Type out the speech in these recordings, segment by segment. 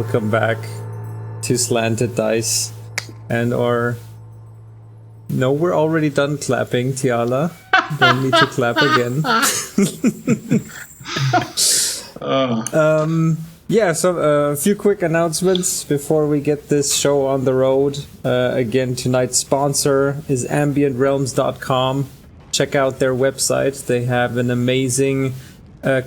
welcome back to Slanted Dice and our... No, we're already done clapping, Tiala. Don't need to clap again. So a few quick announcements before we get this show on the road. Again, tonight's sponsor is AmbientRealms.com. Check out their website. They have an amazing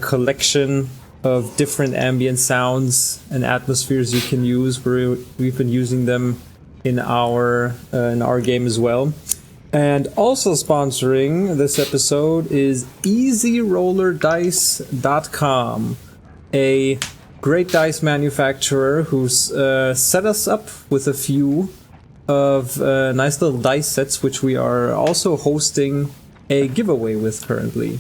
collection of different ambient sounds and atmospheres you can use. We've been using them in our game as well. And also sponsoring this episode is EasyRollerDice.com, a great dice manufacturer who's set us up with a few of nice little dice sets, which we are also hosting a giveaway with currently.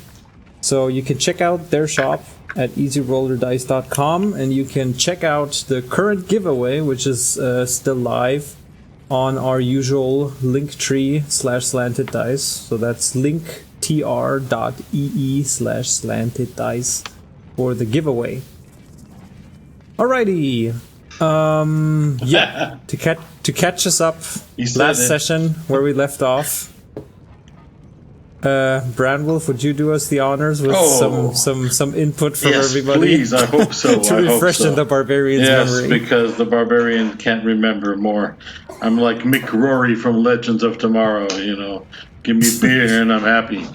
So you can check out their shop at EasyRollerDice.com, and you can check out the current giveaway, which is still live on our usual linktree/slanted dice. So that's linktr.ee/slanted dice for the giveaway. Alrighty. To catch us up, last session where we left off. Brandwolf, would you do us the honors with some input from everybody? Please, I hope so. To refreshen the barbarian's memory. Yes, because the barbarian can't remember more. I'm like Mick Rory from Legends of Tomorrow, Give me beer and I'm happy.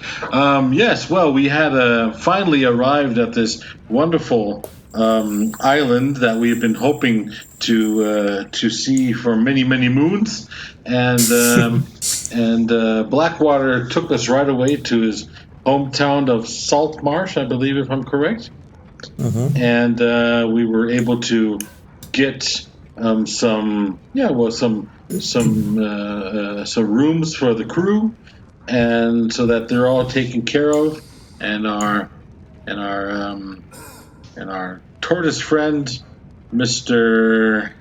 We had finally arrived at this wonderful island that we've been hoping to see for many, many moons. And Blackwater took us right away to his hometown of Salt Marsh, I believe, if I'm correct. Mm-hmm. And we were able to get some rooms for the crew, and so that they're all taken care of, and our tortoise friend, Mr.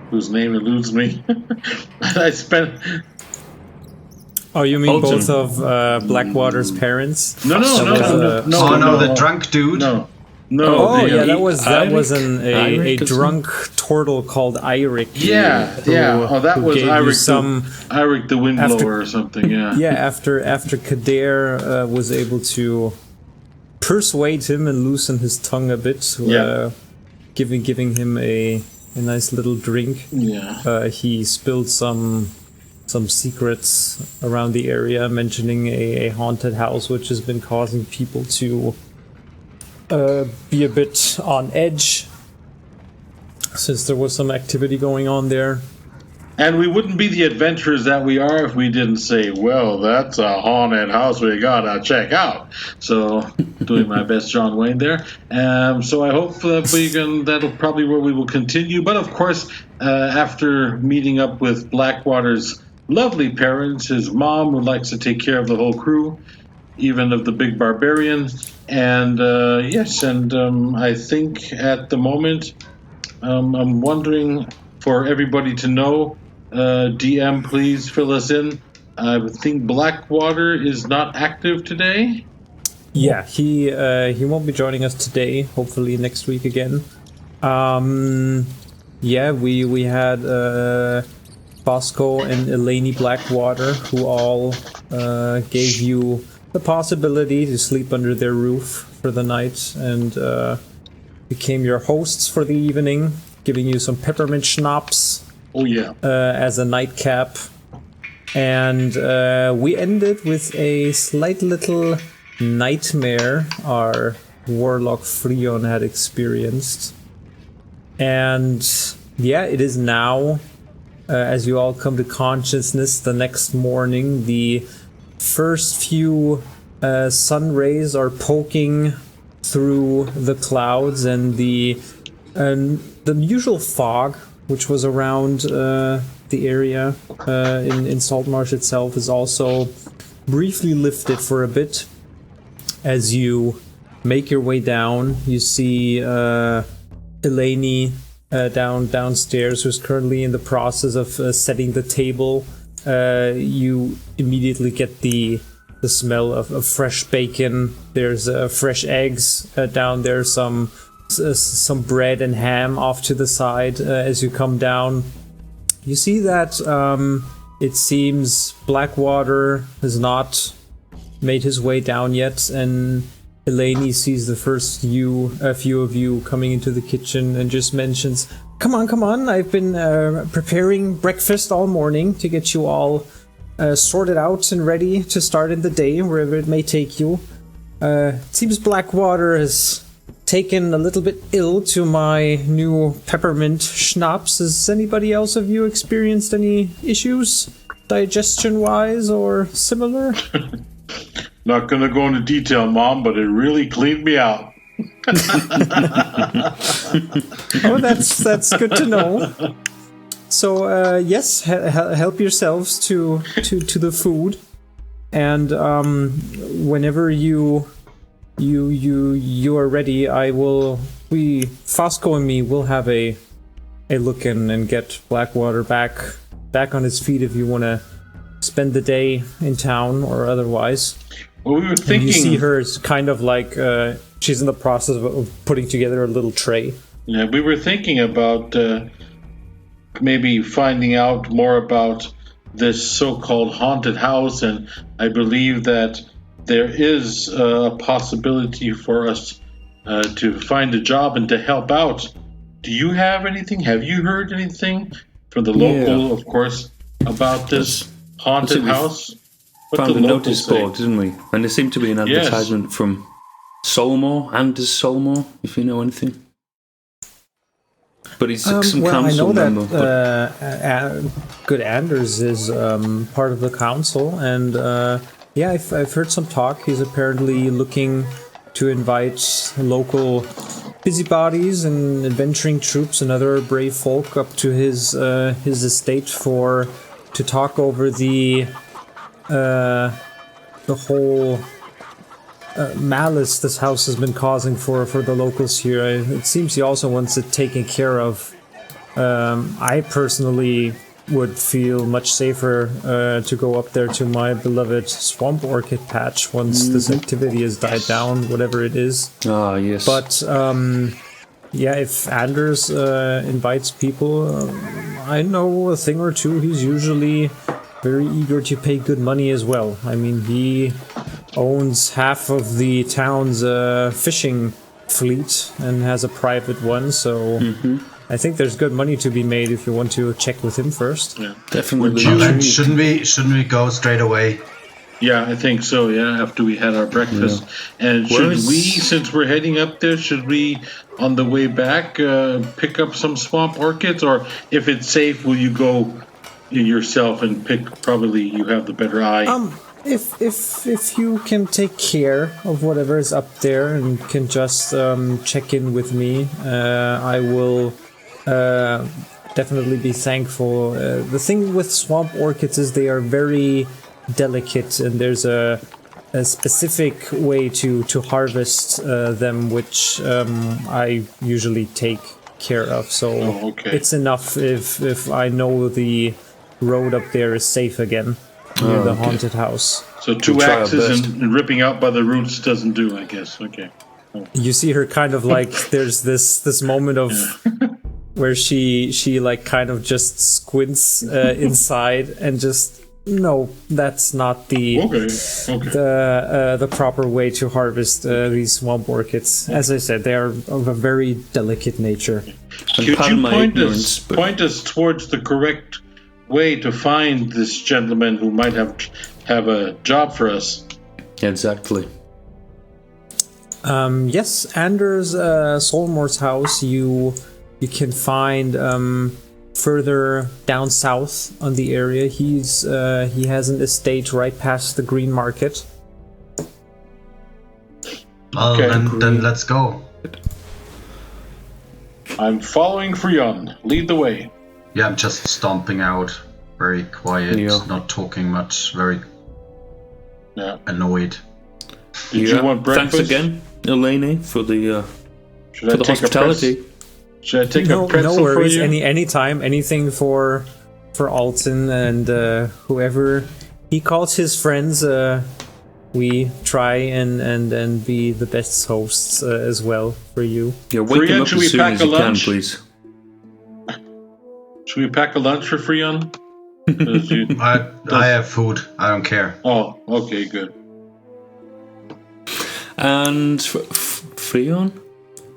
Whose name eludes me. I spent. Oh, you mean both of Blackwater's parents? No, the drunk dude. No. That was a drunk turtle called Eirik. Yeah. That was Eirik. Eirik the Windblower or something. Yeah. Yeah. After Kader was able to persuade him and loosen his tongue a bit, giving him a nice little drink. Yeah. He spilled some secrets around the area, mentioning a haunted house which has been causing people to be a bit on edge since there was some activity going on there. And we wouldn't be the adventurers that we are if we didn't say, well, that's a haunted house we gotta check out. So, doing my best John Wayne there. So I hope that that'll probably where we will continue. But of course, after meeting up with Blackwater's lovely parents, his mom who likes to take care of the whole crew, even of the big barbarian. And I think at the moment, I'm wondering for everybody to know, DM, please fill us in. I would think Blackwater is not active today. Yeah, he won't be joining us today. Hopefully next week again. We had Bosco and Eleni Blackwater, who all gave you the possibility to sleep under their roof for the night, and became your hosts for the evening, giving you some peppermint schnapps. Oh yeah. As a nightcap. And we ended with a slight little nightmare our warlock Freon had experienced. And it is now, as you all come to consciousness the next morning, the first few sun rays are poking through the clouds, and the usual fog, which was around the area in Salt Marsh itself, is also briefly lifted for a bit. As you make your way down, you see Eleni downstairs, who's currently in the process of setting the table. You immediately get the smell of fresh bacon. There's fresh eggs down there, some some bread and ham off to the side as you come down. You see that it seems Blackwater has not made his way down yet, and Eleni sees the first few of you coming into the kitchen and just mentions, come on, I've been preparing breakfast all morning to get you all sorted out and ready to start in the day, wherever it may take you. It seems Blackwater has taken a little bit ill to my new peppermint schnapps. Has anybody else of you experienced any issues, digestion-wise or similar? Not gonna go into detail, Mom, but it really cleaned me out. Oh, that's good to know. So yes, help yourselves to the food, and whenever you are ready, Fosco and me will have a look in and get Blackwater back on his feet if you want to spend the day in town or otherwise. Well, we were thinking. And you see her as kind of like she's in the process of putting together a little tray. Yeah, we were thinking about maybe finding out more about this so-called haunted house, and I believe that there is a possibility for us to find a job and to help out. Do you have anything? Have you heard anything from the local, of course, about this haunted house? Found a notice board, didn't we? And there seemed to be an advertisement from Solmor, Anders Solmor, if you know anything. But he's some council member. I know that good Anders is part of the council, and I've heard some talk. He's apparently looking to invite local busybodies and adventuring troops and other brave folk up to his estate to talk over the whole malice this house has been causing for the locals here. It seems he also wants it taken care of. I personally would feel much safer to go up there to my beloved swamp orchid patch once this activity has died down, whatever it is. Ah, yes. But if Anders invites people, I know a thing or two. He's usually very eager to pay good money as well. I mean, he owns half of the town's fishing fleet and has a private one, so I think there's good money to be made if you want to check with him first. Yeah, definitely. Shouldn't we go straight away? Yeah, I think so. Yeah, after we had our breakfast, and since we're heading up there, should we, on the way back, pick up some swamp orchids, or if it's safe, will you go yourself and pick? Probably you have the better eye. If you can take care of whatever is up there and can just check in with me, I will definitely be thankful. The thing with swamp orchids is they are very delicate, and there's a specific way to harvest them, which I usually take care of. So it's enough if I know the road up there is safe again. Near the haunted house. So two axes and ripping out by the roots doesn't do, I guess. Okay. Oh. You see her kind of like there's this moment of where she like kind of just squints inside and just that's not the proper way to harvest these swamp orchids. As I said, they are of a very delicate nature. Could you point us towards the correct way to find this gentleman who might have a job for us? Exactly. Yes, Anders Solmor's house you can find further down south on the area. He has an estate right past the Green Market. Well, then let's go. I'm following Freon. Lead the way. Yeah, I'm just stomping out, very quiet, not talking much, very annoyed. Did you want breakfast? Thanks again, Eleni, for the hospitality. Should I take a pretzel no worries. for you? Anytime, anything for Alton and whoever he calls his friends. we try and be the best hosts as well for you. Yeah, wake them up as soon as you can, please. Should we pack a lunch for Freon? I have food. I don't care. Oh, okay, good. And Freon,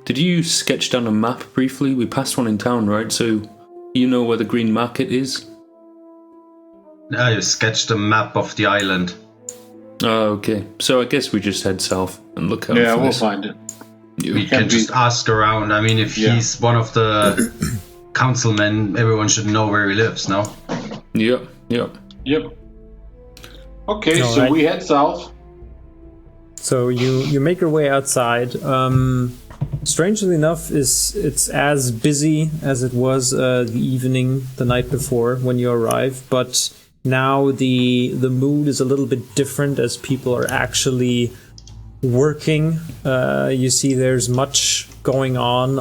did you sketch down a map briefly? We passed one in town, right? So you know where the green market is? I sketched a map of the island. Oh, okay. So I guess we just head south and look out. Yeah, we'll find it. We can just ask around. I mean, if he's one of the councilmen, everyone should know where he lives, no? Yep. Okay, all so right. We head south. So you make your way outside. Strangely enough, it's as busy as it was the night before when you arrived, but now the mood is a little bit different as people are actually working. You see there's much going on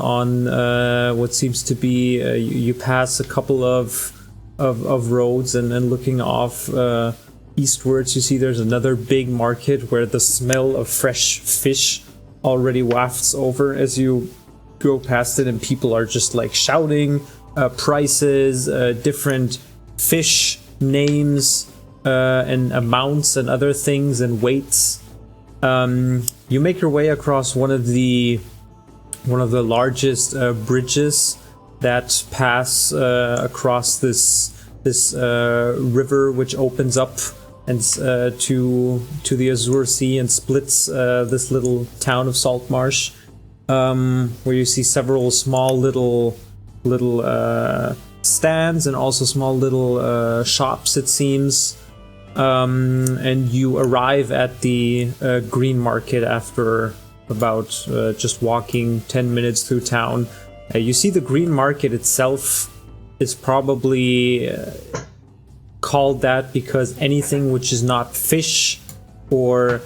what seems to be you pass a couple of roads and then looking off eastwards, you see there's another big market where the smell of fresh fish already wafts over as you go past it, and people are just like shouting prices, different fish names and amounts and other things and weights. You make your way across one of the largest bridges that pass across this river, which opens up and to the Azure Sea and splits this little town of Salt Marsh, where you see several small little stands and also small little shops, it seems. And you arrive at the green market after about just walking 10 minutes through town. You see the green market itself is probably called that because anything which is not fish or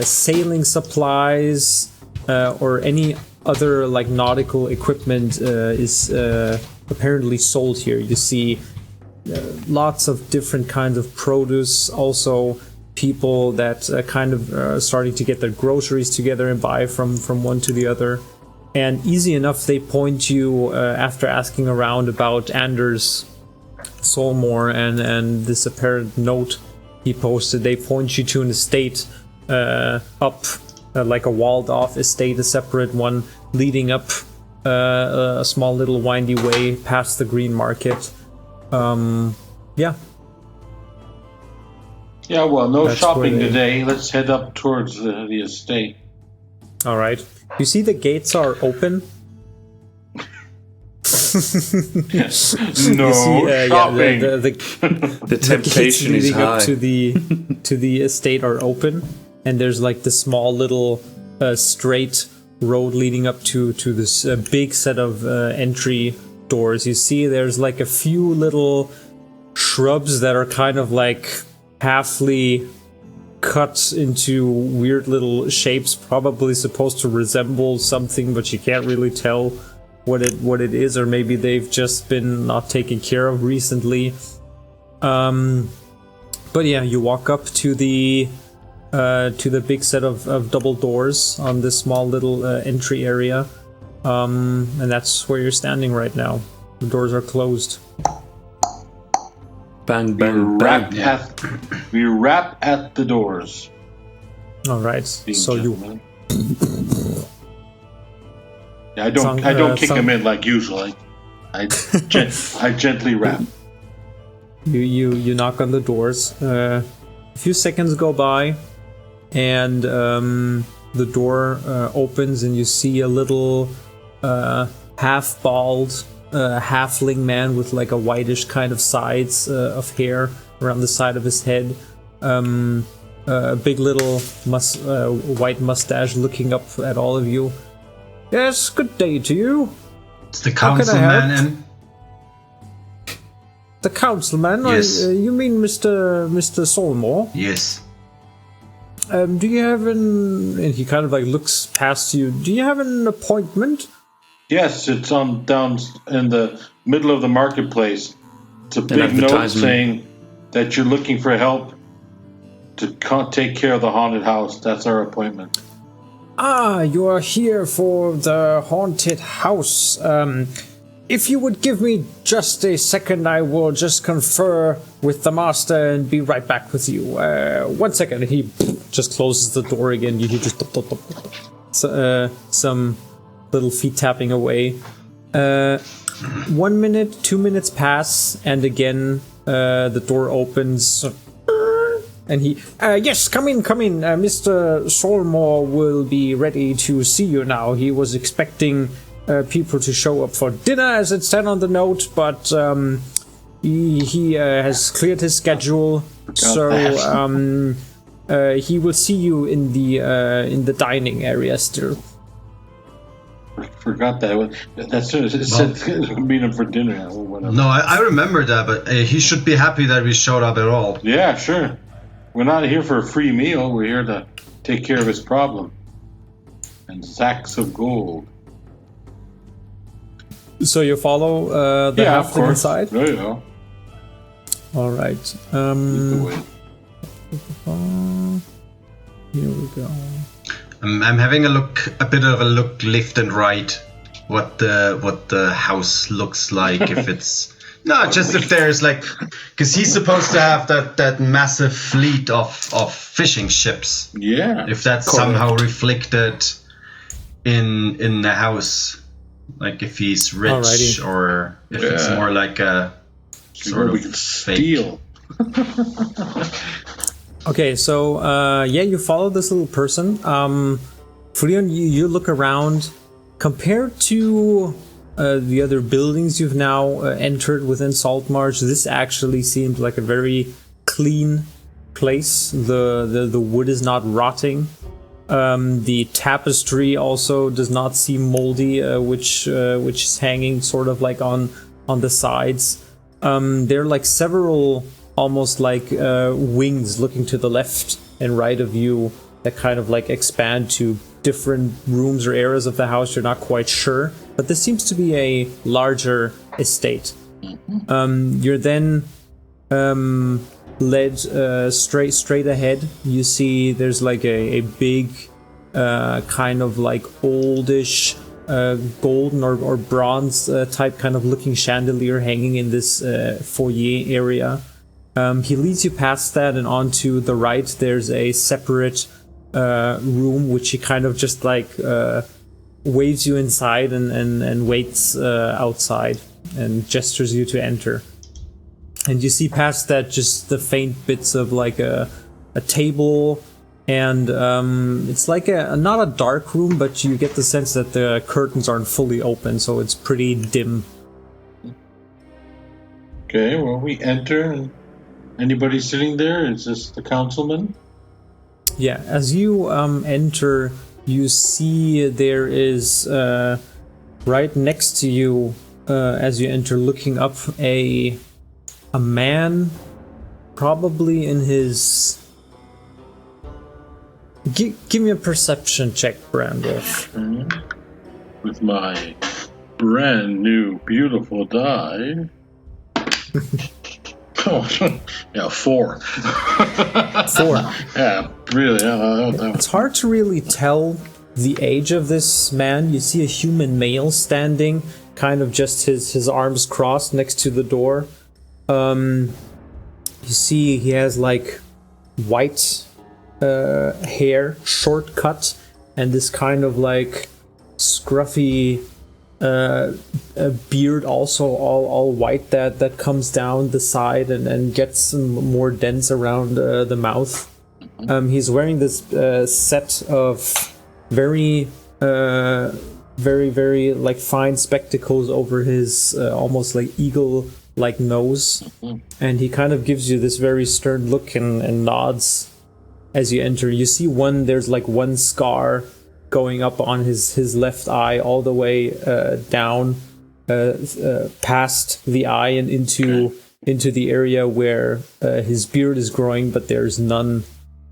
sailing supplies or any other like nautical equipment is apparently sold here. You see lots of different kinds of produce, also people that kind of starting to get their groceries together and buy from one to the other. And easy enough, they point you, after asking around about Anders Solmor and this apparent note he posted, they point you to an estate up, like a walled off estate, a separate one, leading up a small little windy way past the green market. Yeah, well, no That's shopping today. Let's head up towards the estate. All right. You see the gates are open. No shopping. The temptation is high. Up to the estate are open, and there's like the small little straight road leading up to this big set of entry doors. You see there's like a few little shrubs that are kind of like halfly cut into weird little shapes, probably supposed to resemble something, but you can't really tell what it is, or maybe they've just been not taken care of recently. But yeah, you walk up to the big set of double doors on this small little entry area, and that's where you're standing right now. The doors are closed. Bang, bang, bang. We rap at the doors. All right. So gentlemen. I don't kick them in like usual. I gently rap. You knock on the doors. A few seconds go by, and the door opens, and you see a little half-bald halfling man with like a whitish kind of sides of hair around the side of his head. A big little white mustache looking up at all of you. Yes, good day to you. It's the councilman in. The councilman? Yes. You mean Mr. Solmor? Yes. Do you have and he kind of like looks past you. Do you have an appointment? Yes, it's on down in the middle of the marketplace. It's a big note saying that you're looking for help take care of the haunted house. That's our appointment. Ah, you are here for the haunted house. If you would give me just a second, I will just confer with the master and be right back with you. 1 second. He just closes the door again. You hear just some little feet tapping away. 1 minute, 2 minutes pass, and again the door opens. And he, yes, come in. Mr. Solmor will be ready to see you now. He was expecting people to show up for dinner, as it said on the note, but he has cleared his schedule, so he will see you in the dining area still. Forgot that. That's it said meet him for dinner or whatever. No, I remember that, but he should be happy that we showed up at all. Yeah, sure. We're not here for a free meal. We're here to take care of his problem. And sacks of gold. So you follow the halfling inside? There you go. All right. Here we go. I'm having a bit of a look left and right, what the house looks like. If it's just if there's like, because he's supposed to have that massive fleet of fishing ships. Yeah. If that's somehow reflected in the house, like if he's rich. Alrighty. Or if it's more like a sort of steal. Okay, so you follow this little person. Freon, you look around. Compared to the other buildings you've now entered within Salt Marsh, this actually seems like a very clean place. The wood is not rotting. The tapestry also does not seem moldy, which is hanging sort of like on the sides. There are like several almost like wings looking to the left and right of you that kind of like expand to different rooms or areas of the house. You're not quite sure, but this seems to be a larger estate. You're then led straight ahead. You see there's like a big kind of like oldish golden or bronze type kind of looking chandelier hanging in this foyer area. He leads you past that, and onto the right there's a separate room which he kind of just like waves you inside and waits outside and gestures you to enter. And you see past that just the faint bits of like a table, and it's like not a dark room, but you get the sense that the curtains aren't fully open, so it's pretty dim. Okay, well, we enter, and anybody sitting there? Is this the councilman? Yeah, as you enter, you see there is right next to you, as you enter, looking up, a man, probably in his... Give me a perception check, Brandolph. With my brand new beautiful die. Yeah, 4. 4. Yeah, really. It's hard to really tell the age of this man. You see a human male standing, kind of just his arms crossed next to the door. You see he has like white hair, short cut, and this kind of like scruffy a beard, also all white, that comes down the side and gets some more dense around the mouth. He's wearing this set of very like fine spectacles over his almost like eagle like nose, and he kind of gives you this very stern look and nods as you enter. You see there's like one scar going up on his left eye, all the way down past the eye and into the area where his beard is growing, but there's none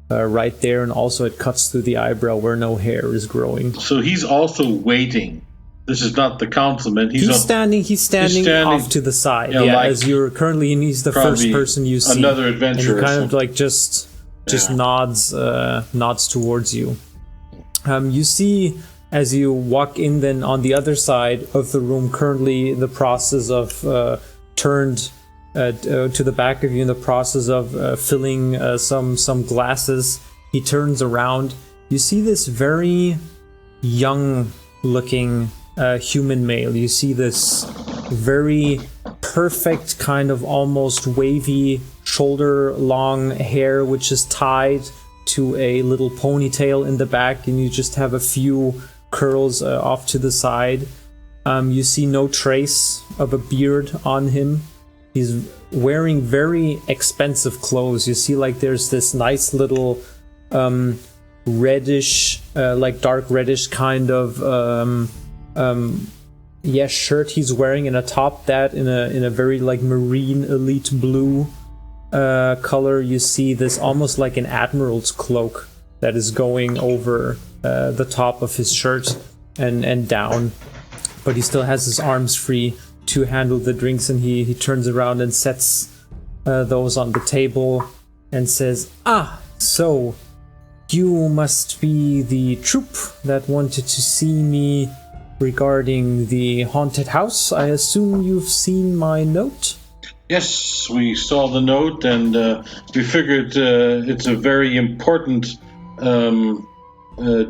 right there, and also it cuts through the eyebrow where no hair is growing. So he's also waiting. This is not the councilman. He's standing off to the side. Yeah, like, as you're currently, and he's the first person you see. Another adventurer. And you kind of like just just nods towards you. You see, as you walk in, then on the other side of the room, currently the process of turned to the back of you in the process of filling some glasses. He turns around. You see this very young-looking human male. You see this very perfect kind of almost wavy shoulder-long hair, which is tied to a little ponytail in the back, and you just have a few curls off to the side. You see no trace of a beard on him. He's wearing very expensive clothes. You see, like, there's this nice little reddish, like dark reddish kind of shirt he's wearing, and atop that in a very like marine elite blue color, you see this almost like an admiral's cloak that is going over the top of his shirt and down, but he still has his arms free to handle the drinks, and he turns around and sets those on the table and says, so you must be the troop that wanted to see me regarding the haunted house. I assume you've seen my note? Yes, we saw the note, and we figured it's a very important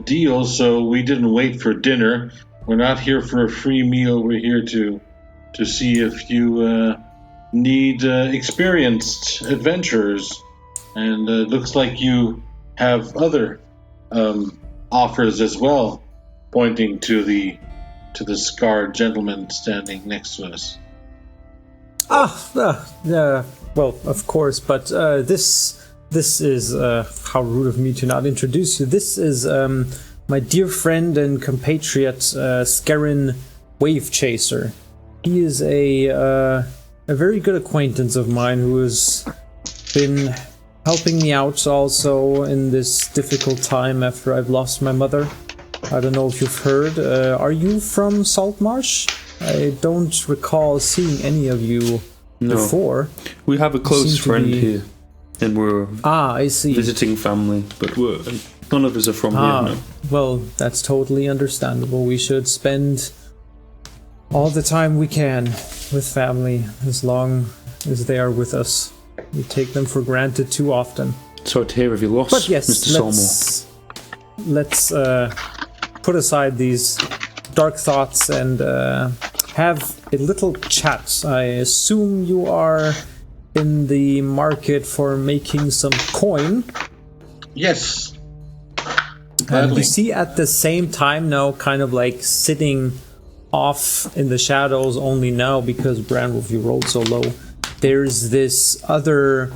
deal, so we didn't wait for dinner. We're not here for a free meal. We're here to see if you need experienced adventurers, and it looks like you have other offers as well, pointing to the scarred gentleman standing next to us. Well, of course, but this is how rude of me to not introduce you. This is my dear friend and compatriot, Scarin Wave Chaser. He is a very good acquaintance of mine who has been helping me out also in this difficult time after I've lost my mother. I don't know if you've heard. Are you from Saltmarsh? I don't recall seeing any of you before. We have a close friend here, and we're I see. visiting family, but none of us are from here now. Well, that's totally understandable. We should spend all the time we can with family, as long as they are with us. We take them for granted too often. Sorry to hear of your loss, but yes, Mr. Solmor. Let's put aside these dark thoughts and have a little chat. I assume you are in the market for making some coin. Yes. And you see at the same time now, kind of like sitting off in the shadows only now because Brandwolf, you rolled so low. There's this other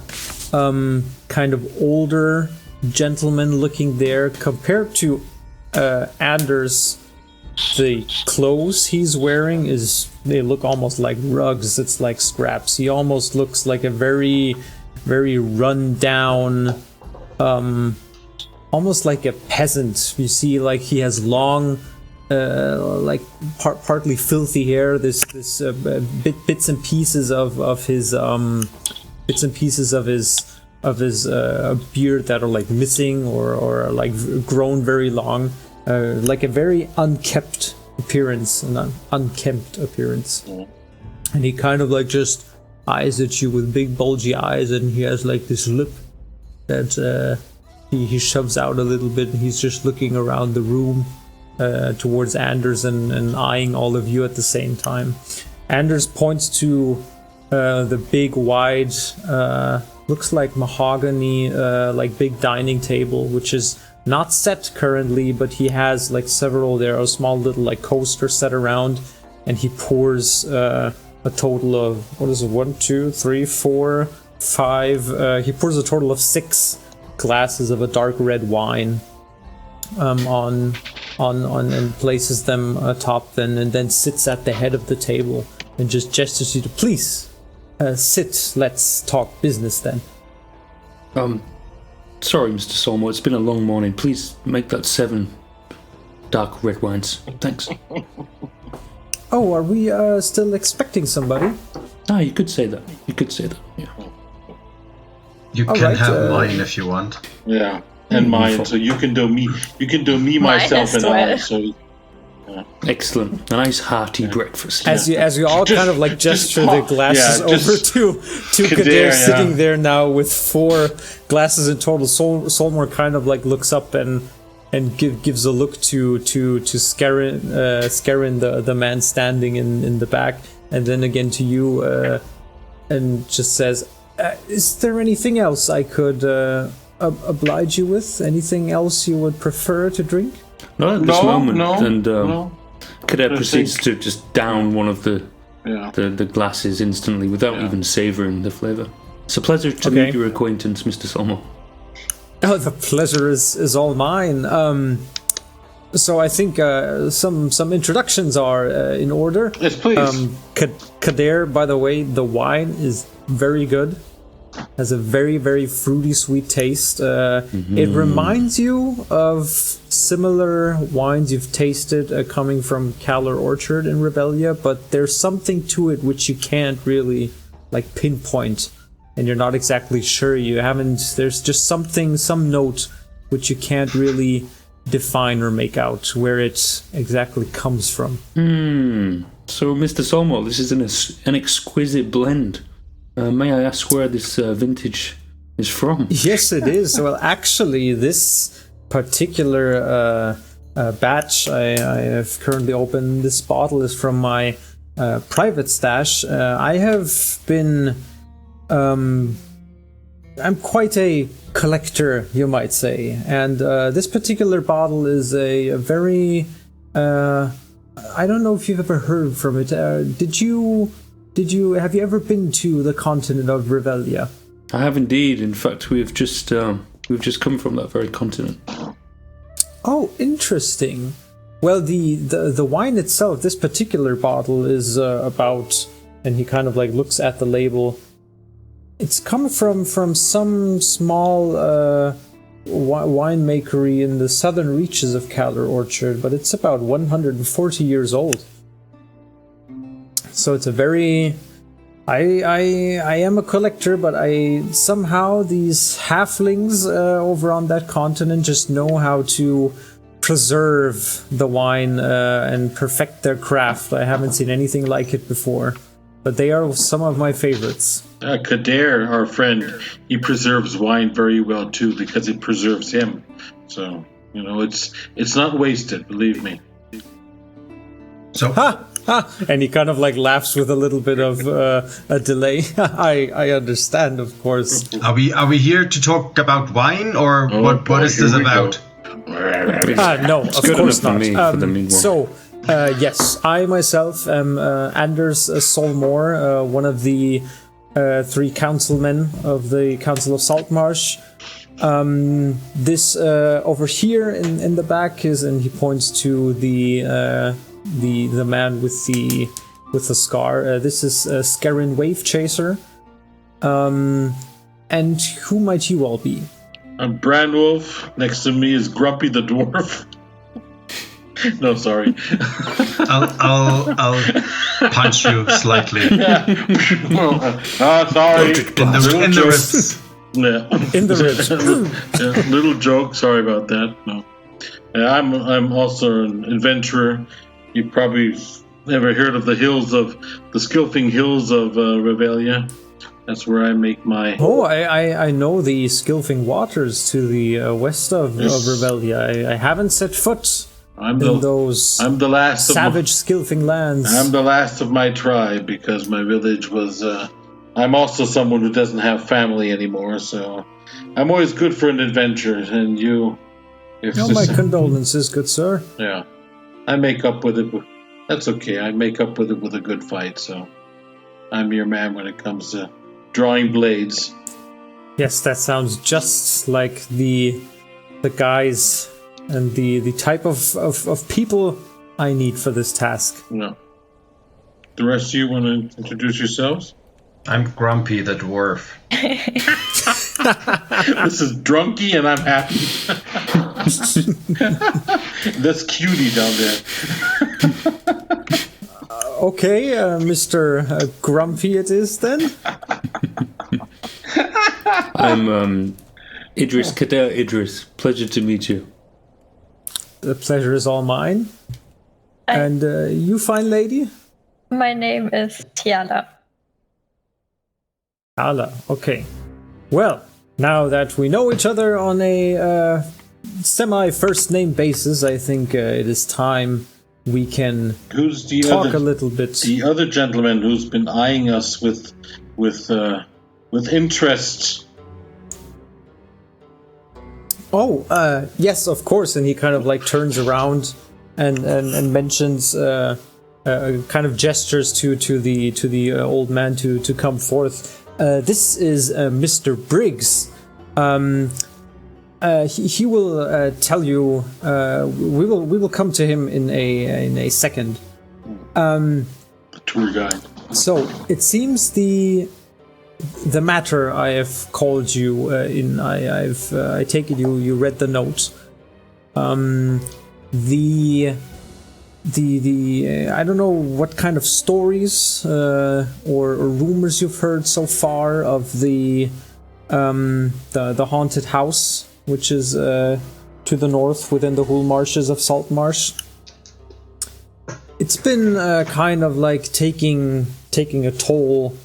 kind of older gentleman looking there. Compared to Anders, the clothes he's wearing they look almost like rugs. It's like scraps. He almost looks like a very, very run down, almost like a peasant. You see, like he has long, like partly filthy hair. This bits and pieces of his beard that are like missing or like grown very long. Like a very unkempt appearance, and he kind of like just eyes at you with big bulgy eyes, and he has like this lip that he shoves out a little bit, and he's just looking around the room towards Anders and eyeing all of you at the same time. Anders points to the big wide looks like mahogany like big dining table, which is not set currently, but he has like several. There are small little like coasters set around, and he pours a total of, what is it, 1, 2, 3, 4, 5. He pours a total of 6 glasses of a dark red wine on and places them atop them, and then sits at the head of the table and just gestures you to please sit. Let's talk business then. Sorry, Mr. Solmor, it's been a long morning. Please make that 7 dark red wines. Thanks. Oh, are we still expecting somebody? You could say that. Yeah. You can have mine if you want. Yeah, and mine. So you can do me. You can do me, myself, and I. So. Excellent. A nice hearty breakfast. As you all kind of like gesture the glasses over to Kadir sitting there now with 4 glasses in total. Solmor kind of like looks up and gives a look to Scarin, the man standing in the back, and then again to you, and just says, "Is there anything else I could oblige you with? Anything else you would prefer to drink?" Not at this moment. Cadet proceeds to just down one of the glasses instantly without even savouring the flavour. It's a pleasure to meet your acquaintance, Mr. Solmor. Oh, the pleasure is all mine. So I think some introductions are in order. Yes, please. Kader, by the way, the wine is very good. Has a very, very fruity, sweet taste. It reminds you of similar wines you've tasted coming from Kalar Orchard in Revelia, but there's something to it which you can't really like pinpoint, and you're not exactly sure. There's just some note which you can't really define or make out where it exactly comes from. So, Mr. Solmor, this is an exquisite blend. May I ask where this vintage is from? Yes, it is. Well, actually, this particular batch I have currently opened, this bottle is from my private stash. I have been... I'm quite a collector, you might say. And this particular bottle is a very... I don't know if you've ever heard from it. Have you ever been to the continent of Revelia? I have indeed. In fact, we've just come from that very continent. Oh, interesting. Well, the wine itself, this particular bottle is about, and he kind of like looks at the label. It's come from some small winemakery in the southern reaches of Kalar Orchard, but it's about 140 years old. So it's a very... I am a collector, but somehow these halflings over on that continent just know how to preserve the wine and perfect their craft. I haven't seen anything like it before, but they are some of my favorites. Kader, our friend, he preserves wine very well too because it preserves him. So, it's not wasted, believe me. So... And he kind of like laughs with a little bit of a delay. I understand, of course. Are we here to talk about wine, or what is this about? No, of course not. So, yes, I myself am Anders Solmor, one of the 3 councilmen of the Council of Saltmarsh. This over here in the back is, and he points to the man with the scar. This is Scarin Wave Chaser. And who might you all be? I'm Brandwolf. Next to me is Grumpy the Dwarf. No, sorry. I'll punch you slightly. Sorry. In the ribs. Yeah. In the ribs. Little joke. Sorry about that. No. I'm also an adventurer. You probably never heard of the Skilfing Hills of Revelia. That's where I make my... Oh, I know the Skilfing Waters to the west of Revelia. I haven't set foot in those savage Skilfing lands. I'm the last of my tribe because my village was... I'm also someone who doesn't have family anymore, so I'm always good for an adventure, and you... my condolences, good sir. Yeah. I make up with it. That's okay. I make up with it with a good fight, so I'm your man when it comes to drawing blades. Yes, that sounds just like the guys and the type of people I need for this task. No. The rest of you want to introduce yourselves? I'm Grumpy the Dwarf. This is Drunky and I'm happy. That's Cutie down there. Okay, Mr. Grumpy it is then. I'm Idris Kader Idris. Pleasure to meet you. The pleasure is all mine. And you, fine lady? My name is Tiala. Tiala, okay. Well, now that we know each other on a semi-first name basis, I think it is time we can talk a little bit. The other gentleman who's been eyeing us with interest. Oh, yes, of course. And he kind of like turns around and mentions, kind of gestures to the old man to come forth. This is Mr. Briggs. He will tell you. We will come to him in a second. The tour guide. So it seems the matter I have called you in. I take it you read the note. The I don't know what kind of stories or rumors you've heard so far of the haunted house, which is to the north within the Hool Marshes of Salt Marsh. It's been kind of like taking a toll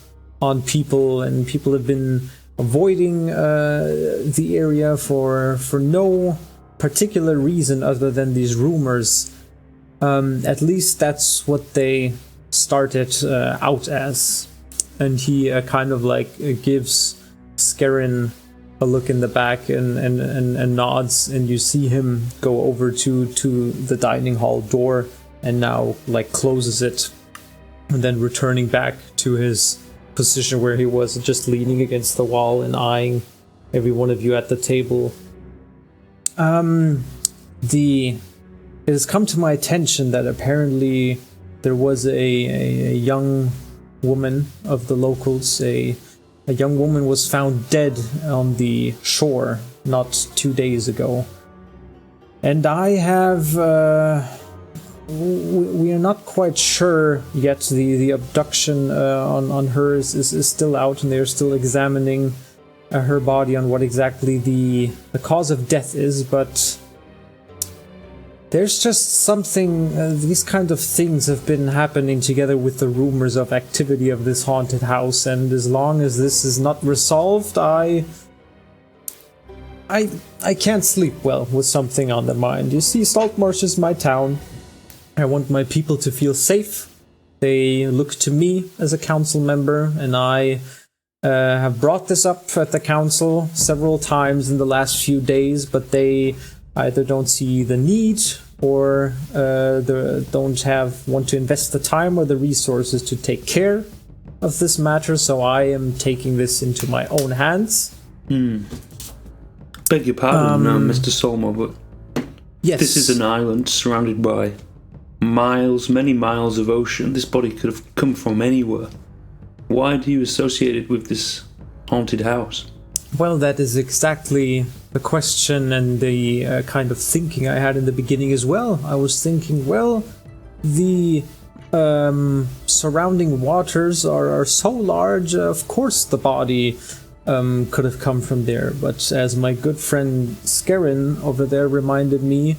on people, and people have been avoiding the area for no particular reason other than these rumors. At least that's what they started out as. And he kind of like gives Scarin a look in the back and nods, and you see him go over to the dining hall door and now like closes it, and then returning back to his position where he was, just leaning against the wall and eyeing every one of you at the table. It has come to my attention that apparently there was a young woman of the locals. A young woman was found dead on the shore not 2 days ago. And I have... we are not quite sure yet. The abduction on her is still out, and they're still examining her body on what exactly the cause of death is, but... There's just something, these kind of things have been happening together with the rumors of activity of this haunted house, and as long as this is not resolved, I can't sleep well with something on the mind. You see, Saltmarsh is my town. I want my people to feel safe. They look to me as a council member, and I have brought this up at the council several times in the last few days, but they either don't see the need or don't want to invest the time or the resources to take care of this matter, so I am taking this into my own hands. Beg your pardon, Mr. Solmor, but yes. This is an island surrounded by many miles of ocean. This body could have come from anywhere. Why do you associate it with this haunted house? Well, that is exactly the question and the kind of thinking I had in the beginning as well. I was thinking, well, the surrounding waters are so large, of course the body could have come from there. But as my good friend Scarin over there reminded me,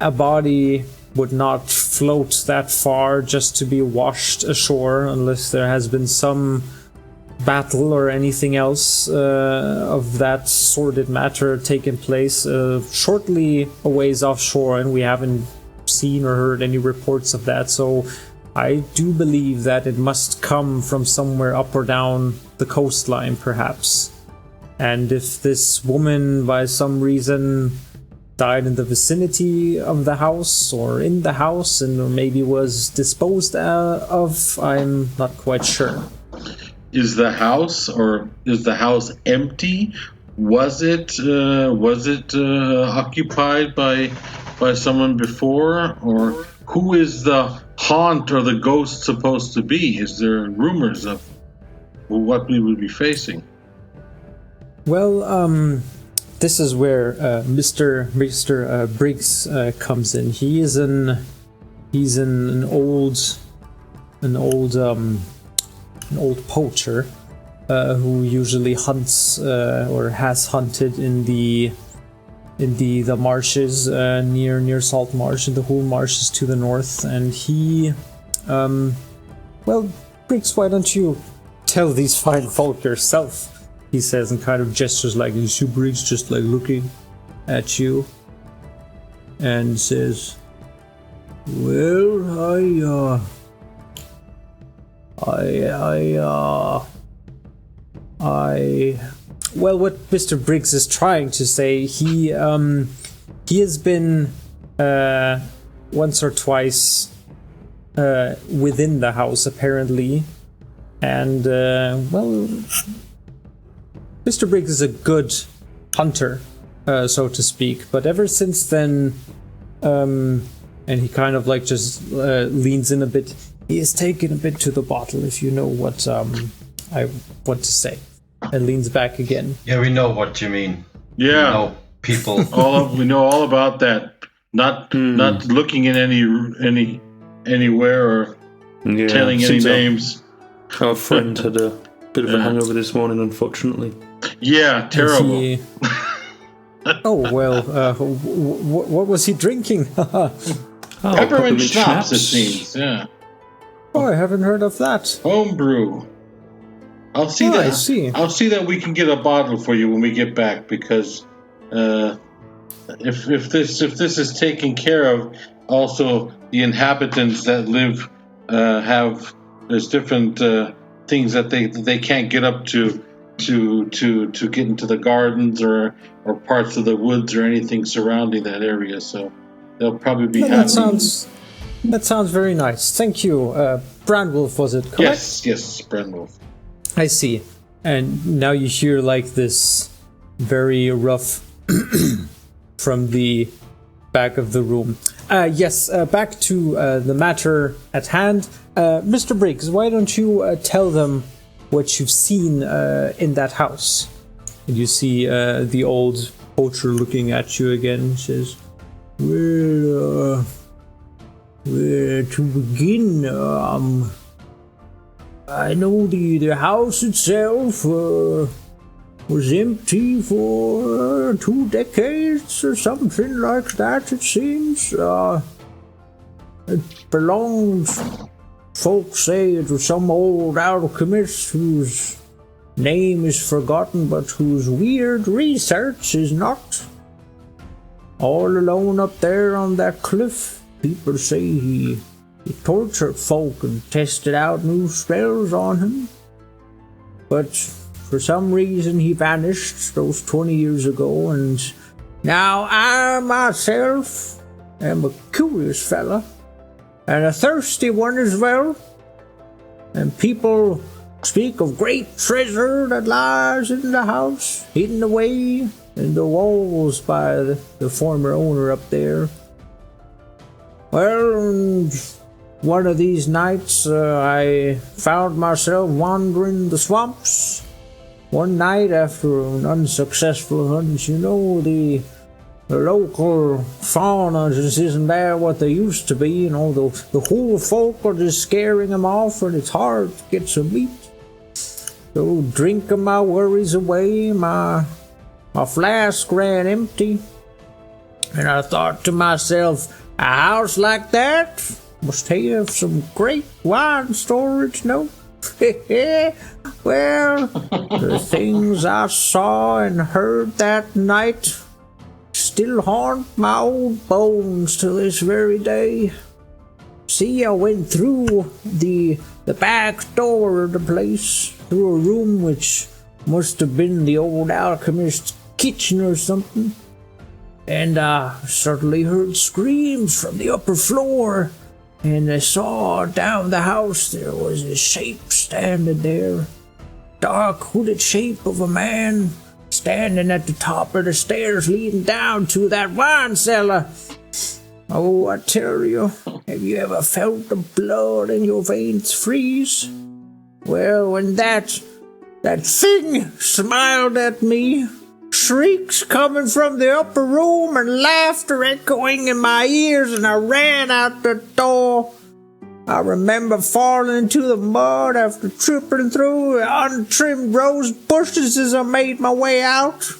a body would not float that far just to be washed ashore unless there has been some battle or anything else of that sordid matter taken place shortly a ways offshore, and we haven't seen or heard any reports of that. So I do believe that it must come from somewhere up or down the coastline, perhaps. And if this woman by some reason died in the vicinity of the house or in the house and maybe was disposed of, I'm not quite sure. Is the house empty? Was it occupied by someone before, or who is the haunt or the ghost supposed to be? Is there rumors of what we would be facing? Well, this is where Mr. Briggs comes in. He's an old poacher, who usually hunts or has hunted in the marshes near Salt Marsh, in the Hool Marshes to the north, and he, well, Briggs, why don't you tell these fine folk yourself? He says, and kind of gestures like you see Briggs just like looking at you, and says, well, well, what Mr. Briggs is trying to say, he has been once or twice within the house apparently, and well, Mr. Briggs is a good hunter, so to speak, but ever since then, and he kind of like just leans in a bit, he is taken a bit to the bottle, if you know what I want to say. And leans back again. Yeah, we know what you mean. Yeah. We know people. We know all about that. Not looking in anywhere or telling any names. Our friend had a bit of a hangover this morning, unfortunately. Yeah, terrible. Oh, well, what was he drinking? Peppermint schnapps, it seems, yeah. Oh, I haven't heard of that. Homebrew. I'll see that. I see. I'll see that we can get a bottle for you when we get back, because if this is taken care of, also the inhabitants that live there's different things that they can't get up to get into the gardens or parts of the woods or anything surrounding that area. So they'll probably be happy. That sounds very nice. Thank you. Brandwolf, was it correct? Yes, Brandwolf. I see. And now you hear like this very rough from the back of the room. Yes, back to the matter at hand. Mr. Briggs, why don't you tell them what you've seen in that house? And you see the old poacher looking at you again. Says, well, to begin, I know the house itself was empty for 2 decades or something like that, it seems. It belonged, folks say it was some old alchemist whose name is forgotten, but whose weird research is not. All alone up there on that cliff, people say he tortured folk and tested out new spells on him. But for some reason he vanished those 20 years ago, and now I myself am a curious fella, and a thirsty one as well. And people speak of great treasure that lies in the house, hidden away in the walls by the former owner up there. Well, one of these nights, I found myself wandering the swamps. One night after an unsuccessful hunt, you know, the local fauna just isn't there what they used to be. You know, the whole folk are just scaring them off, and it's hard to get some meat. So drinking my worries away, my flask ran empty, and I thought to myself, a house like that must have some great wine storage, no? Well, the things I saw and heard that night still haunt my old bones to this very day. See, I went through the back door of the place, through a room which must have been the old alchemist's kitchen or something, and I certainly heard screams from the upper floor. And I saw down the house there was a shape standing there. Dark hooded shape of a man standing at the top of the stairs leading down to that wine cellar. Oh, I tell you, have you ever felt the blood in your veins freeze? Well, when that thing smiled at me, shrieks coming from the upper room and laughter echoing in my ears, and I ran out the door. I remember falling into the mud after tripping through untrimmed rose bushes as I made my way out.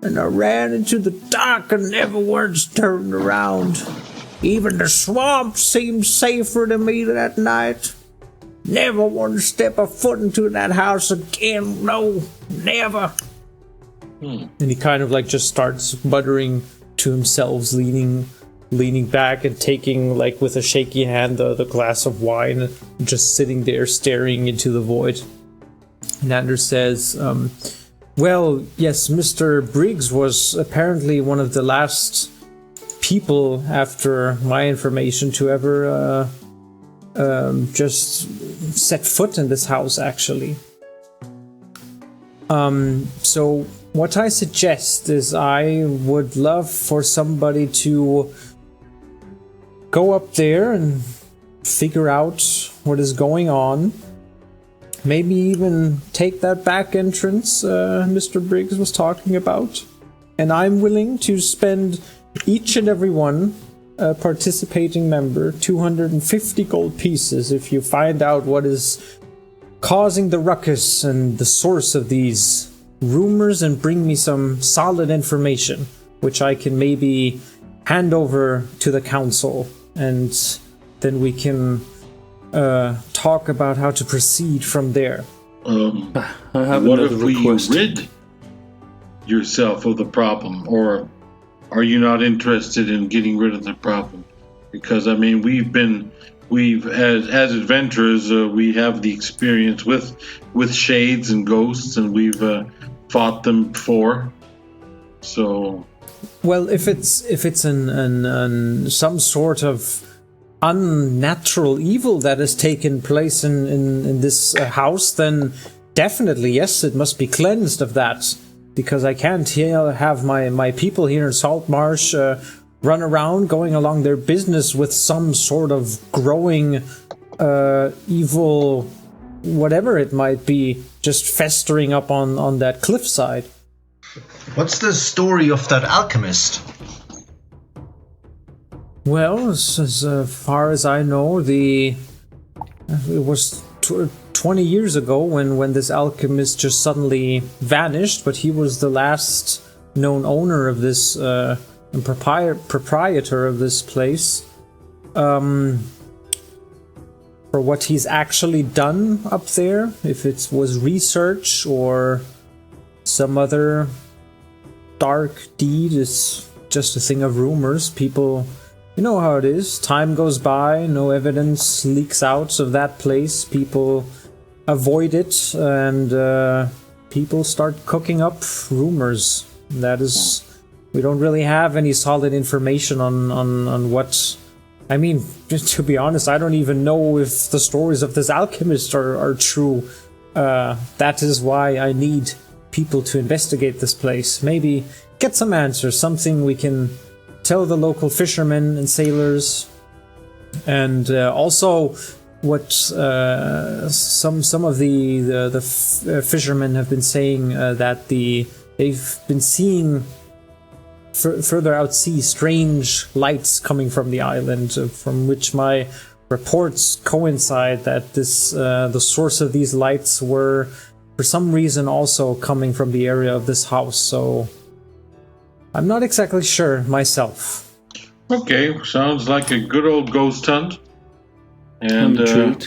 And I ran into the dark and never once turned around. Even the swamp seemed safer to me that night. Never want to step a foot into that house again. No, never. And he kind of like just starts muttering to himself, leaning back and taking like with a shaky hand the glass of wine, just sitting there staring into the void. And Anders says, well, yes, Mr. Briggs was apparently one of the last people, after my information, to ever just set foot in this house, actually. So what I suggest is I would love for somebody to go up there and figure out what is going on. Maybe even take that back entrance Mr. Briggs was talking about. And I'm willing to spend each and every one participating member 250 gold pieces if you find out what is causing the ruckus and the source of these rumors and bring me some solid information, which I can maybe hand over to the council, and then we can talk about how to proceed from there. I have what another if we request. rid yourself of the problem, or are you not interested in getting rid of the problem? Because I mean, we've as adventurers, we have the experience with shades and ghosts, and we've fought them before. So, well, if it's an some sort of unnatural evil that has taken place in this house, then definitely yes, it must be cleansed of that. Because I can't have my people here in Salt Marsh run around going along their business with some sort of growing evil, whatever it might be, just festering up on that cliffside. What's the story of that alchemist? Well, as far as I know, it was 20 years ago when this alchemist just suddenly vanished, but he was the last known owner of this and proprietor of this place. For what he's actually done up there, if it was research or some other dark deed, is just a thing of rumors. People, you know how it is. Time goes by, no evidence leaks out of that place. People avoid it, and people start cooking up rumors. That is, we don't really have any solid information on what. I mean, to be honest, I don't even know if the stories of this alchemist are true. That is why I need people to investigate this place. Maybe get some answers, something we can tell the local fishermen and sailors, and also what some of the fishermen have been saying, that they've been seeing further out sea strange lights coming from the island, from which my reports coincide that this the source of these lights were for some reason also coming from the area of this house. So I'm not exactly sure myself. Okay, sounds like a good old ghost hunt. I'm And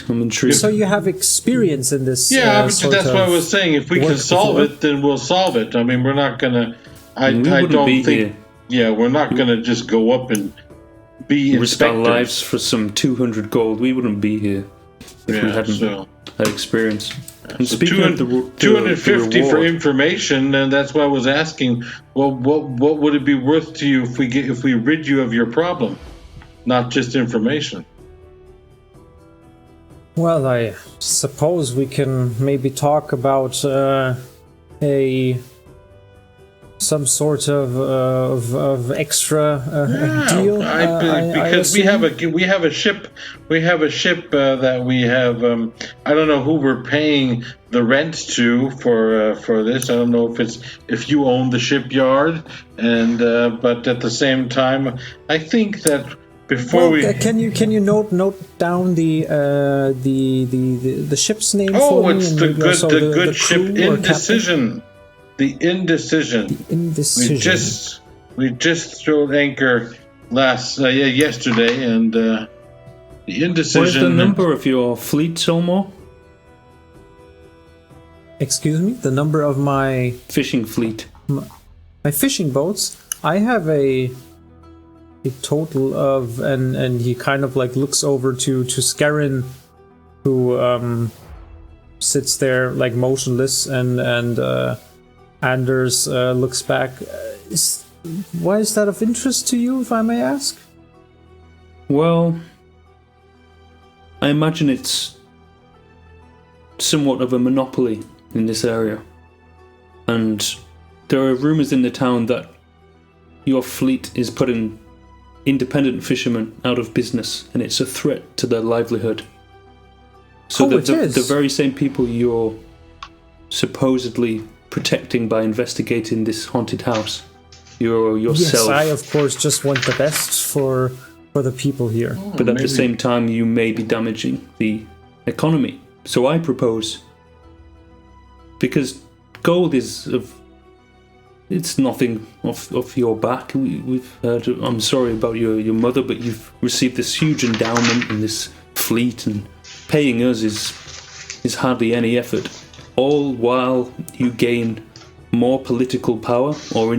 intrigued. So you have experience in this? Yeah, that's what I was saying. If we can solve it, then we'll solve it. I mean, we're not gonna. I don't think. Here. Yeah, we're not gonna just go up and be risk our lives for some 200 gold. We wouldn't be here if we hadn't had experience. And so speaking of the 250 the for information, and that's why I was asking. Well, what would it be worth to you if we rid you of your problem, not just information? Well, I suppose we can maybe talk about some sort of extra deal. Because we have a ship that we have. I don't know who we're paying the rent to for this. I don't know if you own the shipyard, and but at the same time, I think that before can you note down the ship's name? Oh, for it's me, the good ship Indecision. The Indecision. We just threw anchor yesterday, and the Indecision. What is the number of your fleet, Solmor? Excuse me? The number of my... Fishing fleet. My fishing boats? I have a total of... And he kind of like looks over to Scarin, who sits there like motionless, and Anders looks back. Why is that of interest to you, if I may ask? Well, I imagine it's somewhat of a monopoly in this area. And there are rumours in the town that your fleet is putting independent fishermen out of business, and it's a threat to their livelihood. So the very same people you're supposedly protecting by investigating this haunted house, you're yourself. Yes, I of course just want the best for the people here. But at the same time, you may be damaging the economy. So I propose, because gold is it's nothing off your back. We've heard. I'm sorry about your mother, but you've received this huge endowment and this fleet, and paying us is hardly any effort. All while you gain more political power, or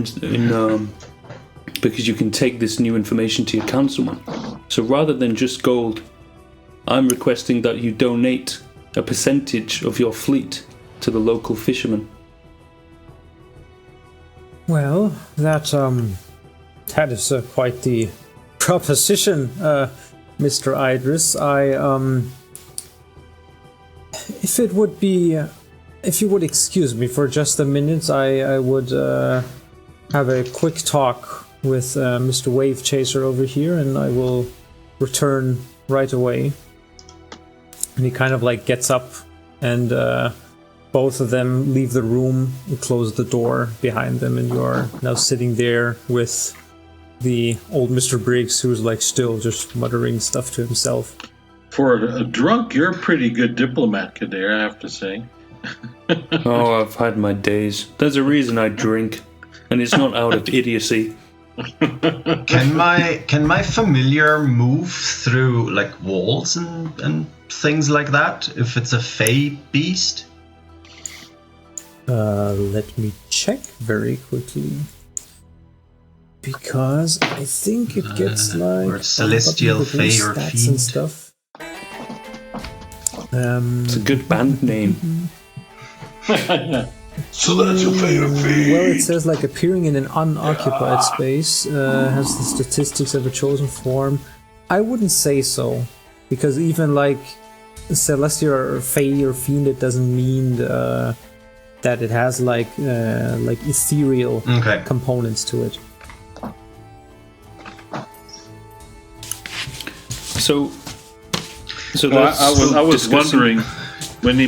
because you can take this new information to your councilman. So rather than just gold, I'm requesting that you donate a percentage of your fleet to the local fishermen. Well, that is quite the proposition, Mr. Idris. If you would excuse me for just a minute, I would have a quick talk with Mr. Wave Chaser over here, and I will return right away. And he kind of like gets up, and both of them leave the room and close the door behind them, and you're now sitting there with the old Mr. Briggs, who's like still just muttering stuff to himself. For a drunk, you're a pretty good diplomat, Kadir, I have to say. Oh, I've had my days. There's a reason I drink, and it's not out of idiocy. Can my familiar move through like walls and things like that if it's a fey beast? Let me check very quickly, because I think it gets like or celestial fey or fiend and stuff. It's a good band name. Celestial fey or fiend. Well, it says like appearing in an unoccupied space, has the statistics of a chosen form. I wouldn't say so, because even like celestial or fey or fiend, it doesn't mean that it has like ethereal components to it. So I was wondering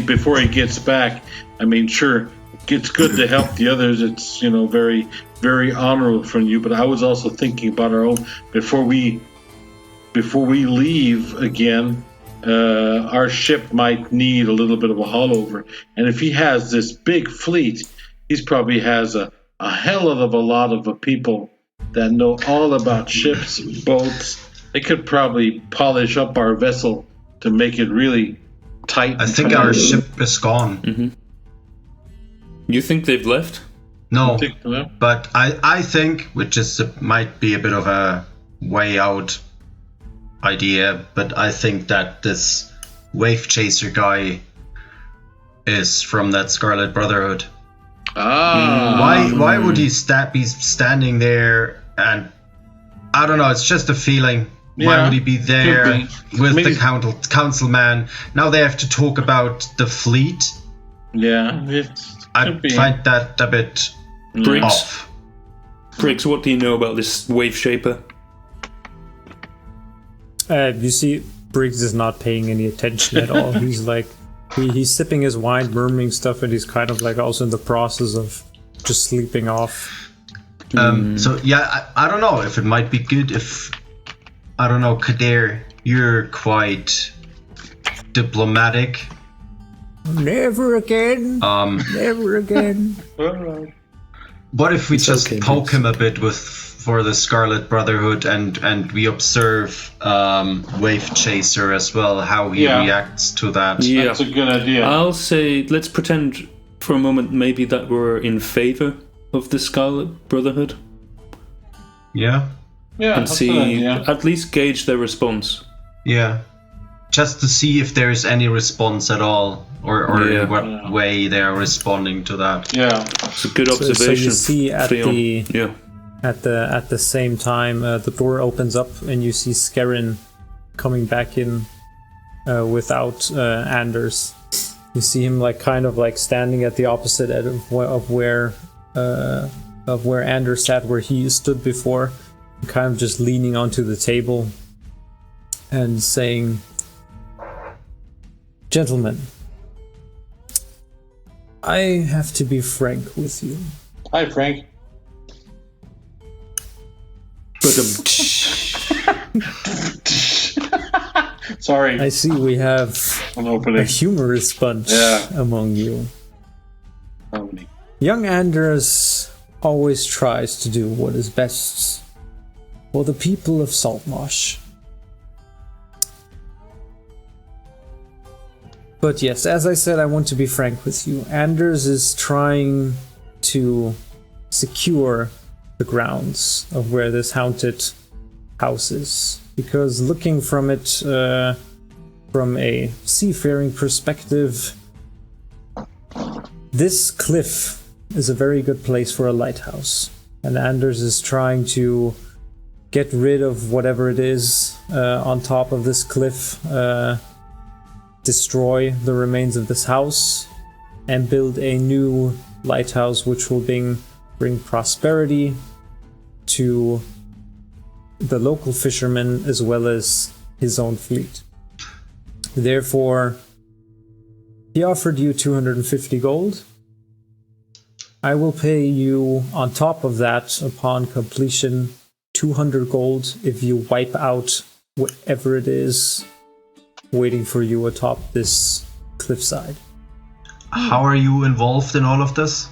before he gets back. I mean, sure, it's good to help the others. It's very, very honorable from you. But I was also thinking about our own before we leave again. Our ship might need a little bit of a haul over, and if he has this big fleet, he probably has a hell of a lot of people that know all about ships, boats. They could probably polish up our vessel to make it really tight. I think our ship is gone. Mm-hmm. You think they've left? No, but I think, which might be a bit of a way out idea, but I think that this Wave Chaser guy is from that Scarlet Brotherhood. Why would he be standing there? And I don't know, it's just a feeling. Why would he be there with the councilman? Now they have to talk about the fleet. Yeah, I find that a bit off. Briggs, what do you know about this Wave Shaper? You see, Briggs is not paying any attention at all. He's like, he's sipping his wine, murmuring stuff, and he's kind of like also in the process of just sleeping off. So yeah, I don't know if it might be good if I don't know, Kadir, you're quite diplomatic. Never again. Never again. What if we just poke him a bit for the Scarlet Brotherhood and we observe Wave Chaser as well, how he reacts to that? Yeah, that's a good idea. I'll say, let's pretend for a moment maybe that we're in favor of the Scarlet Brotherhood. Yeah? Yeah, and see, at least gauge their response. Yeah. Just to see if there's any response at all, or in what way they're responding to that. Yeah, it's a good observation. So you see at the same time, the door opens up and you see Skerrin coming back in without Anders. You see him kind of standing at the opposite end of where Anders sat, where he stood before, kind of just leaning onto the table and saying, "Gentlemen, I have to be frank with you." Hi, Frank. Sorry. I see we have a humorous bunch among you. Young Anders always tries to do what is best for the people of Saltmarsh. But yes, as I said, I want to be frank with you. Anders is trying to secure the grounds of where this haunted house is. Because looking from it, from a seafaring perspective, this cliff is a very good place for a lighthouse. And Anders is trying to get rid of whatever it is on top of this cliff, destroy the remains of this house, and build a new lighthouse which will bring prosperity to the local fishermen as well as his own fleet. Therefore, he offered you 250 gold. I will pay you on top of that, upon completion, 200 gold if you wipe out whatever it is waiting for you atop this cliffside. How are you involved in all of this?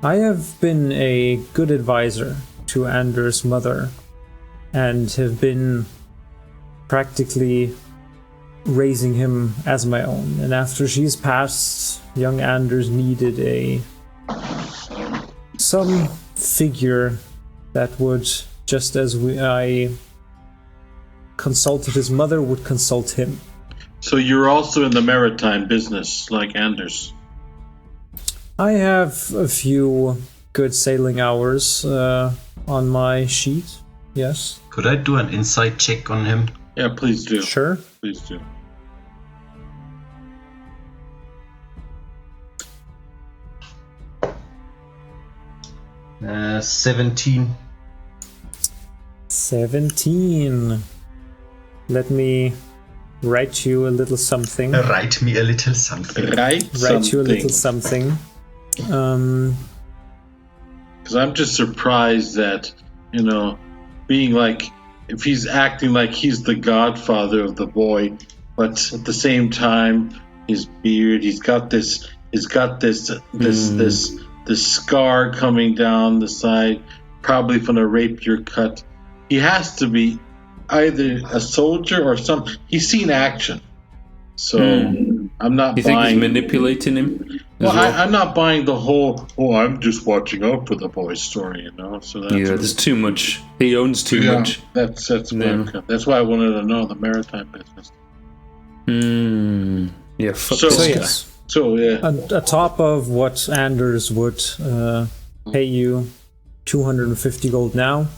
I have been a good advisor to Anders' mother and have been practically raising him as my own. And after she's passed, young Anders needed some figure that would, just as I consulted his mother, would consult him. So you're also in the maritime business, like Anders? I have a few good sailing hours on my sheet, yes. Could I do an insight check on him? Yeah, please do. Sure. Please do. Uh, 17. 17. Let me write you a little something. Write me a little something. Write you a little something. Because I'm just surprised that, being like, if he's acting like he's the godfather of the boy, but at the same time, his beard, he's got this scar coming down the side, probably from a rapier cut. He has to be either a soldier or something. He's seen action. So I'm not buying... You think he's manipulating him? Well, I'm not buying the whole, I'm just watching out for the boy story, So that's there's too much. He owns too much. That's why I wanted to know the maritime business. Yeah, So, yeah. Atop of what Anders would pay you 250 gold now,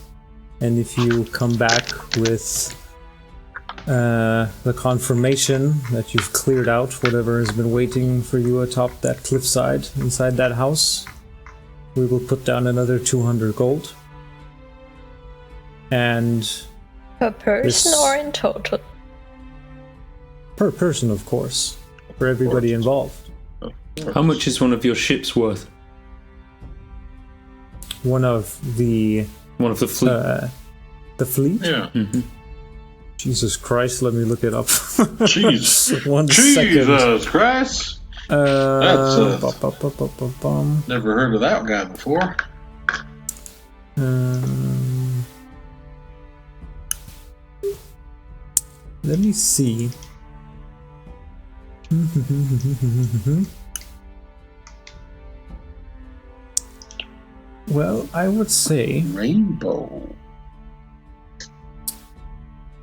and if you come back with the confirmation that you've cleared out whatever has been waiting for you atop that cliffside inside that house, we will put down another 200 gold. And per person or in total? Per person, of course. For everybody involved. How much is one of your ships worth? One of the fleet. The fleet? Yeah. Mm-hmm. Jesus Christ, let me look it up. Jeez. One Jesus second. Christ. That's Never heard of that guy before. Let me see. Well, I would say Rainbow.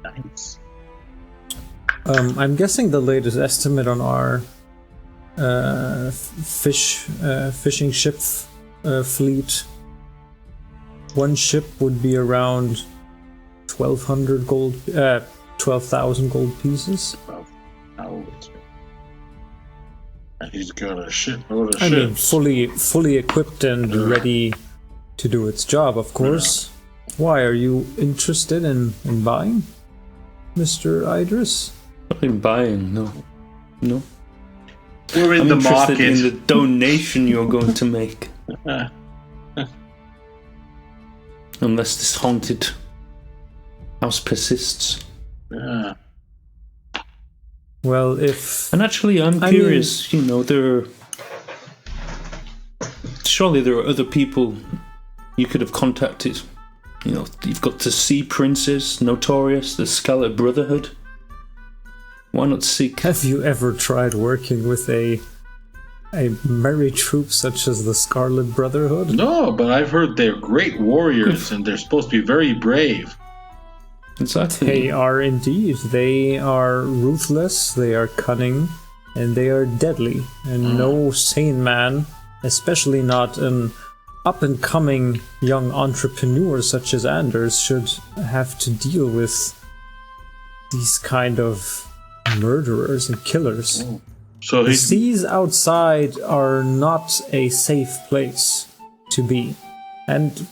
Nice. I'm guessing the latest estimate on our fishing ship fleet. One ship would be around 1,200 gold, 12,000 gold pieces. And he's got a shitload of I mean, ships. fully equipped and ready to do its job, of course. Yeah. Why, are you interested in buying, Mr. Idris? Not in buying, no. We're in the market. I'm interested in the donation you're going to make. Unless this haunted house persists. Yeah. Well, and actually, I'm curious. Surely there are other people you could have contacted. You've got the Sea Princes, Notorious, the Scarlet Brotherhood. Why not seek? Have you ever tried working with a merry troop such as the Scarlet Brotherhood? No, but I've heard they're great warriors and they're supposed to be very brave. Exactly. They are indeed. They are ruthless, they are cunning, and they are deadly. And no sane man, especially not an up-and-coming young entrepreneur such as Anders, should have to deal with these kind of murderers and killers. So the seas outside are not a safe place to be. And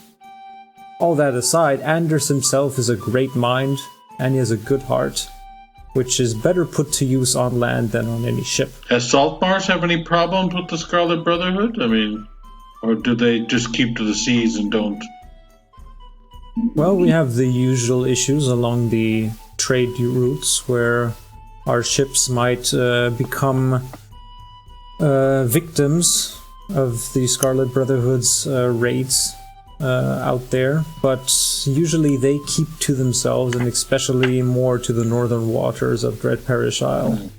all that aside, Anders himself is a great mind, and he has a good heart, which is better put to use on land than on any ship. Has Saltmarsh have any problems with the Scarlet Brotherhood? I mean, or do they just keep to the seas and don't? Well, we have the usual issues along the trade routes where our ships might become victims of the Scarlet Brotherhood's raids out there, but usually they keep to themselves, and especially more to the northern waters of Dread Parish Isle.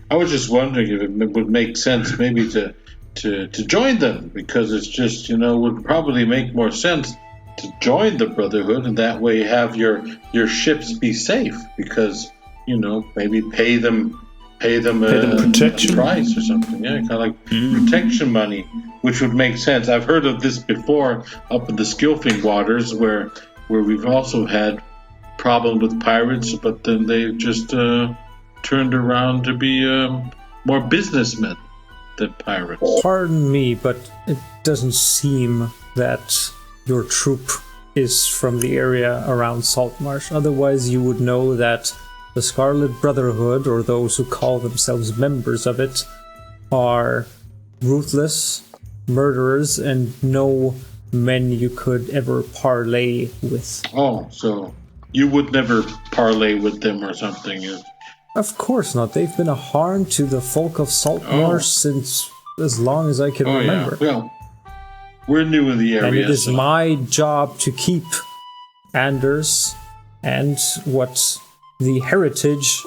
I was just wondering if it would make sense maybe to join them, because it's just, would probably make more sense to join the Brotherhood, and that way have your ships be safe, because maybe pay them protection price or something, kind of like protection money, which would make sense. I've heard of this before up in the Skilfing waters, where we've also had problems with pirates, but then they've just turned around to be more businessmen than pirates. Pardon me, but it doesn't seem that your troop is from the area around Saltmarsh. Otherwise, you would know that the Scarlet Brotherhood, or those who call themselves members of it, are ruthless murderers and no men you could ever parley with. Oh, so you would never parley with them or something? Of course not. They've been a harm to the folk of Saltmarsh since as long as I can remember. Yeah. Well, we're new in the area. And it is my job to keep Anders and what the heritage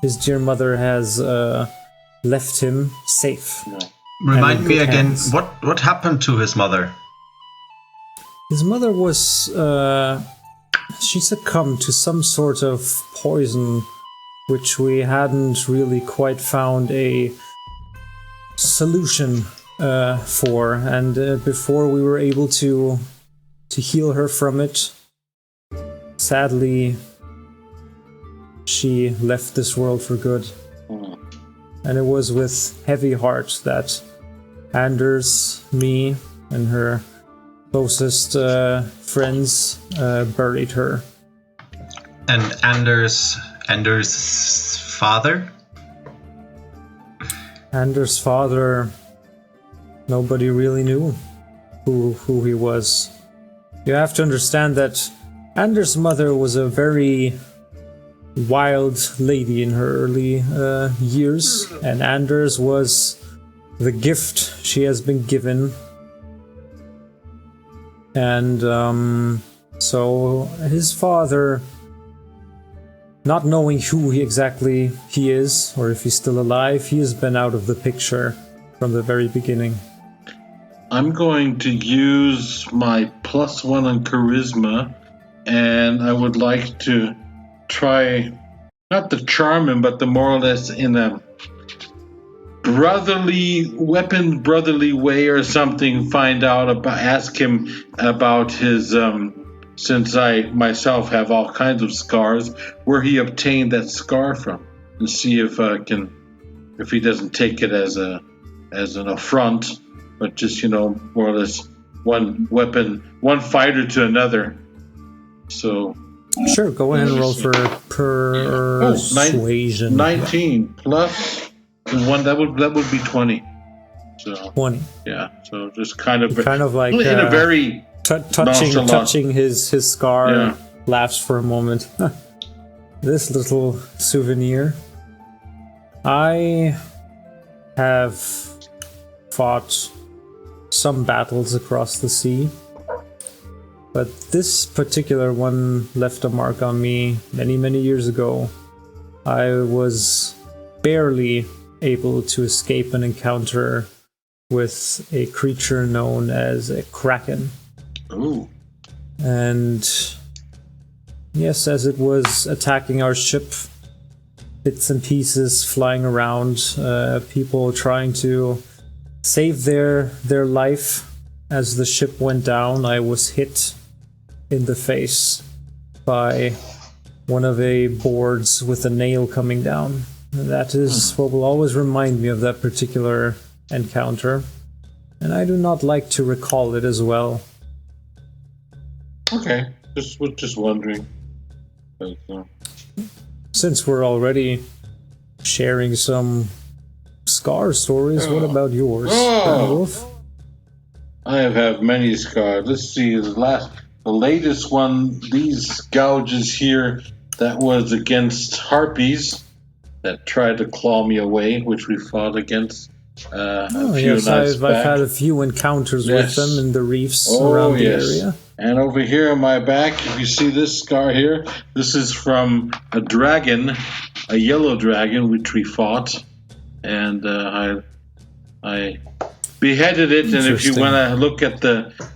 his dear mother has left him safe. Yeah. Remind me again, what happened to his mother? His mother was she succumbed to some sort of poison which we hadn't really quite found a solution for, and before we were able to heal her from it, sadly she left this world for good. And it was with heavy heart that Anders, me, and her closest friends buried her. And Anders' father? Anders' father, nobody really knew who he was. You have to understand that Anders' mother was a very wild lady in her early years, and Anders was the gift she has been given. And so his father, not knowing who he exactly is, or if he's still alive, he has been out of the picture from the very beginning. I'm going to use my +1 on charisma, and I would like to try, not to charm him, but to more or less in a brotherly way or something, ask him about his, since I myself have all kinds of scars, where he obtained that scar from, and see if he doesn't take it as an affront, but just, more or less one fighter to another. So sure, go ahead and roll for persuasion. 19 plus 1, that would be 20. So 20. Yeah, so just kind of like in a very touching his scar, laughs for a moment. This little souvenir. I have fought some battles across the sea, but this particular one left a mark on me many, many years ago. I was barely able to escape an encounter with a creature known as a kraken. Ooh. And yes, as it was attacking our ship, bits and pieces flying around, people trying to save their life. As the ship went down, I was hit in the face by one of the boards with a nail coming down. And that is what will always remind me of that particular encounter, and I do not like to recall it as well. Okay, just wondering. But, Since we're already sharing some scar stories, what about yours, Wolf? I have many scars. Let's see, the latest one, these gouges here, that was against harpies that tried to claw me away, which we fought against a few nights I've back. had a few encounters with them in the reefs around the area. And over here on my back, if you see this scar here, this is from a dragon, a yellow dragon, which we fought, and I beheaded it. And if you want to look at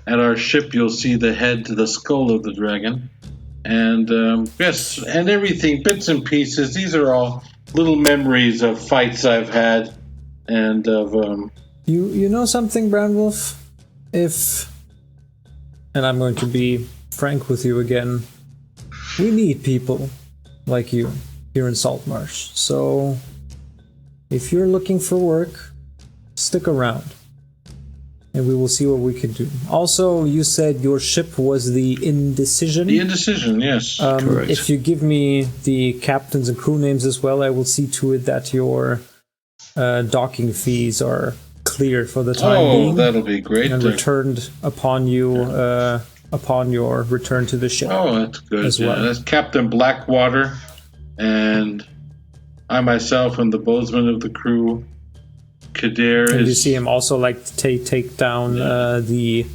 our ship, you'll see the skull of the dragon, and and everything, bits and pieces. These are all little memories of fights I've had, and of You know something, Brandwolf? And I'm going to be frank with you again, we need people like you here in Saltmarsh. So if you're looking for work, stick around, and we will see what we can do. Also, you said your ship was the Indecision? The Indecision, yes. Correct. If you give me the captains and crew names as well, I will see to it that your docking fees are clear for the time being. Oh, that'll be great. And returned upon your return to the ship. Oh, that's good. As well. That's Captain Blackwater, and I myself am the boatsman of the crew. Kadir and is... you see him also like take down the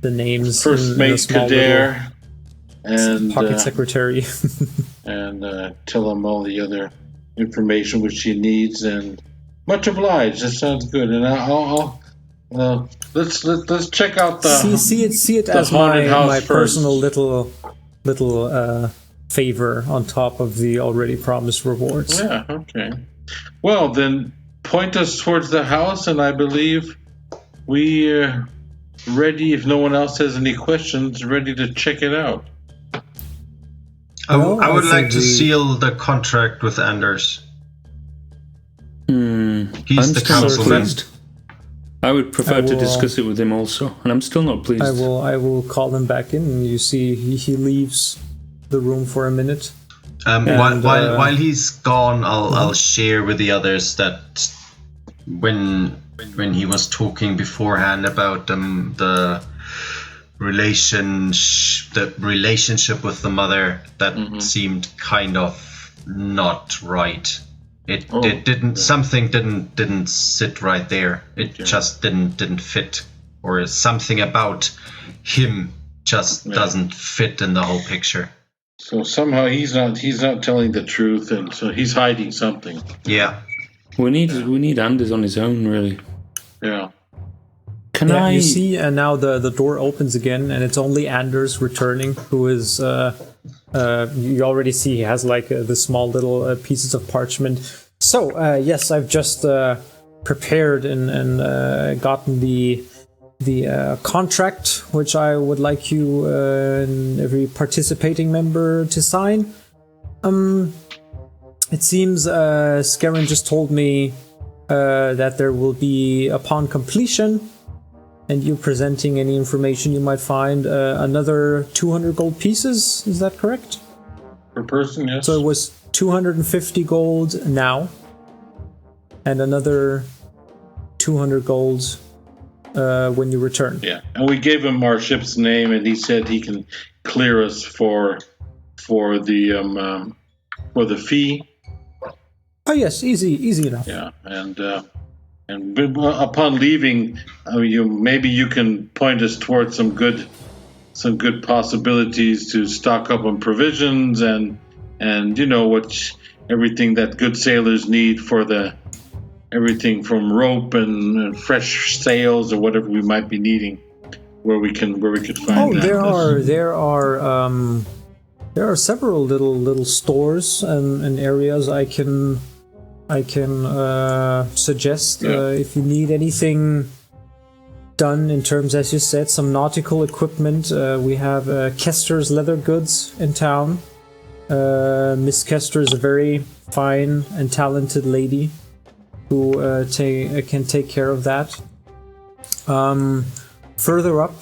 names. First mate Kadir, and pocket secretary, and tell him all the other information which he needs. And much obliged. That sounds good. And I'll let's check out the see it as my personal little favor on top of the already promised rewards. Yeah. Okay. Well, then point us towards the house, and I believe we're ready. If no one else has any questions, ready to check it out. I would like to seal the contract with Anders. He's the councilman. I would prefer to discuss it with him also, and I'm still not pleased. I will call him back in, and you see he leaves the room for a minute. While he's gone, I'll share with the others that when he was talking beforehand about the the relationship with the mother that seemed kind of not right. It didn't. Something didn't sit right there. It just didn't fit, or something about him just doesn't fit in the whole picture. So somehow he's not telling the truth, and so he's hiding something. Yeah. We need Anders on his own, really. Yeah. You see, and now the door opens again, and it's only Anders returning, who is. You already see he has like the small little pieces of parchment. So yes, I've just prepared and gotten the contract, which I would like you and every participating member to sign. It seems Scarron just told me that there will be, upon completion, and you presenting any information you might find, another 200 gold pieces. Is that correct? Per person, yes. So it was 250 gold now, and another 200 gold when you return. Yeah, and we gave him our ship's name, and he said he can clear us for the fee. Oh yes, easy enough. Yeah, and upon leaving, maybe you can point us towards some good possibilities to stock up on provisions and everything that good sailors need for everything from rope and fresh sails or whatever we might be needing, where we could find that. There are several little stores and areas I can suggest if you need anything done in terms, as you said, some nautical equipment. We have Kester's Leather Goods in town. Miss Kester is a very fine and talented lady who can take care of that. Further up,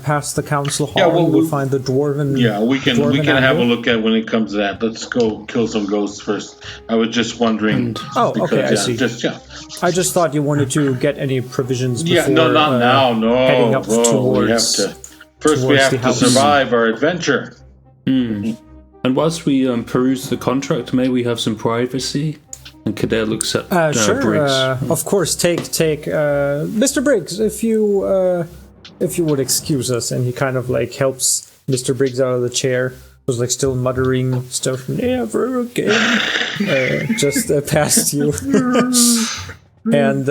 past the council hall, we'll find the dwarven. Yeah, we can have a look at when it comes to that. Let's go kill some ghosts first. I was just wondering. Okay, I see. I just thought you wanted to get any provisions before. Not now. No, heading up towards. We have to survive our adventure. And whilst we peruse the contract, may we have some privacy? And Kader looks at Briggs. Of course, take Mr. Briggs, if you would excuse us. And he kind of like helps Mr. Briggs out of the chair, who's like still muttering stuff. Never again. Just past you. And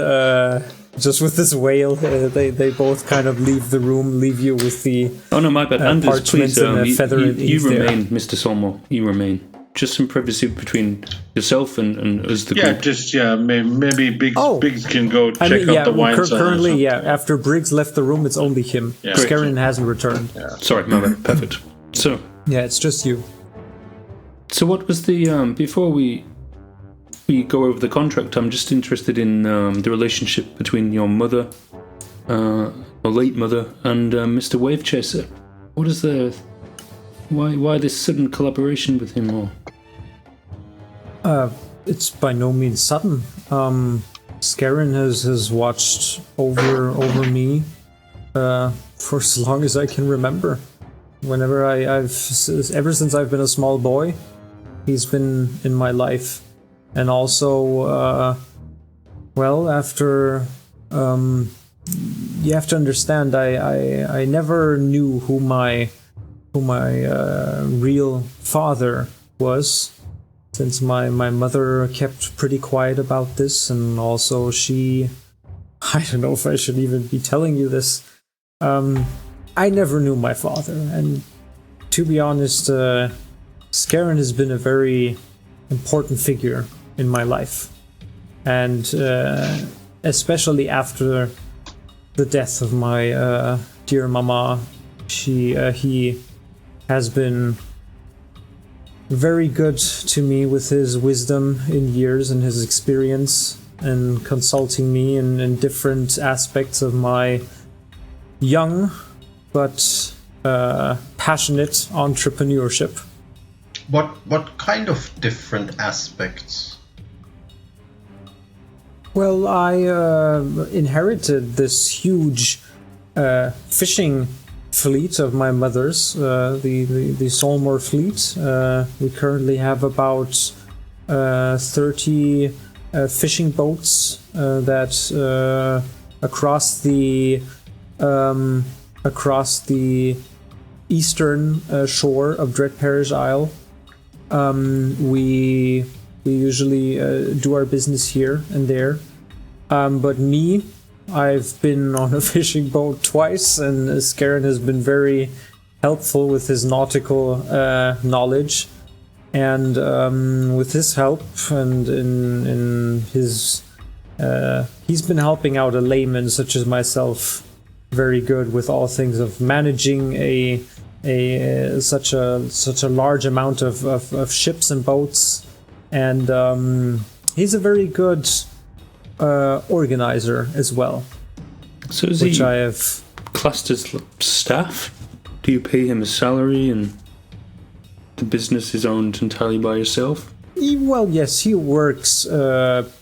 just with this wail, they both kind of leave the room, leave you with the. Oh no, my bad. Anders, please, you there. remain, Mr. Solmor. You remain. Just some privacy between yourself and us, the group. Maybe Biggs can go check out the wine cellar. Currently, after Briggs left the room, it's only him. Yeah. Scarron hasn't returned. Yeah. Sorry, my bad. Perfect. So. Yeah, it's just you. So what was the before we go over the contract? I'm just interested in the relationship between your mother, or late mother, and Mr. Wave Chaser. What is the why this sudden collaboration with him? Or it's by no means sudden. Scarron has watched over me for as long as I can remember. Whenever ever since I've been a small boy, he's been in my life. And also, after you have to understand, I never knew who my real father was, since my mother kept pretty quiet about this, and also I don't know if I should even be telling you this. I never knew my father, and to be honest, Scarron has been a very important figure in my life, and especially after the death of my dear mama, he has been very good to me with his wisdom in years and his experience, and consulting me in different aspects of my young but passionate entrepreneurship. What kind of different aspects? Well, I inherited this huge fishing fleet of my mother's, the Solmor fleet. We currently have about 30 fishing boats that across the eastern shore of Dread Parish Isle. We usually do our business here and there. But me, I've been on a fishing boat twice, and Skarin has been very helpful with his nautical knowledge. And with his help and in his... he's been helping out a layman such as myself very good with all things of managing such a large amount of ships and boats. And he's a very good organizer as well. So is which he I have classed as staff? Do you pay him a salary and the business is owned entirely by yourself? Well, yes, he works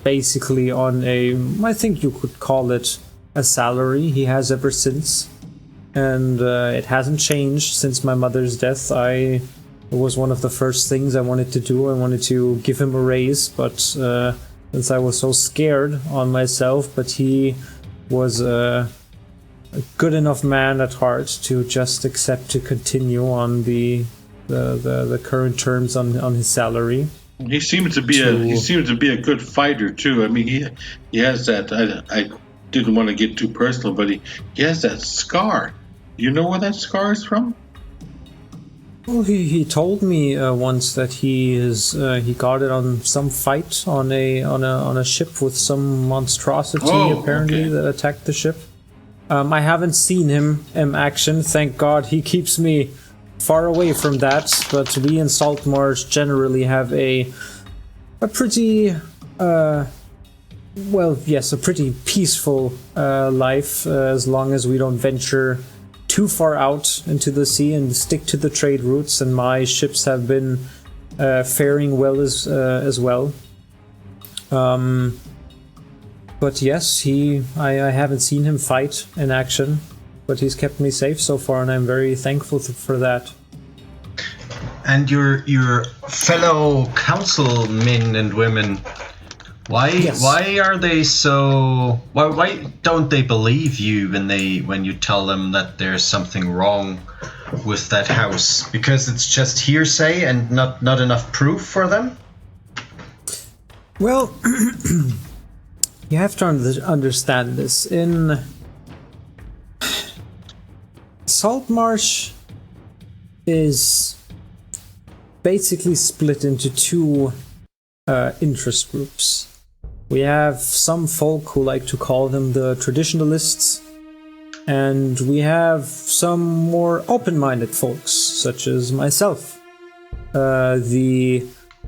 basically on I think you could call it a salary. He has ever since. And it hasn't changed since my mother's death. It was one of the first things I wanted to do. I wanted to give him a raise, but since I was so scared on myself, but he was a good enough man at heart to just accept to continue on the current terms on his salary. He seems to be a good fighter too. I mean, he has that. I didn't want to get too personal, but he has that scar. You know where that scar is from? Well, he told me once that he got it on some fight on a ship with some monstrosity that attacked the ship. I haven't seen him in action. Thank God he keeps me far away from that. But we in Salt Marsh generally have a pretty a pretty peaceful life as long as we don't venture too far out into the sea and stick to the trade routes, and my ships have been faring well as well. But yes, I haven't seen him fight in action, but he's kept me safe so far, and I'm very thankful for that. And your fellow councilmen and women, why are they so? Why don't they believe you when you tell them that there's something wrong with that house? Because it's just hearsay and not enough proof for them? Well, you have to understand this. In Saltmarsh is basically split into two interest groups. We have some folk who like to call them the traditionalists, and we have some more open-minded folks, such as myself. The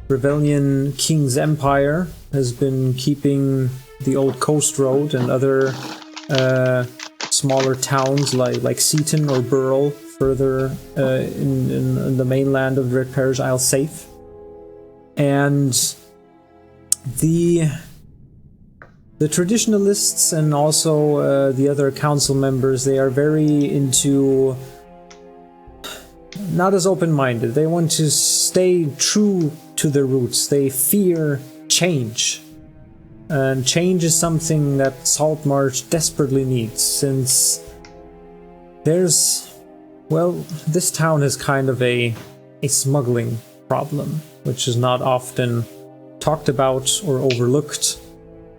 Rebellion King's Empire has been keeping the old coast road and other smaller towns like Seaton or Burrell further in the mainland of Dread Parish Isle safe. And the traditionalists and also the other council members, they are very into not as open-minded. They want to stay true to their roots. They fear change. And change is something that Saltmarsh desperately needs, since this town has kind of a smuggling problem, which is not often talked about or overlooked.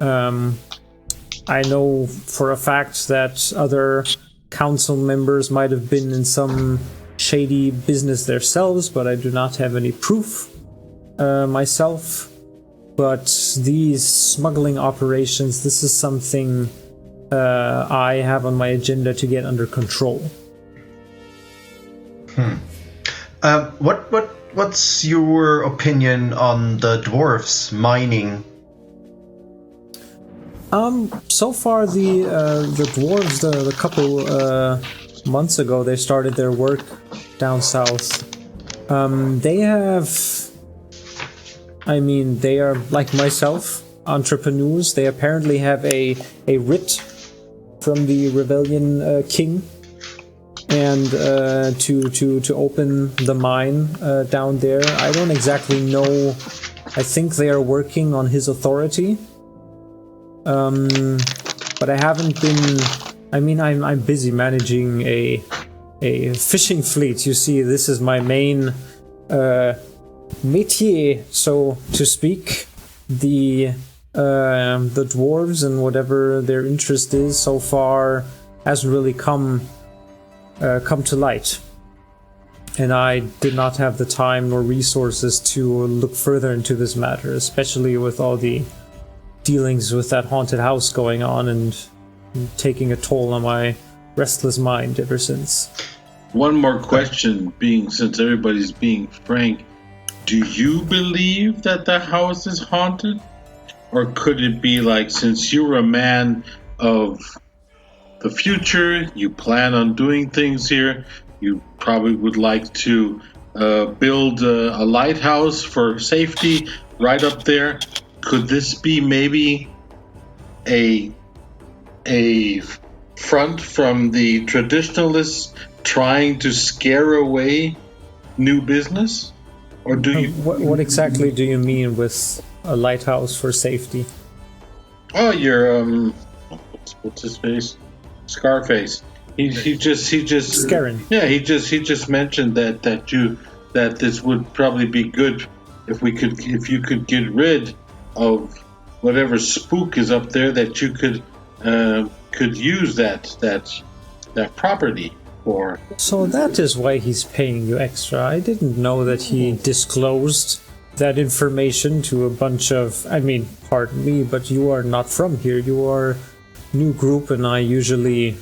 I know for a fact that other council members might have been in some shady business themselves, but I do not have any proof myself. But these smuggling operations, this is something I have on my agenda to get under control. What's your opinion on the dwarves mining? So far the dwarves, the couple months ago, they started their work down south. They are like myself, entrepreneurs. They apparently have a writ from the Rebellion King, and to open the mine down there. I don't exactly know. I think they are working on his authority, but I haven't been. I mean, I'm busy managing a fishing fleet. You see, this is my main métier, so to speak. The dwarves and whatever their interest is so far hasn't really come to light, and I did not have the time nor resources to look further into this matter, especially with all the dealings with that haunted house going on and taking a toll on my restless mind ever since. One more question, since everybody's being frank, do you believe that the house is haunted? Or could it be like, since you're a man of the future, you plan on doing things here, you probably would like to build a lighthouse for safety right up there. Could this be maybe a front from the traditionalists trying to scare away new business? Or do you... What exactly do you mean with a lighthouse for safety? Oh, you're what's his face? Scarface. He just Scarin. Yeah, he just mentioned that this would probably be good if you could get rid of whatever spook is up there, that you could use that property for. So that is why he's paying you extra. I didn't know that he disclosed that information to a bunch of, I mean, pardon me, but you are not from here. You are new group, and I usually,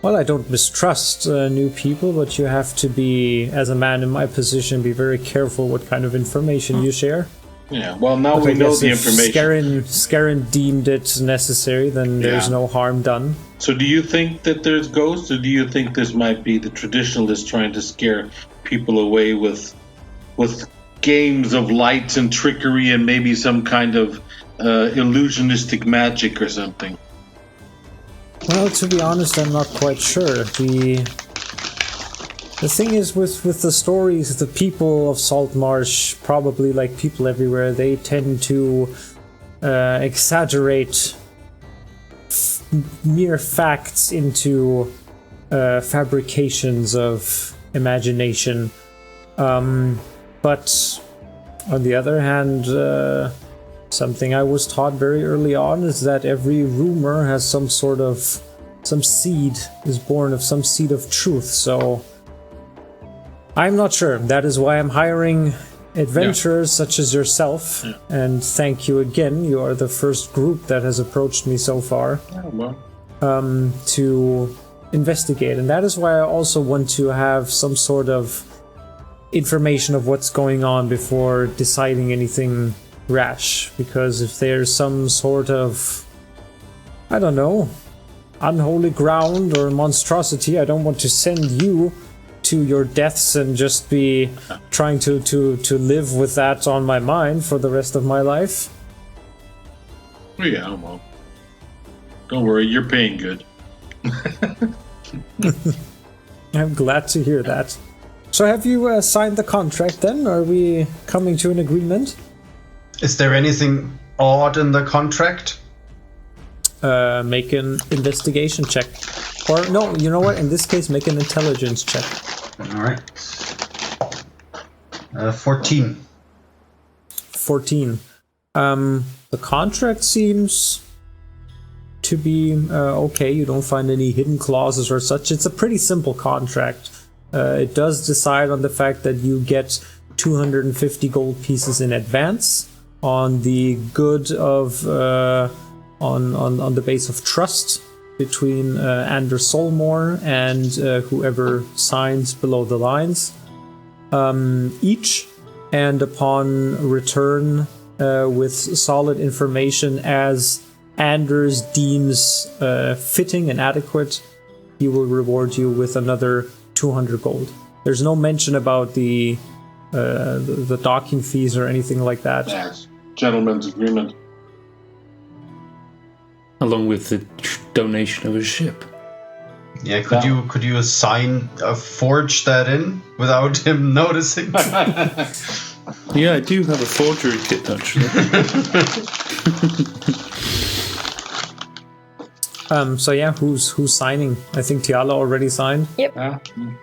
well, I don't mistrust new people, but you have to be, as a man in my position, be very careful what kind of information you share. Yeah, well, now we know the information. Scarin deemed it necessary, then there's no harm done. So do you think that there's ghosts, or do you think this might be the traditionalists trying to scare people away with games of light and trickery and maybe some kind of illusionistic magic or something? Well, to be honest, I'm not quite sure. The thing is, with the stories, the people of Salt Marsh, probably like people everywhere, they tend to exaggerate mere facts into fabrications of imagination. But on the other hand, something I was taught very early on is that every rumor has some seed is born of some seed of truth. So I'm not sure. That is why I'm hiring adventurers such as yourself. Yeah. And thank you again. You are the first group that has approached me so far to investigate. And that is why I also want to have some sort of information of what's going on before deciding anything rash. Because if there's some sort of, I don't know, unholy ground or monstrosity, I don't want to send you to your deaths and just be trying to live with that on my mind for the rest of my life. Yeah, well, don't worry, you're paying good. I'm glad to hear that. So have you signed the contract then? Are we coming to an agreement? Is there anything odd in the contract? Make an investigation check. Or no, you know what? In this case, make an intelligence check. Alright. 14. 14. The contract seems to be okay. You don't find any hidden clauses or such. It's a pretty simple contract. It does decide on the fact that you get 250 gold pieces in advance on the good of on the base of trust between Anders Solmor and whoever signs below the lines each, and upon return with solid information as Anders deems fitting and adequate, he will reward you with another 200 gold. There's no mention about the docking fees or anything like that. Yes, gentleman's agreement. Along with the donation of a ship. Yeah, could you forge that in without him noticing? Yeah, I do have a forgery kit actually. So yeah, who's signing? I think Tiala already signed. Yep.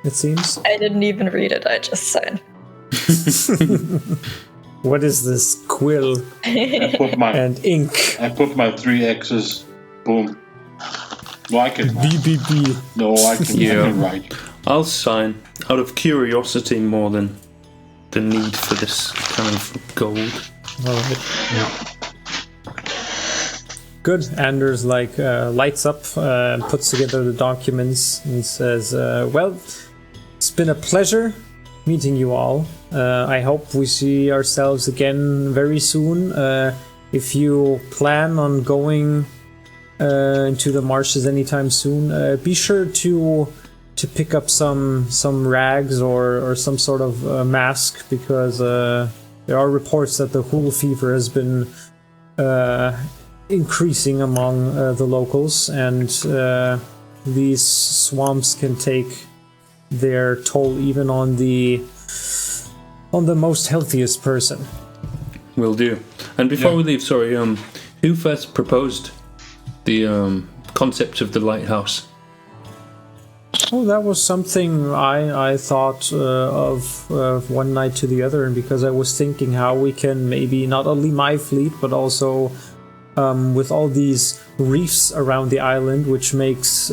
It seems. I didn't even read it, I just signed. What is this? Quill and ink. I put my 3 X's. Boom. Well, I can. BBB. No, I can write. I'll sign out of curiosity more than the need for this kind of gold. All right. Yeah. Good. Anders lights up, puts together the documents, and says, "Well, it's been a pleasure meeting you all. I hope we see ourselves again very soon. If you plan on going into the marshes anytime soon, be sure to pick up some rags or some sort of mask, because there are reports that the Hool fever has been increasing among the locals, and these swamps can take their toll even on the most healthiest person." Will do. And before we leave, sorry, who first proposed the concept of the lighthouse? Oh, that was something I thought of one night to the other, and because I was thinking how we can maybe not only my fleet, but also with all these reefs around the island, which makes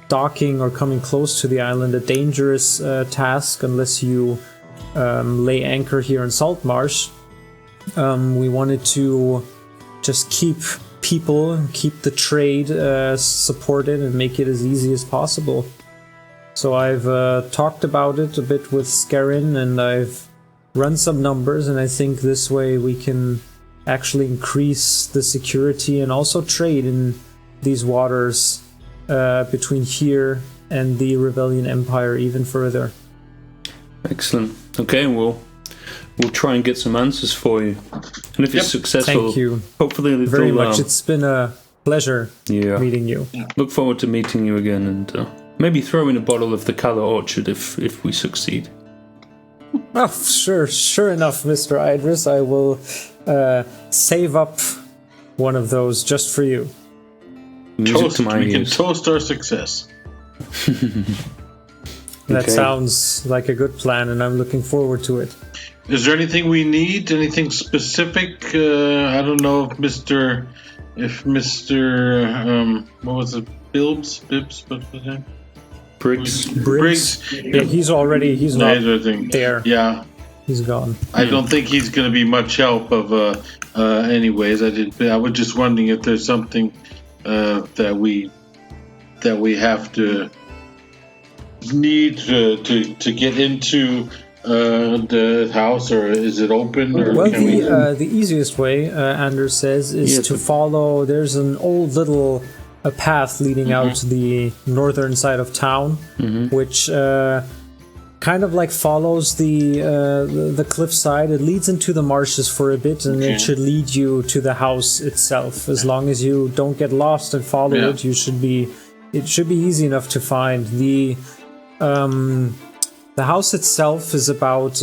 docking or coming close to the island a dangerous task unless you lay anchor here in Salt Marsh. We wanted to just keep people, keep the trade supported, and make it as easy as possible. So I've talked about it a bit with Scarin, and I've run some numbers, and I think this way we can actually increase the security and also trade in these waters between here and the Rebellion Empire even further. Excellent. Okay, we'll try and get some answers for you. And if it's successful, thank you hopefully very much. It's been a pleasure meeting you. Look forward to meeting you again, and maybe throw in a bottle of the Calla Orchard if we succeed. Oh, sure enough, Mr. Idris. I will save up one of those just for you. Music to my we can ears. toast our success. That Okay. sounds like a good plan, and I'm looking forward to it. Is there anything we need? Anything specific? I don't know if Mr. What was it? Bibbs? What was that? Briggs. Yeah, he's not there. Yeah. He's gone. I don't think he's going to be much help of. Anyways, I was just wondering if there's something that we have to need to get into the house, or is it open? Or Well, can the easiest way, Anders says, is to follow. There's an old little path leading out to the northern side of town, which kind of like follows the cliffside. It leads into the marshes for a bit, and it should lead you to the house itself. As long as you don't get lost and follow it, it should be easy enough to find. The house itself is about,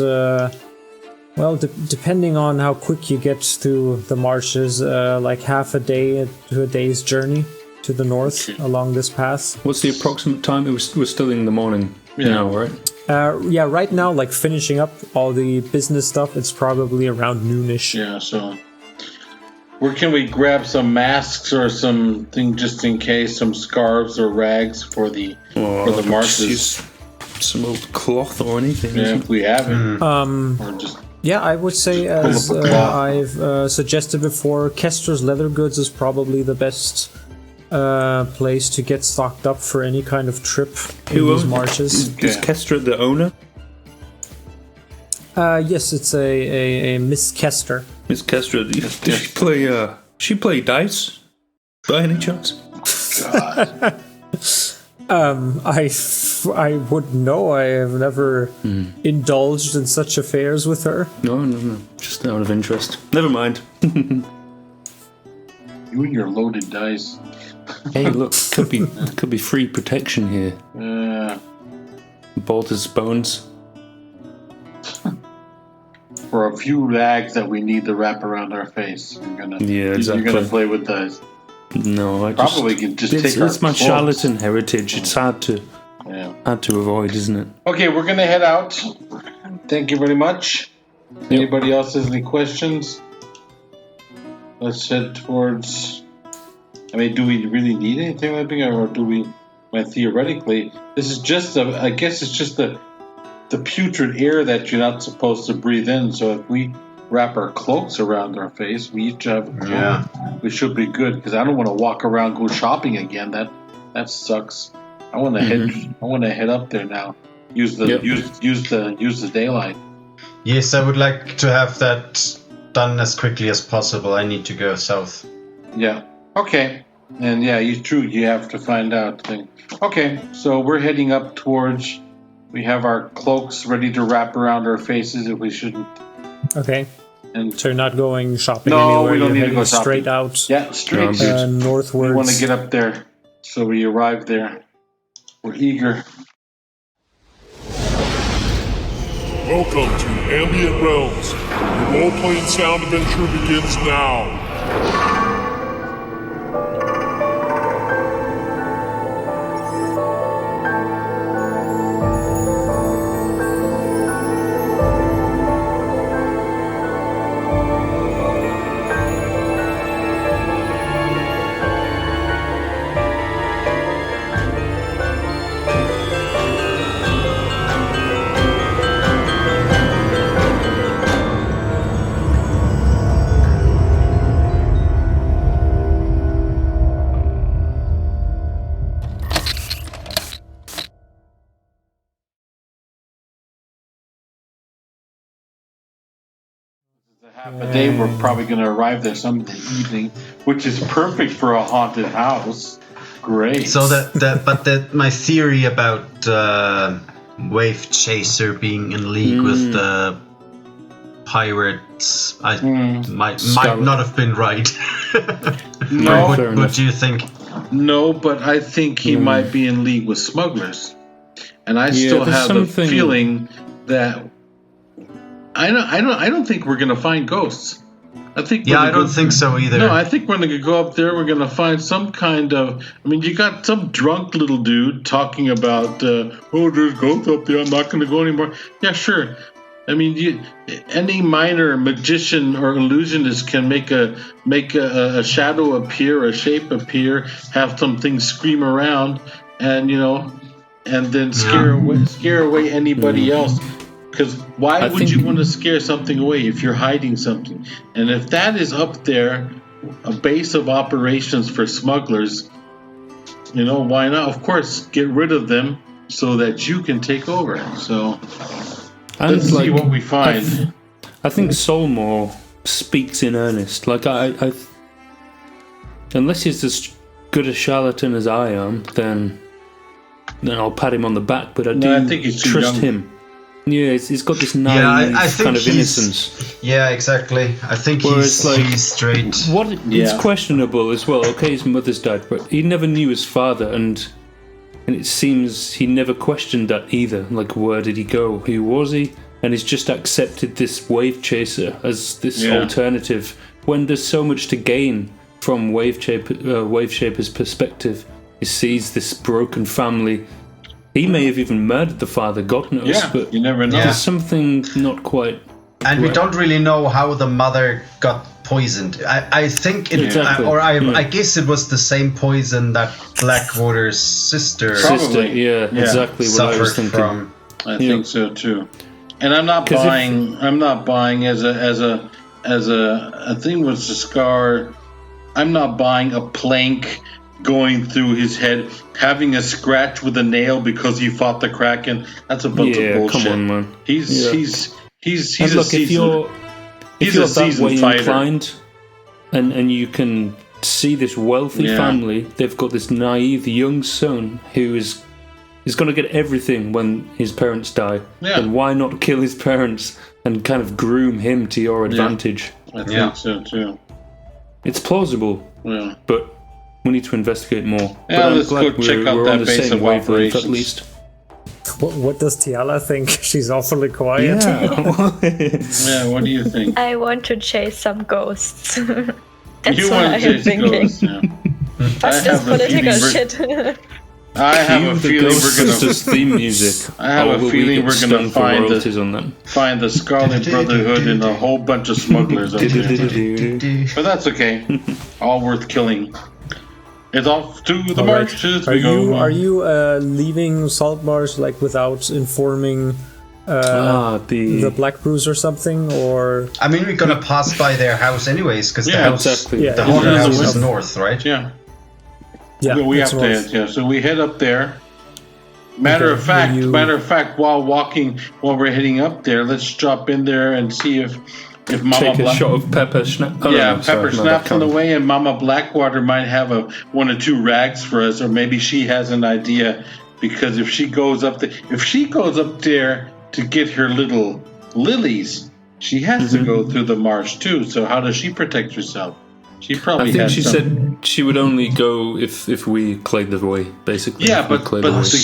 depending on how quick you get through the marshes, like half a day to a day's journey to the north along this path. What's the approximate time? We're still in the morning now, right? Right now, like finishing up all the business stuff, it's probably around noonish. Yeah, so where can we grab some masks or something just in case, some scarves or rags for the marshes? Some old cloth or anything. Yeah, if we have it. Or just I would say, as I've suggested before, Kestra's Leather Goods is probably the best place to get stocked up for any kind of trip in these marshes. Is Kestra the owner? Yes, it's a Miss Kester. Miss Kestra, does she play dice by any chance? God. I wouldn't know. I have never indulged in such affairs with her. No. Just out of interest. Never mind. You and your loaded dice. Hey, look, could be free protection here. Balder's bones. For a few rags that we need to wrap around our face, exactly. You're gonna play with those. No, I can just take our it's my clothes. charlatan heritage. It's hard to avoid, isn't it? Okay, we're gonna head out. Thank you very much. Anybody else has any questions? Let's head towards. I mean, do we really need anything like that, or do we? Well, theoretically, this is just I guess it's just the putrid air that you're not supposed to breathe in. So if we wrap our cloaks around our face, we each have a cloak. We should be good, because I don't want to walk around, go shopping again. That sucks. I want to head up there now. Use the daylight. Yes, I would like to have that done as quickly as possible. I need to go south. Yeah. Okay. And you have to find out. Okay, so we're heading up towards. We have our cloaks ready to wrap around our faces if we shouldn't. Okay. And so you're not going shopping anywhere? No, we don't need to go straight shopping. out. Yeah, straight northwards. We want to get up there, so we arrive there. We're eager. Welcome to Ambient Realms. Your role-playing sound adventure begins now. Half a day, we're probably going to arrive there someday evening, which is perfect for a haunted house. Great. So my theory about Wave Chaser being in league with the pirates, might not have been right. No, what do you think? No, but I think he might be in league with smugglers, and I still have the feeling that. I don't think we're gonna find ghosts. I don't think so either. No, I think we're gonna go up there. We're gonna find some kind of. I mean, you got some drunk little dude talking about, there's ghosts up there. I'm not gonna go anymore. Yeah, sure. I mean, any minor magician or illusionist can make a shadow appear, a shape appear, have something scream around, and and then scare away anybody else. Because why would you want to scare something away if you're hiding something? And if that is up there, a base of operations for smugglers, why not? Of course, get rid of them so that you can take over. So let's see what we find. I think Solmor speaks in earnest. Like I unless he's as good a charlatan as I am, then I'll pat him on the back. But I think he's trust him. Yeah, he's got this naive kind of innocence. Yeah, exactly. I think he's straight. It's questionable as well. Okay, his mother's died, but he never knew his father, and it seems he never questioned that either. Like, where did he go? Who was he? And he's just accepted this Wave Chaser as this alternative, when there's so much to gain from Wave Shaper's perspective. He sees this broken family. He may have even murdered the father, God knows, but you never know. There's something not quite. And we don't really know how the mother got poisoned. I think I guess it was the same poison that Blackwater's sister. Exactly what I was thinking. From. I think so too. And I'm not buying as a thing with the scar. I'm not buying a plank going through his head, having a scratch with a nail because he fought the Kraken. That's a bunch of bullshit. Come on, man. He's a seasoned fighter. Inclined, and you can see this wealthy family. They've got this naive young son who is going to get everything when his parents die. Yeah. And why not kill his parents and kind of groom him to your advantage? I think so too. It's plausible, but We need to investigate more. Yeah, but let's go check out we're that on the base same of wavelength operations. at least. What does Tiala think? She's awfully quiet. Yeah, what do you think? I want to chase some ghosts. That's You what want I'm to chase thinking. ghosts, yeah. Fuck this political shit. I have a feeling we're gonna. theme music. I have a feeling we're gonna find the Scarlet Brotherhood and a whole bunch of smugglers up there. But that's okay. All worth killing. It's off to the marshes. Are you leaving Salt Marsh like without informing the Black Bruise or something? Or I mean, we're gonna pass by their house anyways, because the house, exactly. the haunted house is north, right? Yeah. Yeah, we have to. So we head up there. Matter of fact, while we're heading up there, let's drop in there and see if Mama take a shot of Pepper Snap. Pepper Snap's on the way, and Mama Blackwater might have one or two rags for us, or maybe she has an idea. Because if she goes up there to get her little lilies, she has to go through the marsh too. So how does she protect herself? She probably. I think she said she would only go if we cleared the way, basically. Yeah, but they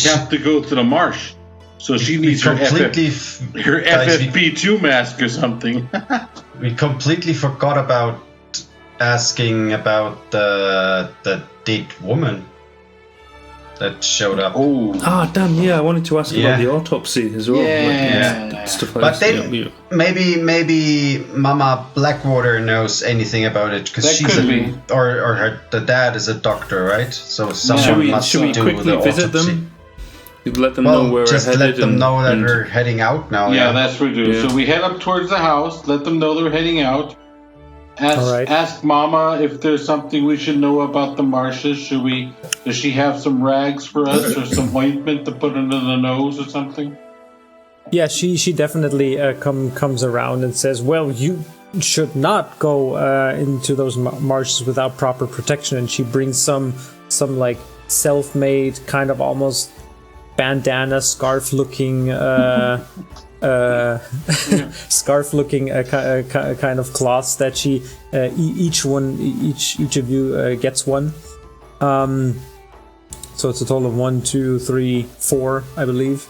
have to go to the marsh, so she needs her FFP2 mask or something. We completely forgot about asking about the dead woman that showed up. Oh, damn! Yeah, I wanted to ask about the autopsy as well. Stuff like but then maybe Mama Blackwater knows anything about it because she's the dad is a doctor, right? So someone must do the autopsy. Should we quickly visit them? Let them know where we're headed. Let them know that we're heading out now. Yeah, that's what we do. Yeah. So we head up towards the house. Let them know they're heading out. Ask Mama if there's something we should know about the marshes. Does she have some rags for us or some ointment to put under the nose or something? Yeah, she definitely comes around and says, well, you should not go into those marshes without proper protection. And she brings some like self-made kind of almost bandana scarf-looking kind of cloths that she each of you gets one. So it's a total of 1, 2, 3, 4, I believe.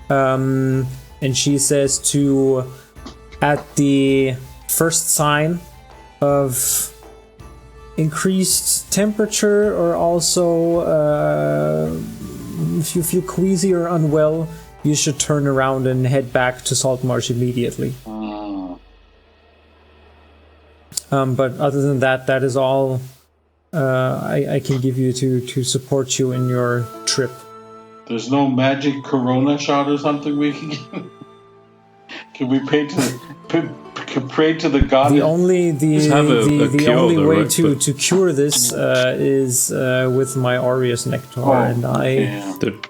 And she says to, at the first sign of increased temperature, or also if you feel queasy or unwell, you should turn around and head back to Salt Marsh immediately. But other than that, that is all I can give you to support you in your trip. There's no magic corona shot or something we can get? Can we pray to the god? The only way to cure this is with my Aureus Nectar, and I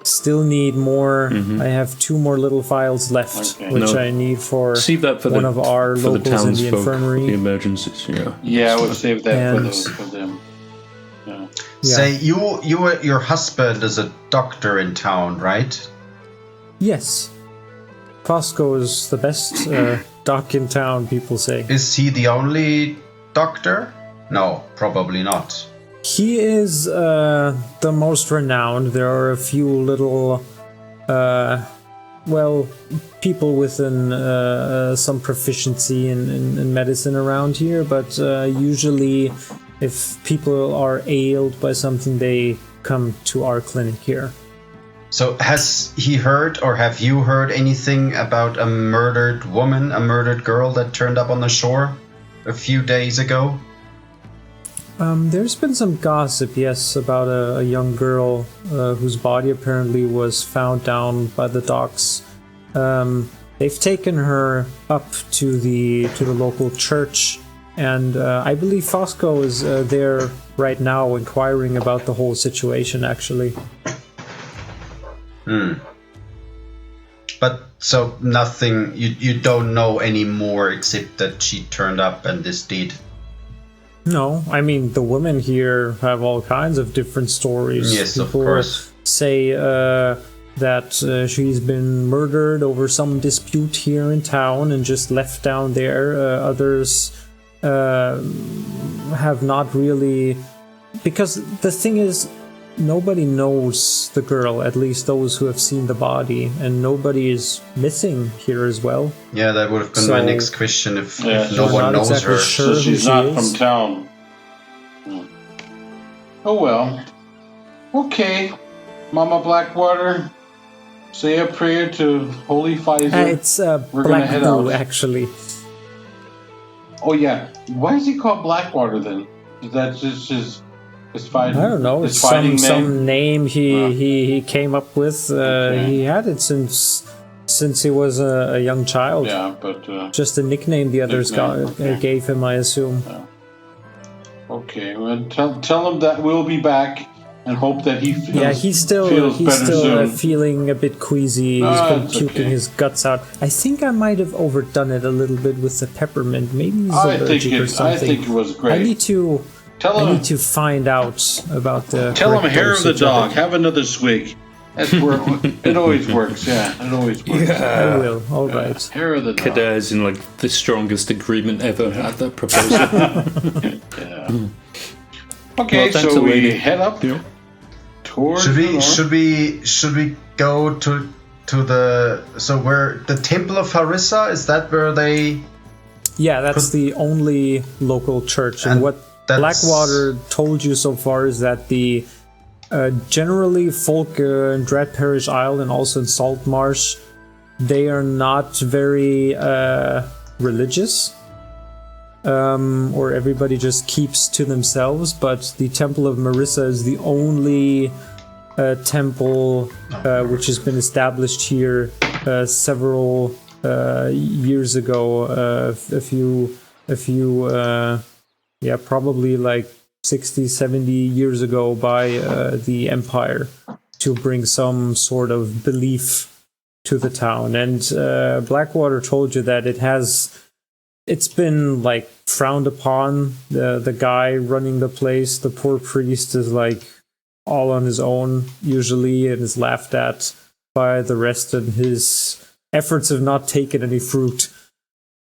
still need more. I have 2 more little vials left, which I need for one of our locals in the infirmary. The emergencies, I would save that for them. Yeah. Say your husband is a doctor in town, right? Yes. Costco is the best doc in town, people say. Is he the only doctor? No, probably not. He is the most renowned. There are a few little, people within some proficiency in medicine around here, but usually if people are ailed by something, they come to our clinic here. So has he heard, or have you heard anything about a murdered woman, a murdered girl that turned up on the shore a few days ago? There's been some gossip, yes, about a young girl whose body apparently was found down by the docks. They've taken her up to the local church, and I believe Fosco is there right now inquiring about the whole situation, actually. But so nothing, you don't know any more except that she turned up and this deed? No, I mean, the women here have all kinds of different stories. Yes, people, of course. Say that she's been murdered over some dispute here in town and just left down there. Others have not really because the thing is, nobody knows the girl, at least those who have seen the body, and nobody is missing here as well. Yeah, that would have been my next question if no we're one not knows exactly her. sure So she's who not she from is. town. Oh well. Okay. Mama Blackwater, say a prayer to Holy Pfizer. It's We're gonna Black head Blue, out. actually. Oh yeah. Why is he called Blackwater then? Is that just his fighting? I don't know. His It's fighting some name Wow. he came up with. Okay. He had it since he was a young child. Yeah, but Just a nickname the others Nickname, okay. gave him, I assume. okay. Well, tell him that we'll be back, and hope that he feels, He's still better soon. feeling a bit queasy. He's Ah, been it's puking okay. his guts out. I think I might have overdone it a little bit with the peppermint. Maybe he's I allergic or something. think it was great. I need to find out about the. Tell him correct hair of the dosage dog. it. Have another swig. That's where it always works. Yeah, it always works. I will. All right. Hair of the dog. Kader is in like the strongest agreement ever at that proposal. Yeah. Okay, Well, thanks, so we lady. head up Yeah. towards Should the we north. should we go to the where the Temple of Harissa, is that where they? Yeah, that's the only local church. And And what that's- Blackwater told you so far is that the generally folk in Dread Parish Isle and also in Salt Marsh, they are not very religious. Or everybody just keeps to themselves, but the Temple of Marissa is the only temple which has been established here several years ago, probably like 60, 70 years ago by the Empire to bring some sort of belief to the town. And Blackwater told you that it's been like frowned upon. The guy running the place, the poor priest, is like all on his own usually and is laughed at by the rest, and his efforts have not taken any fruit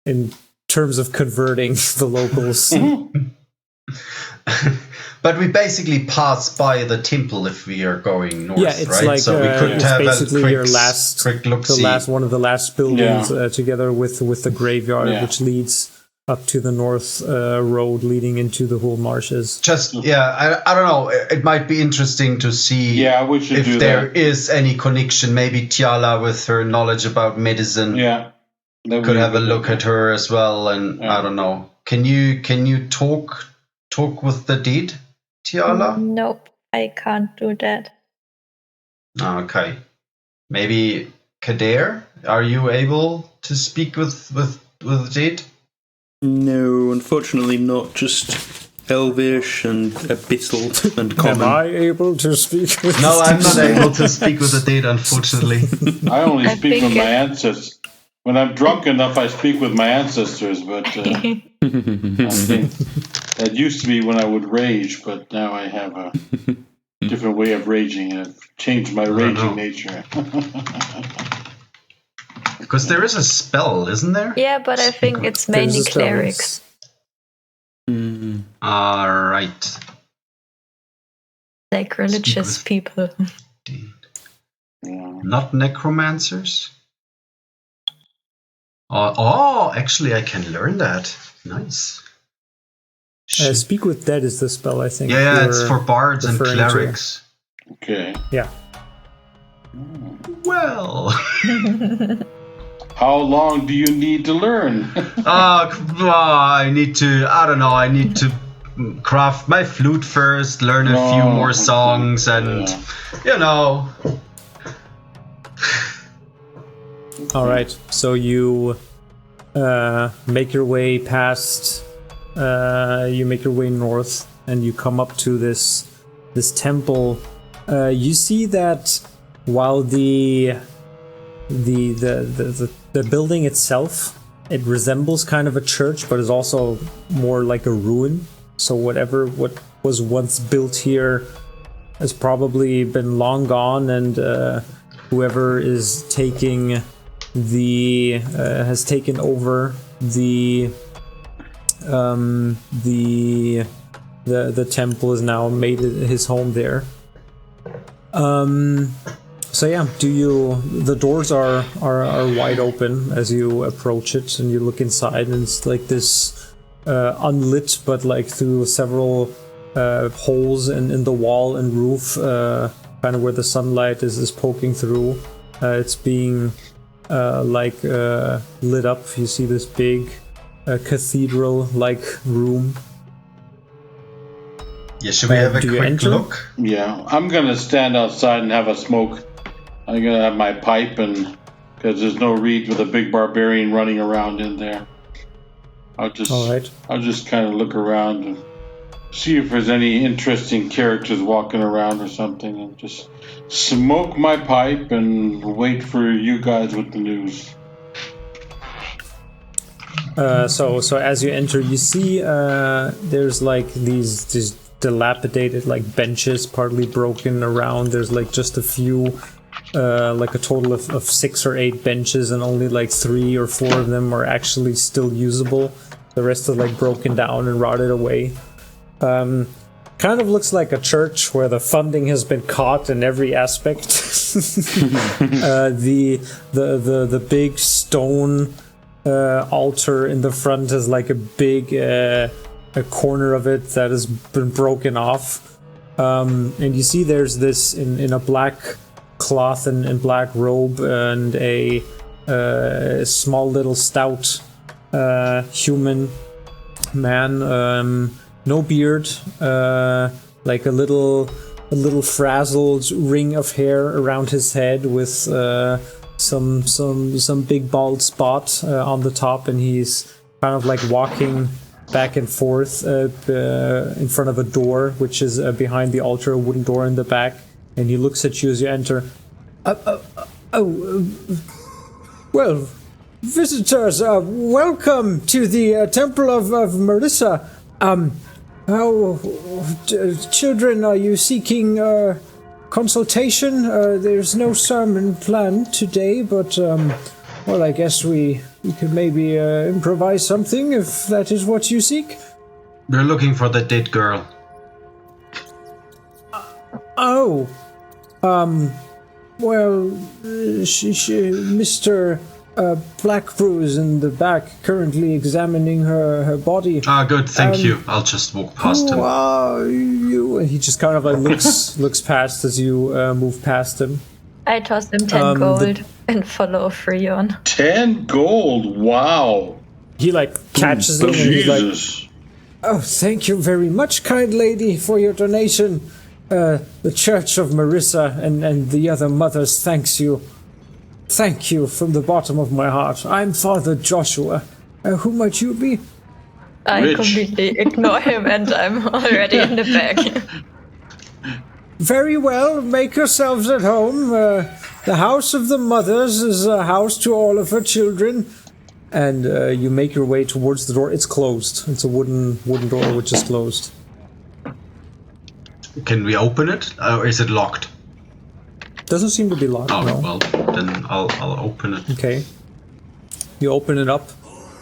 in terms of converting the locals. But we basically pass by the temple if we are going north, Yeah, it's right? like so we could it's have basically a quick, your last, quick look-see. one of the last buildings Yeah. together with the graveyard, Yeah. which leads up to the north road leading into the Hool Marshes. Just I don't know. It might be interesting to see Yeah, we should if do there that. is any connection. Maybe Tiala, with her knowledge about medicine, Yeah. That could would have a be look good. at her as well. And Yeah. I don't know. Can you talk with the dead, Tiala? Nope, I can't do that. Okay. Maybe Kader, are you able to speak with the dead? No, unfortunately not. Just Elvish and Abyssal and Common. Am I able to speak with No, I'm not able to speak with the dead, unfortunately. I only I speak with think my ancestors. When I'm drunk enough, I speak with my ancestors, but I think that used to be when I would rage, but now I have a different way of raging. I've changed my know. raging nature. Because there is a spell, isn't there? Yeah, but I think it's mainly There's a spell, clerics. Mm. All right. Like religious people. Yeah. Not necromancers? Oh, actually, I can learn that. Nice. Speak with Dead is the spell, I think. Yeah, it's you're for bards and referring to. clerics. Okay. Yeah. Well, How long do you need to learn? I need to craft my flute first, learn a few more songs, and you know. All right, so you make your way past. You make your way north, and you come up to this temple. You see that while the building itself, it resembles kind of a church, but is also more like a ruin. So what was once built here has probably been long gone, and whoever is taking has taken over the the temple has now made his home there. So yeah, the doors are wide open as you approach it, and you look inside, and it's like this unlit, but like through several holes in the wall and roof, kind of where the sunlight is poking through. It's being lit up. You see this big cathedral-like room. Yeah, should we have a quick look? Yeah, I'm gonna stand outside and have a smoke. I'm gonna have my pipe, and because there's no reed with a big barbarian running around in there. I'll just kind of look around and see if there's any interesting characters walking around or something, and just smoke my pipe and wait for you guys with the news. So as you enter, you see there's like these dilapidated like benches, partly broken around. There's like just a few, like a total of 6 or 8 benches, and only like 3 or 4 of them are actually still usable. The rest are like broken down and rotted away. Kind of looks like a church where the funding has been caught in every aspect. The big stone altar in the front has like a big a corner of it that has been broken off. And you see there's this in a black cloth and black robe, and a small little stout human man, no beard, like a little frazzled ring of hair around his head with some big bald spot on the top, and he's kind of like walking back and forth in front of a door, which is behind the altar, a wooden door in the back, and he looks at you as you enter. Well, visitors, welcome to the Temple of Marissa. Children, are you seeking consultation? There's no sermon planned today, but well, I guess we could maybe improvise something if that is what you seek. We're looking for the dead girl. Well, Mr. Black Bruise in the back, currently examining her body. Good, thank you. I'll just walk past him. Who are you? And he just kind of like looks past as you move past him. I toss him 10 gold and follow Freon. 10 gold, wow. He like catches him and he's like, oh, thank you very much, kind lady, for your donation. The Church of Marissa and the other mothers thanks you. Thank you from the bottom of my heart. I'm Father Joshua. Who might you be? I completely ignore him, and I'm already in the back. Very well, make yourselves at home. The house of the mothers is a house to all of her children. And you make your way towards the door. It's closed. It's a wooden door which is closed. Can we open it, or is it locked? Doesn't seem to be locked. Oh, no. well, then I'll open it. Okay. You open it up.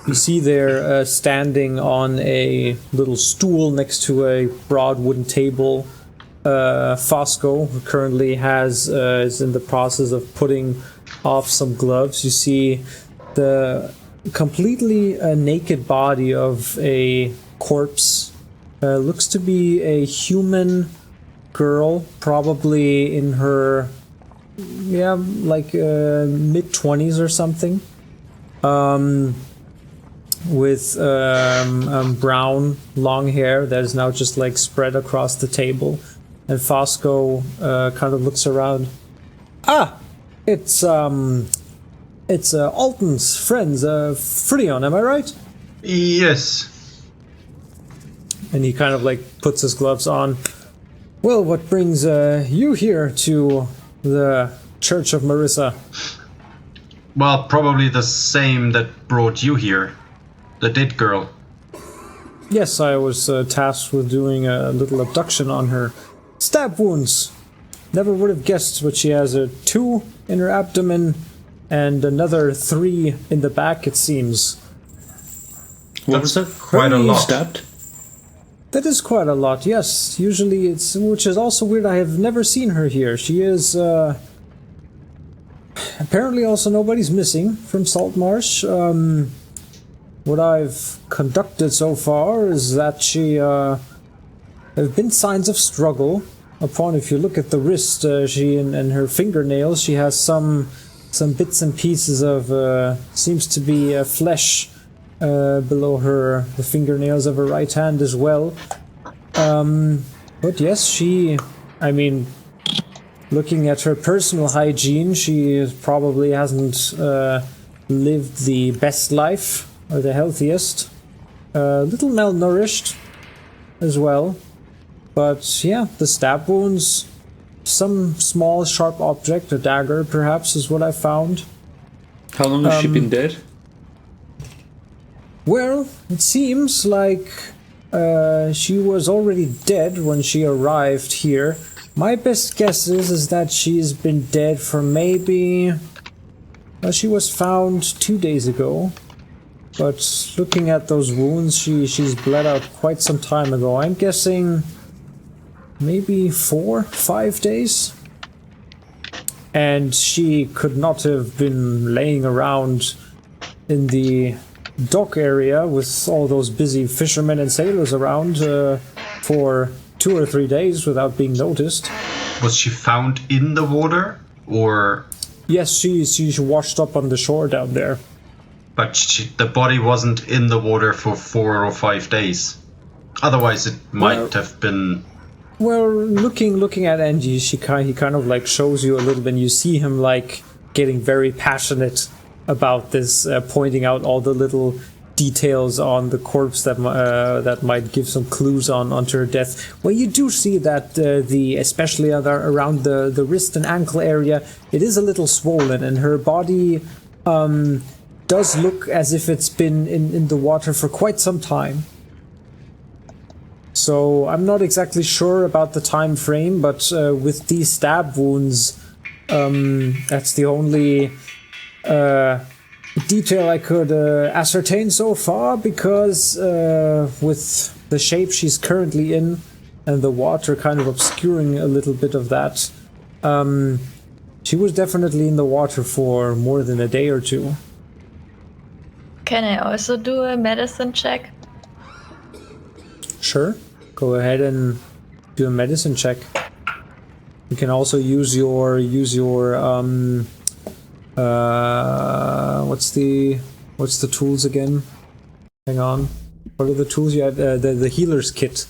You see there, standing on a little stool next to a broad wooden table, Fosco, who currently is in the process of putting off some gloves. You see the completely naked body of a corpse. Looks to be a human girl, probably in her mid-20s or something, with brown long hair that is now just like spread across the table. And Fosco kind of looks around. It's Alton's friends, Freon, am I right? Yes. And he kind of like puts his gloves on. Well, what brings you here to the Church of Marissa? Well, probably the same that brought you here. The dead girl. Yes, I was tasked with doing a little abduction on her. Stab wounds. Never would have guessed, but she has 2 in her abdomen and another 3 in the back, it seems. What was that? Quite a lot. Stabbed? That is quite a lot, yes. Usually which is also weird, I have never seen her here. She is, apparently also nobody's missing from Salt Marsh. What I've conducted so far is that there have been signs of struggle. If you look at the wrist, she and her fingernails, she has some bits and pieces of, seems to be flesh below the fingernails of her right hand as well. But yes, looking at her personal hygiene, she probably hasn't lived the best life, or the healthiest. A little malnourished as well. But yeah, the stab wounds, some small sharp object, a dagger perhaps, is what I found. How long has she been dead? Well, it seems like she was already dead when she arrived here. My best guess is that she's been dead for maybe... she was found 2 days ago. But looking at those wounds, she's bled out quite some time ago. I'm guessing maybe 4-5 days. And she could not have been laying around in the dock area with all those busy fishermen and sailors around for 2 or 3 days without being noticed. Was she found in the water, or...? Yes, she washed up on the shore down there. But the body wasn't in the water for 4 or 5 days. Otherwise, it might have been... Well, looking at Angie, he kind of like shows you a little bit, and you see him like getting very passionate about this, pointing out all the little details on the corpse that might give some clues onto her death. Well, you do see that especially around the wrist and ankle area, it is a little swollen, and her body does look as if it's been in the water for quite some time. So I'm not exactly sure about the time frame, but with these stab wounds, that's the only detail I could ascertain so far, because with the shape she's currently in and the water kind of obscuring a little bit of that, she was definitely in the water for more than a day or two. Can I also do a medicine check? Sure. Go ahead and do a medicine check. You can also use your what's the tools again? Hang on. What are the tools you had? The healer's kit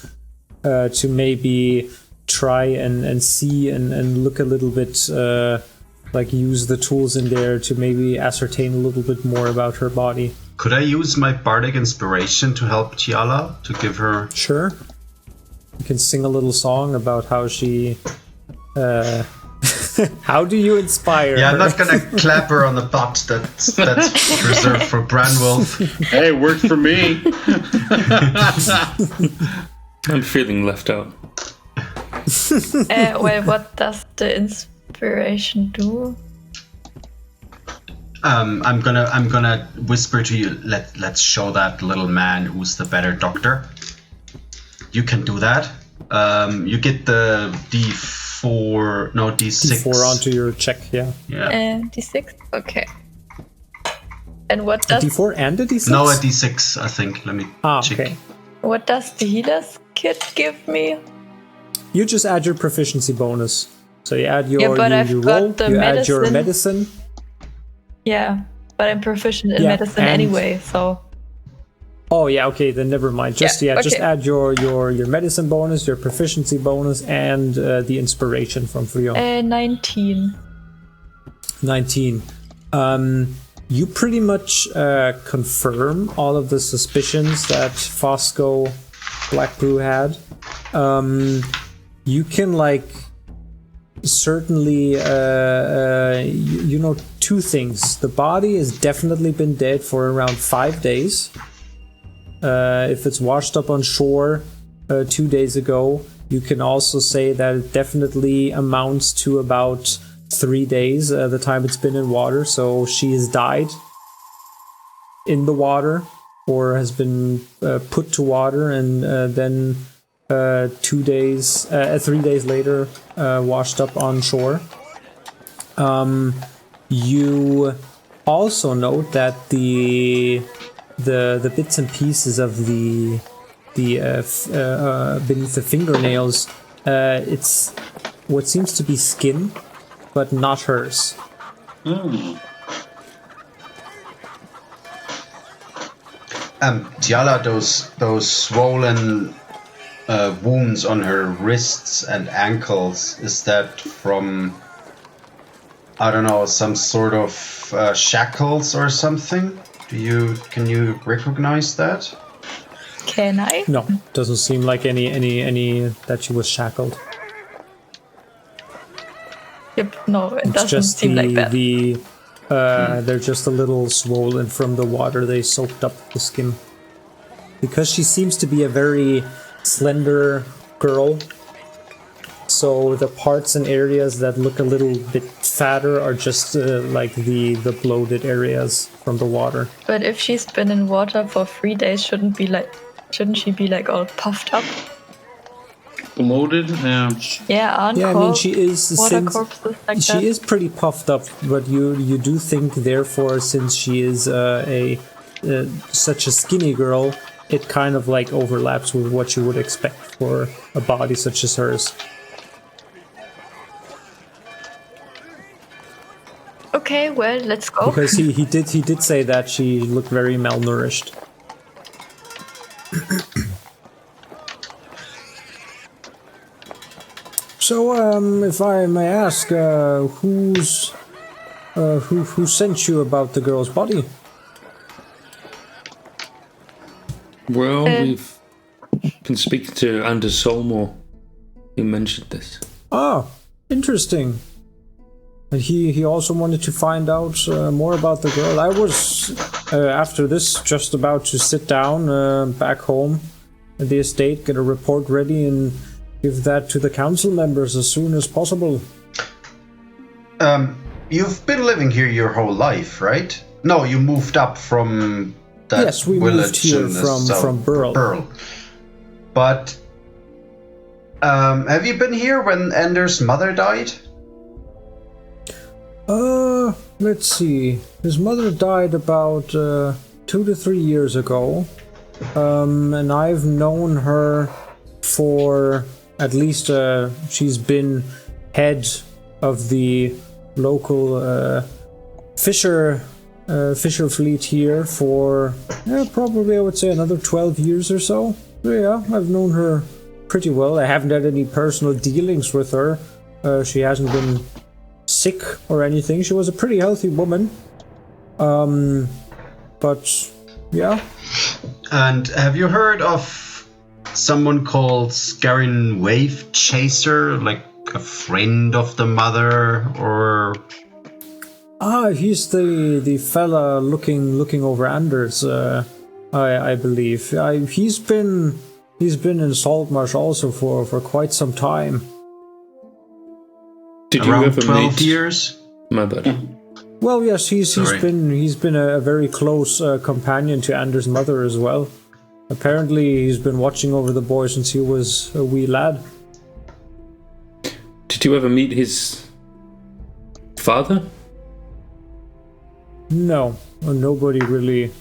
to maybe try and see and look a little bit, like use the tools in there to maybe ascertain a little bit more about her body. Could I use my bardic inspiration to help Tiala, to give her... Sure. You can sing a little song about how she... how do you inspire her? I'm not gonna clap her on the butt. That's reserved for Branwolf. Hey, worked for me. I'm feeling left out. Well, what does the inspiration do? I'm gonna whisper to you. Let's show that little man who's the better doctor. You can do that. You get the D4, no D6. D4 onto your check, yeah. D6. Okay. And what does a D4 and a D6? No, a D6. I think. Let me check. Okay. What does the healer's kit give me? You just add your proficiency bonus. So you add your you roll. Add your medicine. Yeah, but I'm proficient in medicine anyway, so... Oh, yeah, okay, then never mind. Just add your medicine bonus, your proficiency bonus, and the inspiration from Frion. 19. 19. You pretty much confirm all of the suspicions that Fosco Black Brew had. You can, like... certainly you know two things. The body has definitely been dead for around 5 days. If it's washed up on shore 2 days ago, you can also say that it definitely amounts to about 3 days, the time it's been in water. So she has died in the water, or has been put to water and then 3 days later, washed up on shore. You also note that the bits and pieces of the beneath the fingernails, it's what seems to be skin, but not hers. Tiala, those swollen wounds on her wrists and ankles, is that from, I don't know, some sort of shackles or something? Can you recognize that? Can I? No, doesn't seem like any that she was shackled. Yep, no, it It's doesn't just seem like that. They're just a little swollen from the water they soaked up the skin. Because she seems to be a very slender girl, so the parts and areas that look a little bit fatter are just like the bloated areas from the water. But if she's been in water for 3 days, shouldn't she be like all puffed up? Bloated? Yeah, aren't Yeah, I mean she is water corpses like she that? is pretty puffed up, but you do think therefore, since she is such a skinny girl, it kind of like overlaps with what you would expect for a body such as hers. Okay, well, let's go. Because he did say that she looked very malnourished. So, if I may ask, who sent you about the girl's body? Well, we've been speaking to Anders Solmor. He mentioned this. Ah, interesting. And he also wanted to find out more about the girl. I was, after this, just about to sit down back home at the estate, get a report ready, and give that to the council members as soon as possible. You've been living here your whole life, right? No, you moved up from that yes, we village moved here from Burl. But have you been here when Anders' mother died? Let's see. His mother died about 2 to 3 years ago. And I've known her for at least she's been head of the local fisher fleet here for probably I would say another 12 years or so. Yeah, I've known her pretty well. I haven't had any personal dealings with her. She hasn't been sick or anything. She was a pretty healthy woman. But yeah. And have you heard of someone called Scarin Wave Chaser, like a friend of the mother, or? He's the fella looking over Anders. I believe. He's been in Salt Marsh also for quite some time. Did Around you ever 12 meet? years? My bad. Well, yes, he's been a very close companion to Anders' mother as well. Apparently, he's been watching over the boy since he was a wee lad. Did you ever meet his father? No, nobody really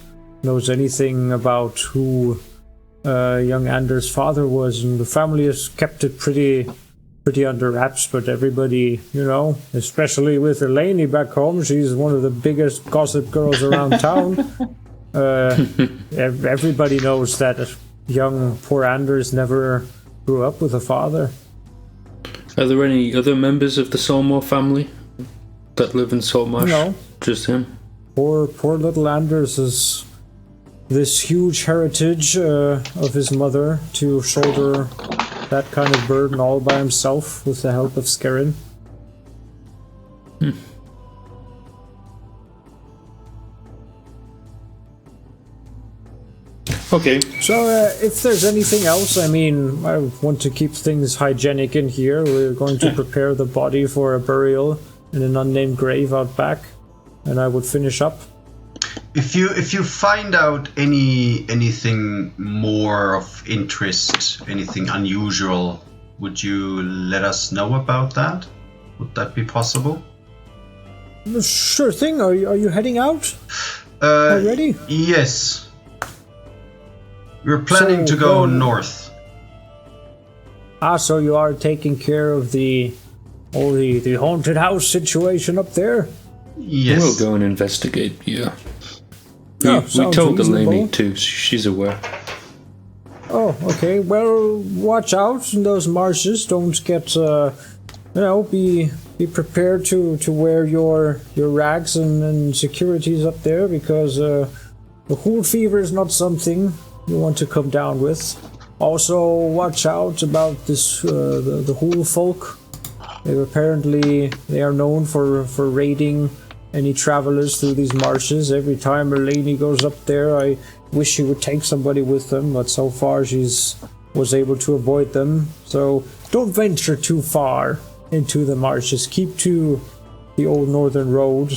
knows anything about who young Anders' father was, and the family has kept it pretty under wraps, but everybody, especially with Eleni back home, she's one of the biggest gossip girls around town. Everybody knows that young poor Anders never grew up with a father. Are there any other members of the Solmor family that live in Salt Marsh? No. Just him? Poor little Anders has this huge heritage of his mother to shoulder that kind of burden all by himself with the help of Scarin. Okay. So if there's anything else, I want to keep things hygienic in here. We're going to prepare the body for a burial in an unnamed grave out back, and I would finish up. If you find out anything more of interest, anything unusual, would you let us know about that? Would that be possible? Sure thing. Are you heading out already? Yes. We're planning to go north. So you are taking care of the haunted house situation up there? Yes. We'll go and investigate, yeah. Oh, we told the reasonable. lady too, she's aware. Oh, okay. Well, watch out in those marshes. Don't get, be prepared to wear your rags and securities up there, because the Hool fever is not something you want to come down with. Also, watch out about this the Hool folk. They are known for raiding any travelers through these marshes. Every time a lady goes up there, I wish she would take somebody with them, but so far was able to avoid them. So don't venture too far into the marshes. Keep to the old northern road.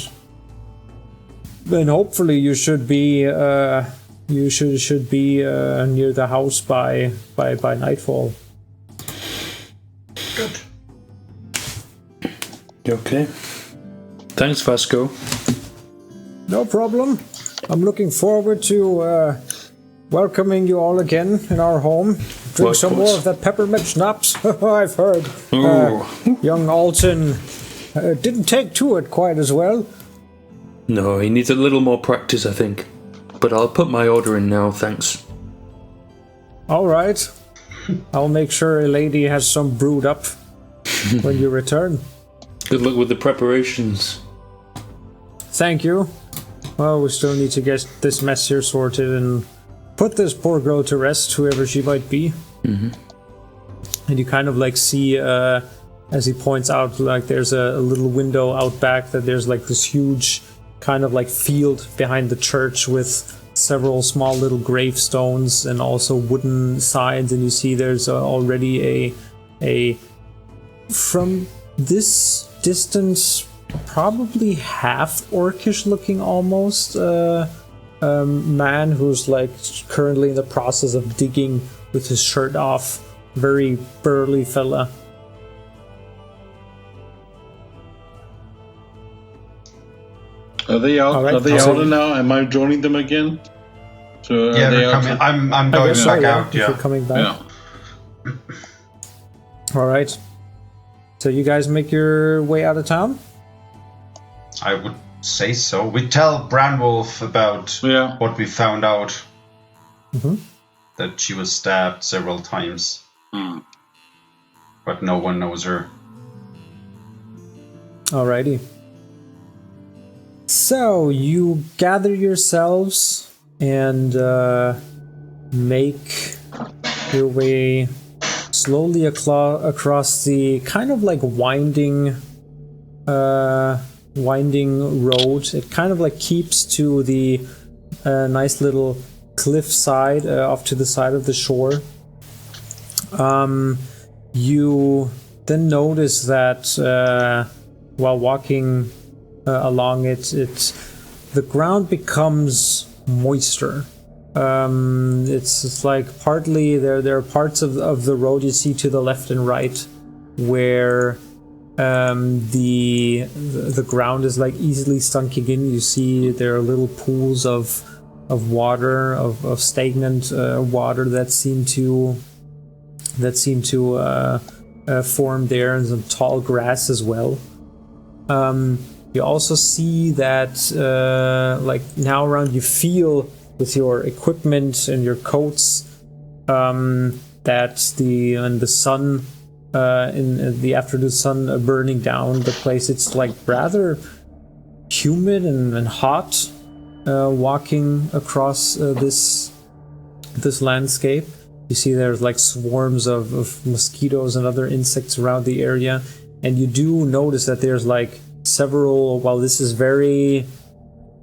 Then hopefully you should be near the house by nightfall. Good. You okay? Thanks, Vasco. No problem. I'm looking forward to welcoming you all again in our home. Drink some more of that peppermint schnapps. I've heard young Alton didn't take to it quite as well. No, he needs a little more practice, I think. But I'll put my order in now, thanks. All right. I'll make sure a lady has some brewed up when you return. Good luck with the preparations. Thank you. Well, we still need to get this mess here sorted and put this poor girl to rest, whoever she might be. Mm-hmm. And you kind of like see, as he points out, like there's a little window out back, that there's like this huge kind of like field behind the church with several small little gravestones and also wooden signs. And you see there's already a from this distance, probably half orcish looking almost man who's like currently in the process of digging with his shirt off. Very burly fella. Are they out? Right, are they out now? Am I joining them again? So yeah, they're coming. I'm going back out. Yeah, you're coming back. Yeah. All right. So you guys make your way out of town? I would say so. We tell Branwolf about what we found out. Mm-hmm. That she was stabbed several times. But no one knows her. Alrighty. So you gather yourselves and make your way slowly across the kind of like winding road. It kind of like keeps to the nice little cliff side off to the side of the shore. You then notice that while walking along it, the ground becomes moister. It's like partly there are parts of the road you see to the left and right where the ground is like easily sunken in. You see there are little pools of water, of stagnant water that seem to form there, and some tall grass as well. You also see that like now around you feel with your equipment and your coats that the sun in the afternoon sun burning down the place, it's like rather humid and hot walking across this landscape. You see there's like swarms of mosquitoes and other insects around the area, and you do notice that there's like several, while this is very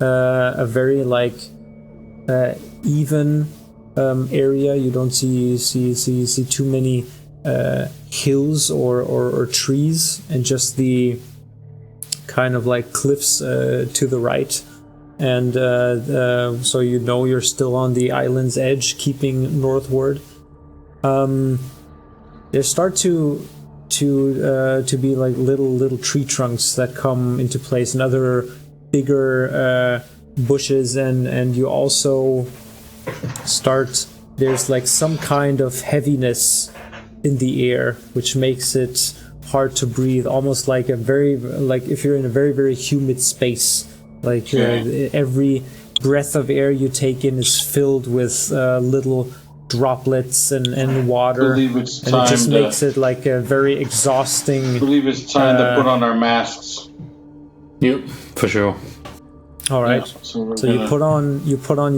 a very like even area, you don't see too many hills or trees, and just the kind of like cliffs to the right and so you know you're still on the island's edge, keeping northward. There start to be like little tree trunks that come into place, and other bigger bushes, and you also start. There's like some kind of heaviness in the air, which makes it hard to breathe, almost like if you're in a very, very humid space. Like every breath of air you take in is filled with little droplets and water, and it just makes it like a very exhausting. I believe it's time to put on our masks. Yep, for sure. All right. Yeah, so you put on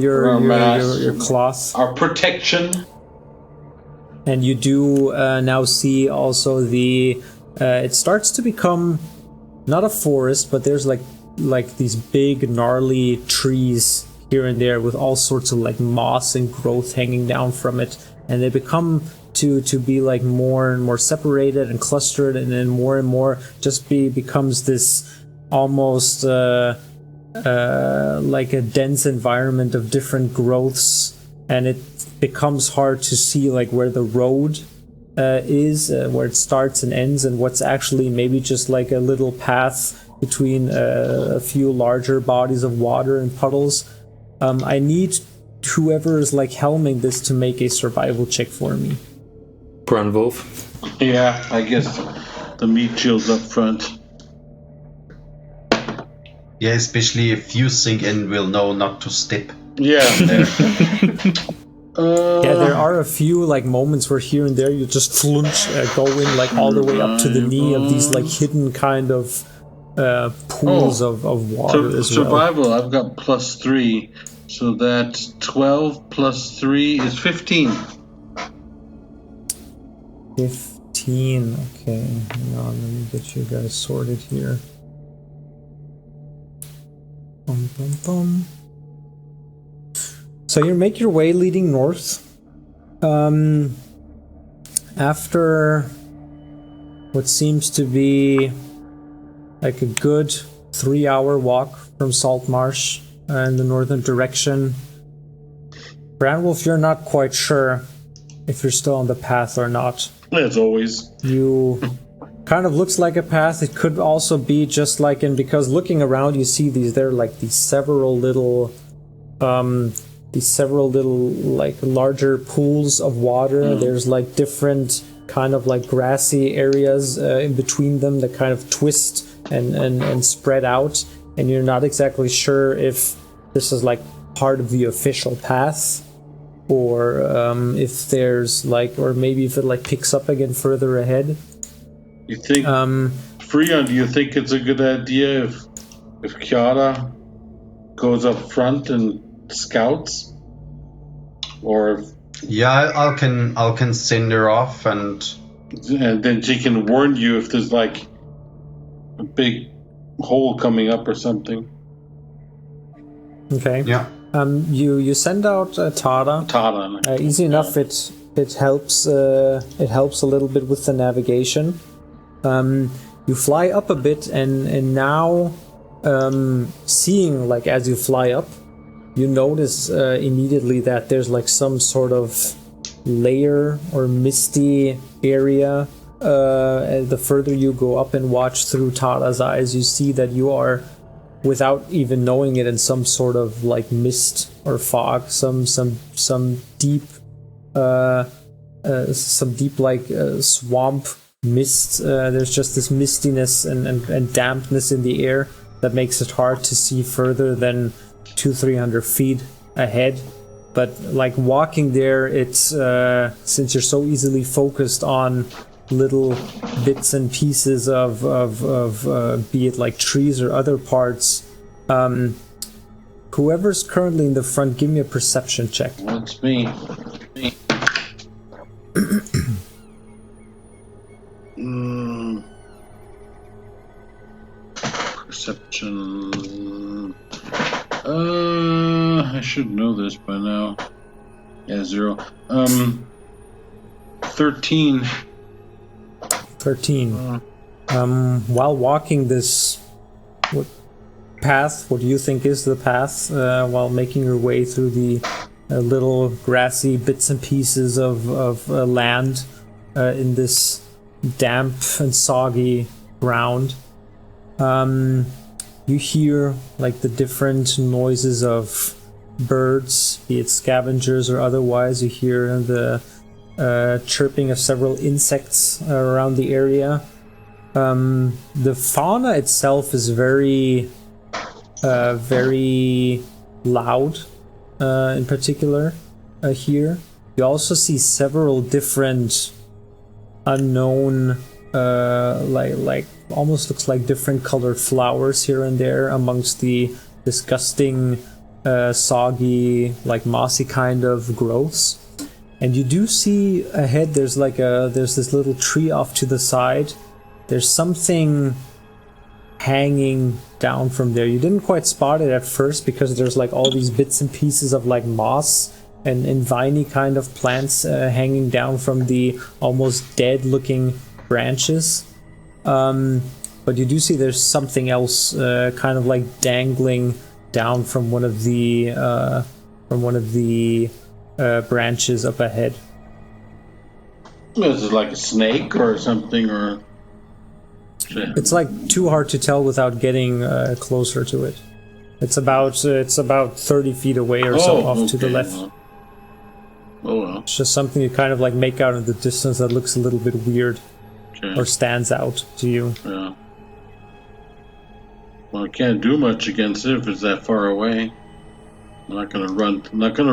your cloth, our protection, and you do now see also the. It starts to become not a forest, but there's like these big gnarly trees here and there with all sorts of like moss and growth hanging down from it, and they become to be like more and more separated and clustered, and then more and more just becomes this almost like a dense environment of different growths, and it becomes hard to see like where the road is, where it starts and ends, and what's actually maybe just like a little path between a few larger bodies of water and puddles. I need whoever is like helming this to make a survival check for me. Brandwolf. Yeah, I guess the meat chills up front. Yeah, especially if you sink in, we'll know not to step. Yeah. Yeah, there are a few like moments where here and there you just flunch, go in like all the way up to the knee of these like hidden kind of pools of water as survival, well. I've got +3, so that's 12 plus 3 is 15. 15, okay. Hang on, let me get you guys sorted here. Bum, bum, bum. So you make your way leading north. After what seems to be like a good 3-hour walk from Salt Marsh in the northern direction, Brandwolf, you're not quite sure if you're still on the path or not. As always. You kind of looks like a path. It could also be just like because looking around you see these several little like larger pools of water. There's like different kind of like grassy areas in between them that kind of twist and spread out, and you're not exactly sure if this is like part of the official path, or if there's like, or maybe if it like picks up again further ahead. You think, Freon, do you think it's a good idea if Piotr goes up front and scouts? Or yeah, I can send her off, and then she can warn you if there's like a big hole coming up or something. Okay. Yeah. You send out Tada. Easy enough. It helps. It helps a little bit with the navigation. You fly up a bit, and now seeing like as you fly up, you notice immediately that there's like some sort of layer or misty area. The further you go up and watch through Tada's eyes, you see that you are, without even knowing it, in some sort of like mist or fog, some deep like swamp mist. There's just this mistiness and dampness in the air that makes it hard to see further than 200-300 feet ahead. But like walking there, it's since you're so easily focused on little bits and pieces of be it like trees or other parts. Whoever's currently in the front, give me a perception check. That's me. Perception. I should know this by now. Yeah, 0. 13. 13. While walking this what path, what you think is the path, while making your way through the little grassy bits and pieces of land in this damp and soggy ground. You hear like the different noises of birds, be it scavengers or otherwise. You hear the chirping of several insects around the area. The fauna itself is very loud, in particular here. You also see several different unknown, like almost looks like different colored flowers here and there amongst the disgusting, soggy, like mossy kind of growths. And you do see ahead, there's this little tree off to the side. There's something hanging down from there. You didn't quite spot it at first because there's like all these bits and pieces of like moss and viney kind of plants hanging down from the almost dead looking branches. But you do see there's something else kind of like dangling down from one of the branches up ahead. Is it like a snake or something, or? It's like too hard to tell without getting closer to it. It's about 30 feet away or so off to the left. Well. It's just something you kind of like make out in the distance that looks a little bit weird or stands out to you. Yeah. Well, I can't do much against it if it's that far away. I'm not gonna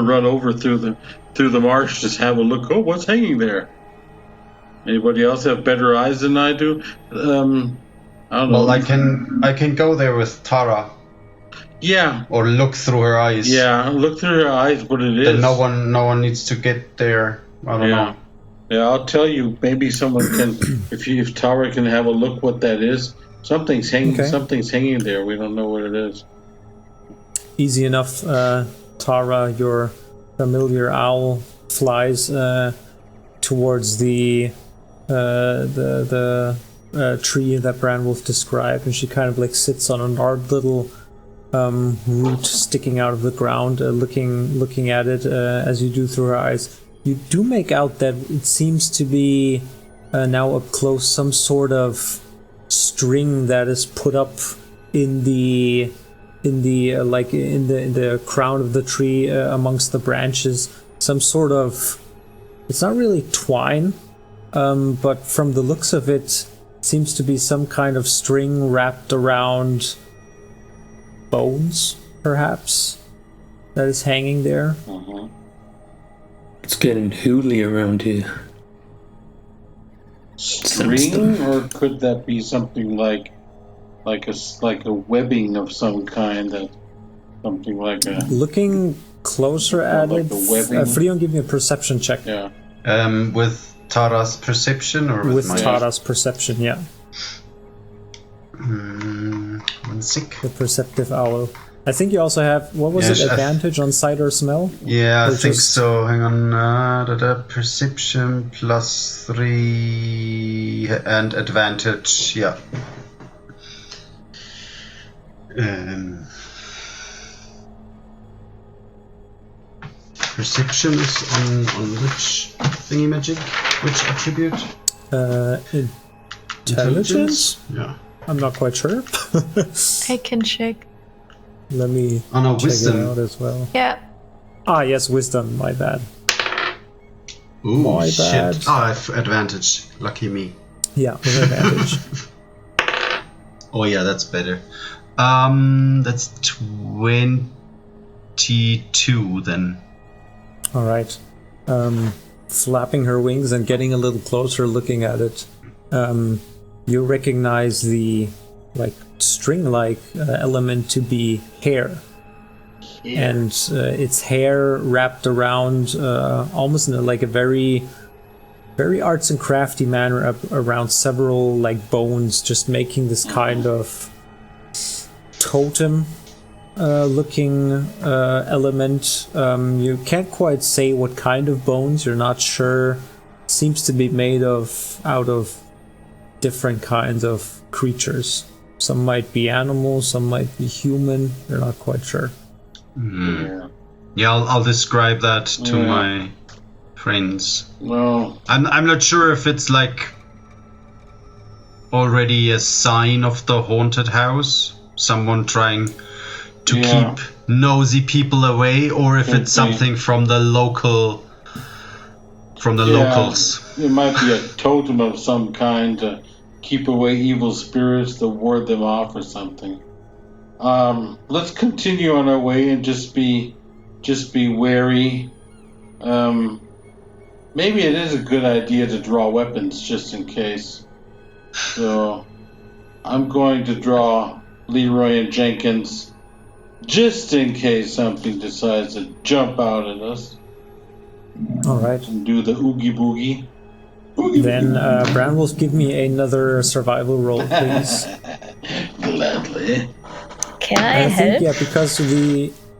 run over through the marsh. Just have a look. Oh, what's hanging there? Anybody else have better eyes than I do? I don't know. Well, I can go there with Tara. Yeah. Or look through her eyes. Yeah, look through her eyes. What it is. Then no one needs to get there. I don't know. Yeah, I'll tell you. Maybe someone can. if Tara can have a look, what that is. Something's hanging. Okay. Something's hanging there. We don't know what it is. Easy enough. Tara, your familiar owl, flies towards the tree that Branwolf described, and she kind of like sits on an odd little root sticking out of the ground, looking at it as you do through her eyes. You do make out that it seems to be now up close some sort of string that is put up in the crown of the tree amongst the branches. Some sort of, it's not really twine, but from the looks of it, seems to be some kind of string wrapped around bones, perhaps, that is hanging there. Uh-huh. It's getting hooly around here. String, or could that be something like a webbing of some kind? That something like a. Looking closer at like it, Freon, give me a perception check. Yeah. With Tara's perception or with my... Tara's perception, yeah. 1 sec. The perceptive owl. I think you also have, what was it, advantage on sight or smell? Yeah, I think so. Hang on. Perception +3 and advantage, yeah. Perception is on which thingy-magic? Which attribute? Intelligence? Yeah. I'm not quite sure. I can check. Let me check wisdom. it out as well. Yeah. Ah, yes, wisdom. My bad. Ooh, my shit. bad. I have advantage. Lucky me. Yeah, with advantage. Oh yeah, that's better. That's 22 then. All right. Flapping her wings and getting a little closer, looking at it. You recognize the string-like element to be hair. Yeah. And it's hair wrapped around almost in a very, very arts and crafty manner around several bones, just making this kind of totem looking element. You can't quite say what kind of bones. You're not sure. Seems to be made out of different kinds of creatures. Some might be animals, some might be human. They're not quite sure. Yeah, I'll describe that to my friends. Well, I'm not sure if it's like already a sign of the haunted house, someone trying to keep nosy people away, or if it's something from the locals. It might be a totem of some kind to keep away evil spirits, to ward them off or something. Let's continue on our way and just be wary. Maybe it is a good idea to draw weapons just in case. So I'm going to draw Leroy and Jenkins just in case something decides to jump out at us. All right. And do the oogie boogie. Then, Branwolf, give me another survival roll, please. Gladly. Can I help? think, because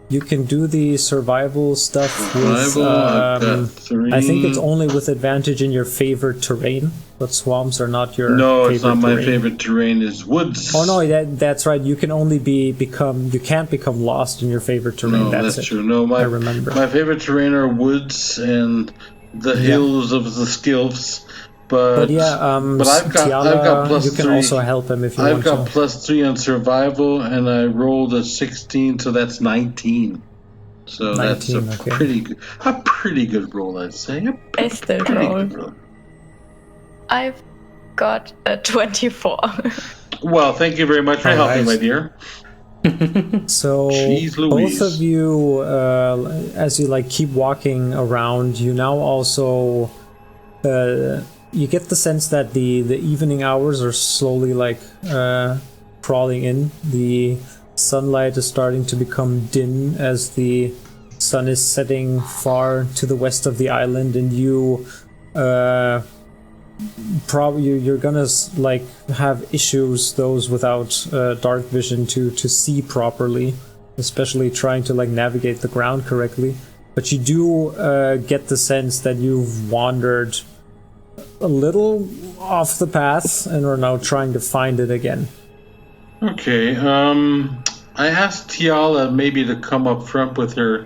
you can do the survival stuff with, I think it's only with advantage in your favorite terrain, but swamps are not your No, favorite it's not terrain. my favorite terrain, it's woods. Oh no, that's right, you can only you can't become lost in your favorite terrain. No, that's true. No, I remember. My favorite terrain are woods and the hills of the Skilfs. But I've got plus you can 3. also help him if you want to. I've got plus 3 on survival, and I rolled a 16, so that's 19. So 19, that's a pretty good roll, I'd say. I still roll. I've got a 24. Well, thank you very much for helping, my dear. So both of you, as you keep walking around, you now also you get the sense that the evening hours are slowly crawling in. The sunlight is starting to become dim as the sun is setting far to the west of the island, and you you're gonna have issues, those without dark vision, to see properly, especially trying to navigate the ground correctly. But you do get the sense that you've wandered a little off the path and are now trying to find it again. Okay, I asked Tiala maybe to come up front with her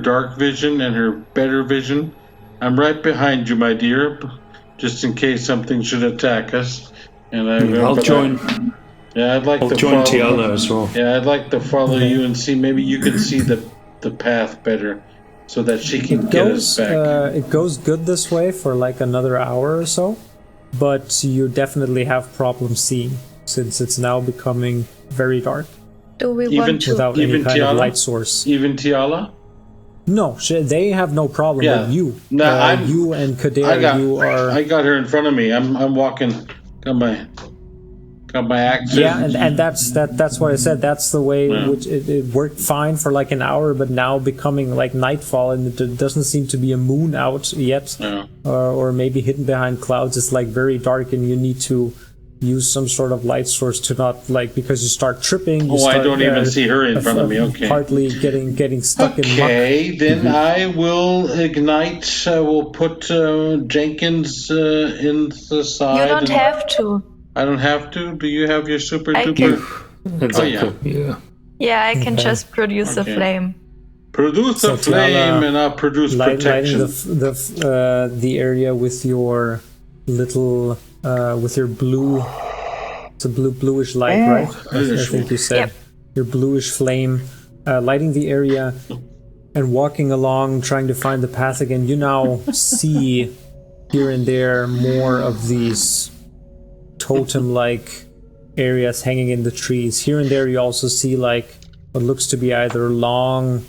dark vision and her better vision. I'm right behind you, my dear, just in case something should attack us. And I'll join. I'd like I'll to join follow Tiala as well. Yeah, I'd like to follow you and see, maybe you can see the path better, so that she can get us back. It goes good this way for another hour or so, but you definitely have problems seeing, since it's now becoming very dark. Do we want to... Without any kind of light source. Even Tiala? No, they have no problem with you. No, you and Kader, I got her in front of me. I'm walking. Got my axe. Yeah, and that's what I said. That's the way which it worked fine for an hour, but now becoming nightfall, and it doesn't seem to be a moon out yet, or maybe hidden behind clouds. It's very dark, and you need to use some sort of light source to not because you start tripping. I don't even see her in front of me. Okay, partly getting stuck in muck. Okay, then I will ignite. I will put Jenkins in the side. You don't have to. I don't have to? Do you have your super duper? Yeah, I can just produce a flame. Produce a flame, and I'll produce protection. Lighting the area with your little with your blue. It's a bluish light, right? I think you said your bluish flame, lighting the area and walking along, trying to find the path again. You now see here and there more of these totem-like areas hanging in the trees. Here and there you also see what looks to be either long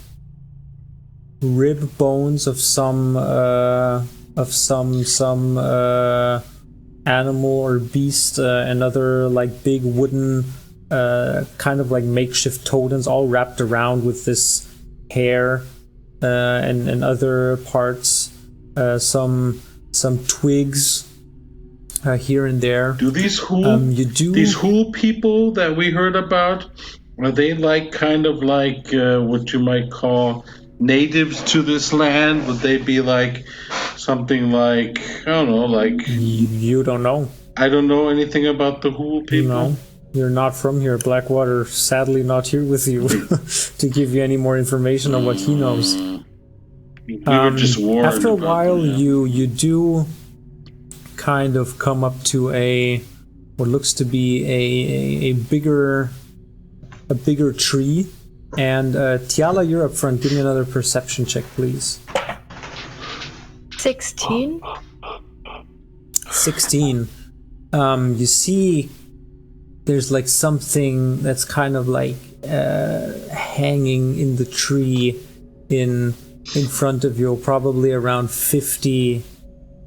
rib bones of some animal or beast, and other big wooden kind of makeshift totems, all wrapped around with this hair and other parts, some twigs here and there. Do these these Hool people that we heard about, are they kind of what you might call natives to this land? Would they be something I don't know, You don't know. I don't know anything about the Hool people. No. You're not from here. Blackwater, sadly, not here with you to give you any more information on what he knows. We were just warned. After a while, you do kind of come up to what looks to be a bigger tree. And Tiala, you're up front. Give me another perception check, please. 16. 16. You see there's like something that's kind of like hanging in the tree in front of you, probably around 50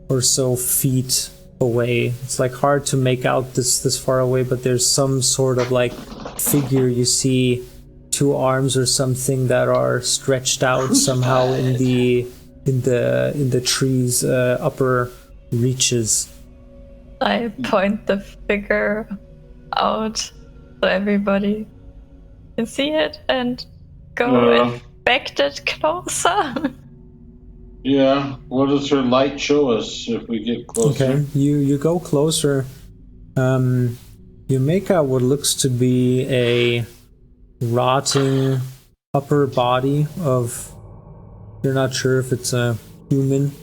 or so feet away. It's like hard to make out this far away, but there's some sort of like figure. You see 2 arms or something that are stretched out somehow in the tree's upper reaches. I point the figure out so everybody can see it and go inspect it closer. Yeah, what does her light show us if we get closer? Okay, you go closer. You make out what looks to be a rotting upper body of... You're not sure if it's a human.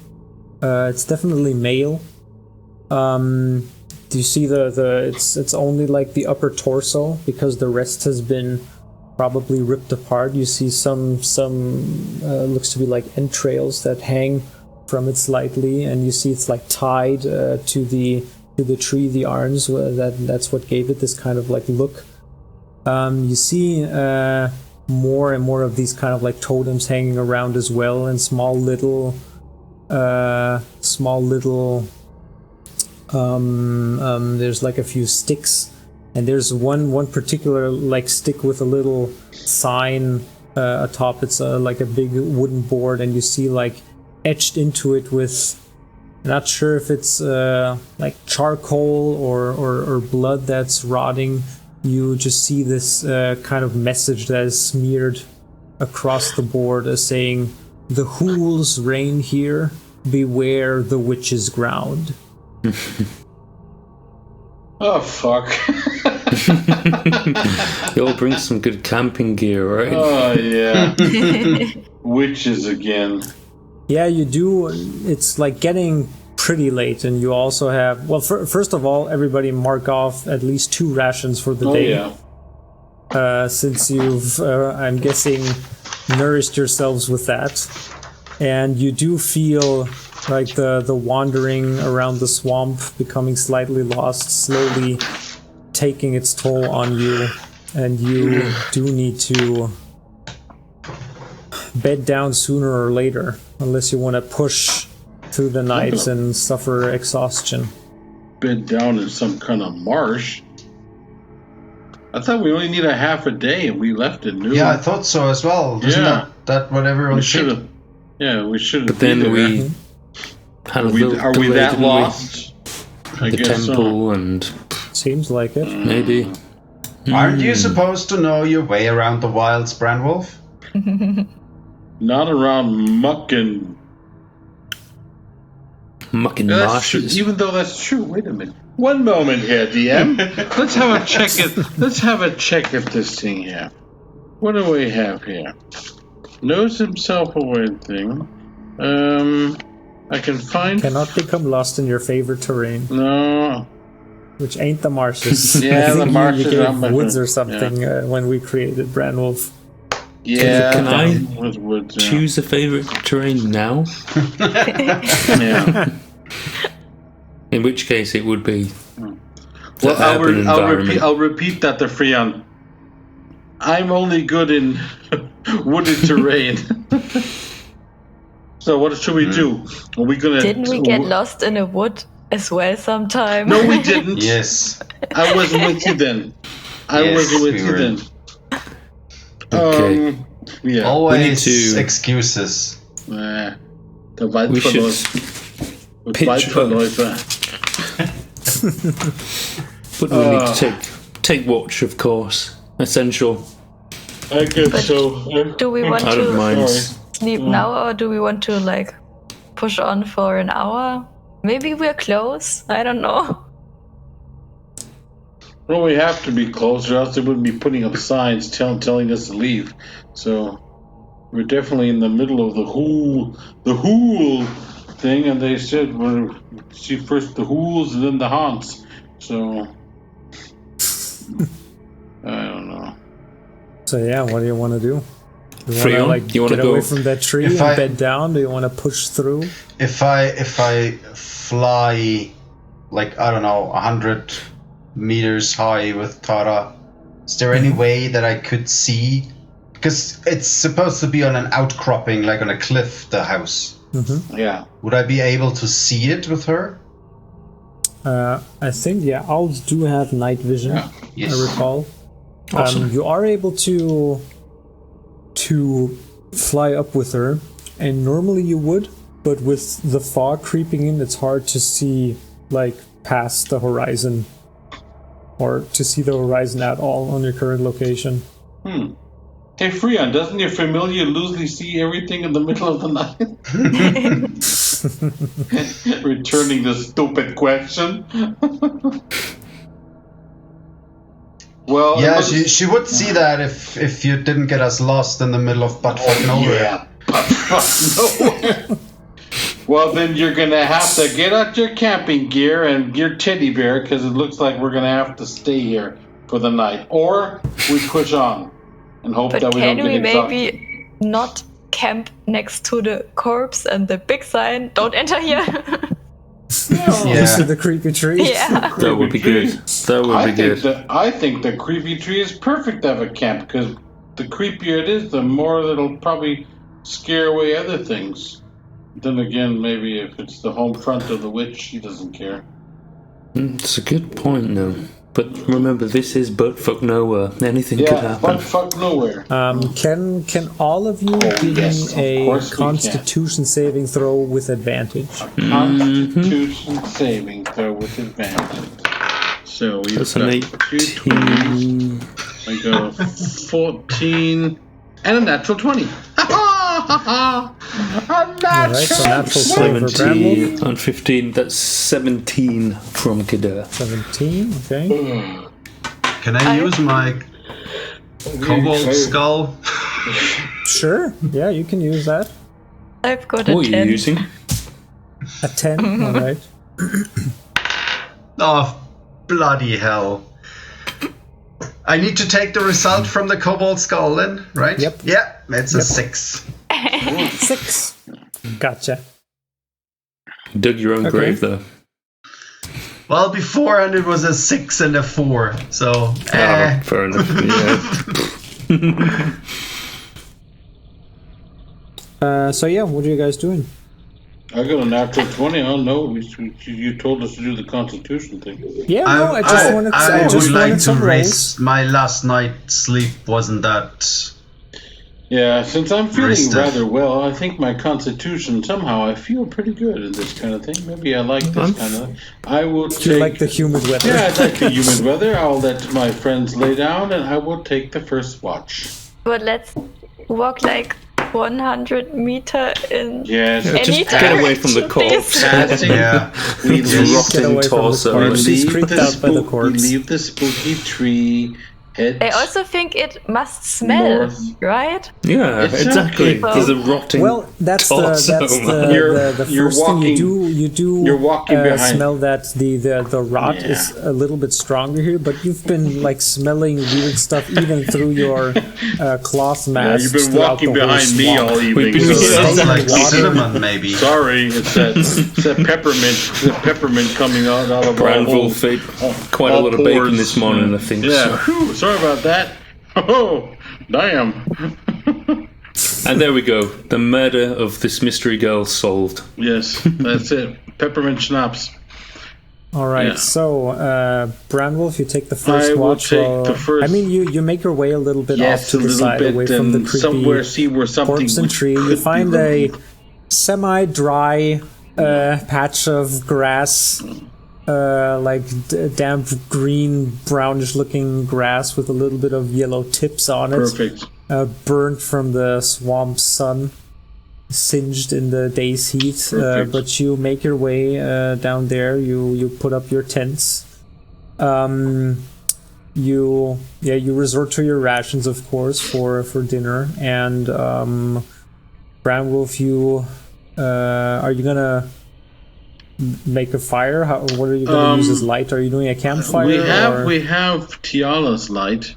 It's definitely male. Do you see it's only like the upper torso, because the rest has been probably ripped apart. You see some looks to be like entrails that hang from it slightly, and you see it's like tied to the tree, the arms. That's what gave it this kind of like look. You see more and more of these kind of like totems hanging around as well, and small little there's like a few sticks, and there's one particular like stick with a little sign atop. It's like a big wooden board, and you see like etched into it with, not sure if it's like charcoal or blood that's rotting. You just see this kind of message that is smeared across the board as saying, "The Hools reign here, beware the witch's ground." Oh, fuck. You'll bring some good camping gear, right? Oh, yeah. Witches again. Yeah, you do. It's like getting pretty late, and you also have... Well, first of all, everybody mark off at least 2 rations for the day. Yeah. Since you've, I'm guessing, nourished yourselves with that. And you do feel like the wandering around the swamp, becoming slightly lost, slowly taking its toll on you, and you do need to bed down sooner or later, unless you want to push through the night and suffer exhaustion. Bed down in some kind of marsh? I thought we only need a half a day and we left at noon. Yeah, I thought so as well. Isn't that what everyone said? Yeah, we should have. But then we had a little are we delay, that didn't lost? we? The temple and... Seems like it. Maybe. Aren't you supposed to know your way around the wilds, Branwolf? Not around muck and marshes. Even though that's true. Wait a minute. One moment here, DM. Let's have a check at. Let's have a check at this thing here. What do we have here? Knows himself aware thing. I can find. Cannot become lost in your favorite terrain. No. Which ain't the marshes. Yeah, the marshes. You gave woods or something when we created Branwolf. Yeah. Can I woods, choose a favorite terrain now? Yeah. In which case it would be. Well, I'll repeat that to Freon. I'm only good in wooded terrain. So what should we do? Are we gonna? Didn't we get lost in a wood as well sometime? No, we didn't. Yes. I wasn't with you then. I wasn't with you then. Okay. Yeah. Always excuses. The we should pitch But we need to take watch, of course. Essential. I guess so. Do we want I don't mind. sleep now, or do we want to like push on for an hour? Maybe we're close. I don't know. Well, we have to be close, or else they wouldn't be putting up signs telling us to leave. So we're definitely in the middle of the Hool thing, and they said we're see first the Hools and then the Haunts. So I don't know. So yeah, what do you want to do? You want to get go away from that tree and bed down? Do you want to push through? If I fly, like, I don't know, 100 meters high with Tara, is there any way that I could see? Because it's supposed to be on an outcropping, like on a cliff, the house. Mm-hmm. Yeah. Would I be able to see it with her? I think, yeah, owls do have night vision, Yes. I recall. Awesome. You are able to fly up with her, and normally you would, but with the fog creeping in, it's hard to see, like, past the horizon, or to see the horizon at all on your current location. Hey, Freon, doesn't your familiar loosely see everything in the middle of the night? Returning the stupid question. Well, Yeah, she would see that if you didn't get us lost in the middle of buttfuck nowhere. Yeah, buttfuck nowhere. Well, then you're gonna have to get out your camping gear and your teddy bear, because it looks like we're gonna have to stay here for the night, or we push on and hope But that we don't can get we exhausted. maybe not camp next to the corpse and the big sign, don't enter here? Next to the creepy tree. Yeah. That would be good. That would be good. I think the creepy tree is perfect to have a camp, because the creepier it is, the more it'll probably scare away other things. Then again, maybe if it's the home front of the witch, she doesn't care. It's a good point, though. But remember, this is buttfuck nowhere. Anything could Yeah, happen. buttfuck nowhere. Can all of you give yes, of me a course we Constitution saving throw with advantage? Constitution saving throw with advantage. So we've That's got an 18. I got a 14 and a natural 20. A Alright, so natural save for 17 Bramble. and 15, that's 17 from Kedar. 17, okay. Can I use my cobalt skull? Sure, yeah, you can use that. I've got a What are 10. you using? A 10, alright. Oh, bloody hell. I need to take the result from the cobalt skull then, right? Yep. Yeah, it's a 6. 6. Gotcha. Dug your own grave, though. Well, beforehand it was a 6 and a 4, so... Fair enough, yeah. So yeah, what are you guys doing? I got a natural 20. Oh no, you told us to do the Constitution thing. Yeah, no, I just wanted I would like wanted to some rolls. rest. My last night's sleep wasn't that... Yeah, since I'm feeling Rested. rather well, I think my Constitution, somehow I feel pretty good in this kind of thing. Maybe I like this kind of... I will take... You like the humid weather? Yeah, I like the humid weather. I'll let my friends lay down, and I will take the first watch. But let's walk like 100 meter in Yes. any Just get away from the corpse. Passing. Yeah. We Get Rotten away from the torso. corpse. She's leave creeped the out by the we corpse. leave the spooky tree. Head I also think it must smell, North. right? Yeah, exactly. okay. There's a rotting Well, that's the torso. You're first thing walking- you do. you're walking behind. Smell that the rot is a little bit stronger here, but you've been like smelling weird stuff even through your cloth Yeah, mask. you've been walking behind me all evening. We've been- so- Yeah, Sounds exactly. like cinnamon, maybe. Sorry, it's that peppermint coming out of Granville all fed quite a all lot of bacon pores. this morning, I think. Yeah, So. whew, sorry about that. Oh, damn. And there we go. The murder of this mystery girl solved. Yes, that's it. Peppermint schnapps. All right, Yeah. so Branwolf, you take the first I will watch. take while- the first- I mean, you make your way a little bit off Yes, to a the little side, bit, away from the and creepy somewhere see where something corpse and would- tree. You could find be a wrong. semi-dry patch of grass, like damp green, brownish-looking grass with a little bit of yellow tips on it. Perfect. Burnt from the swamp sun, singed in the day's heat. Perfect. But you make your way down there. You put up your tents. you resort to your rations, of course, for dinner. And Bramwolf, are you gonna make a fire? What are you gonna use as light? Are you doing a campfire? We have Tiala's light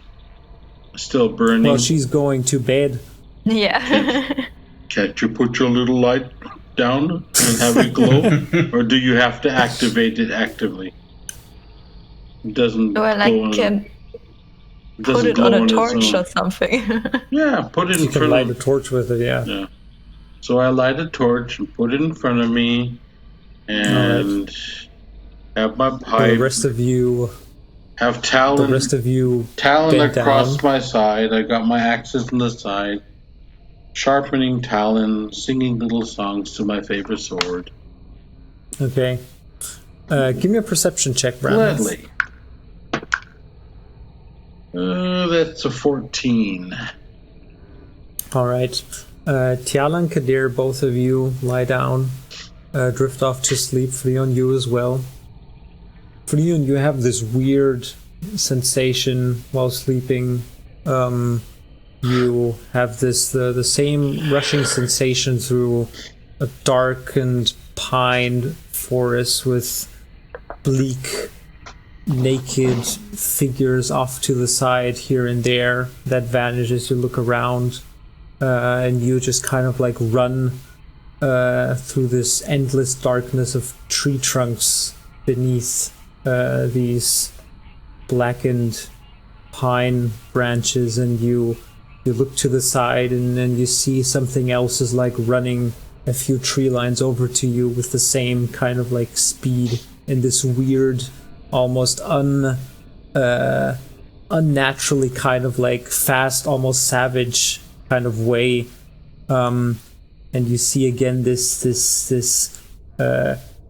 still burning. Well, she's going to bed. Yeah. Can't you put your little light down and have it glow? Or do you have to activate it actively? It doesn't. Do I put it on a torch or something? Yeah, put it in front of me. You can light a torch with it, yeah. So I light a torch and put it in front of me and have my pipe. The rest of you have Talon. The rest of you Talon across my side. I got my axes on the side. Sharpening Talon, singing little songs to my favorite sword. Okay. Give me a perception check, Brandon. Gladly. That's a 14. Alright. Tiala and Kadir, both of you lie down, drift off to sleep. Freon, you as well. Freon, you have this weird sensation while sleeping. You have the same rushing sensation through a darkened pine forest with bleak, naked figures off to the side here and there that vanish as you look around, and you just kind of like run through this endless darkness of tree trunks beneath these blackened pine branches, and you look to the side and then you see something else is like running a few tree lines over to you with the same kind of like speed in this weird, almost unnaturally kind of like fast, almost savage kind of way. And you see again this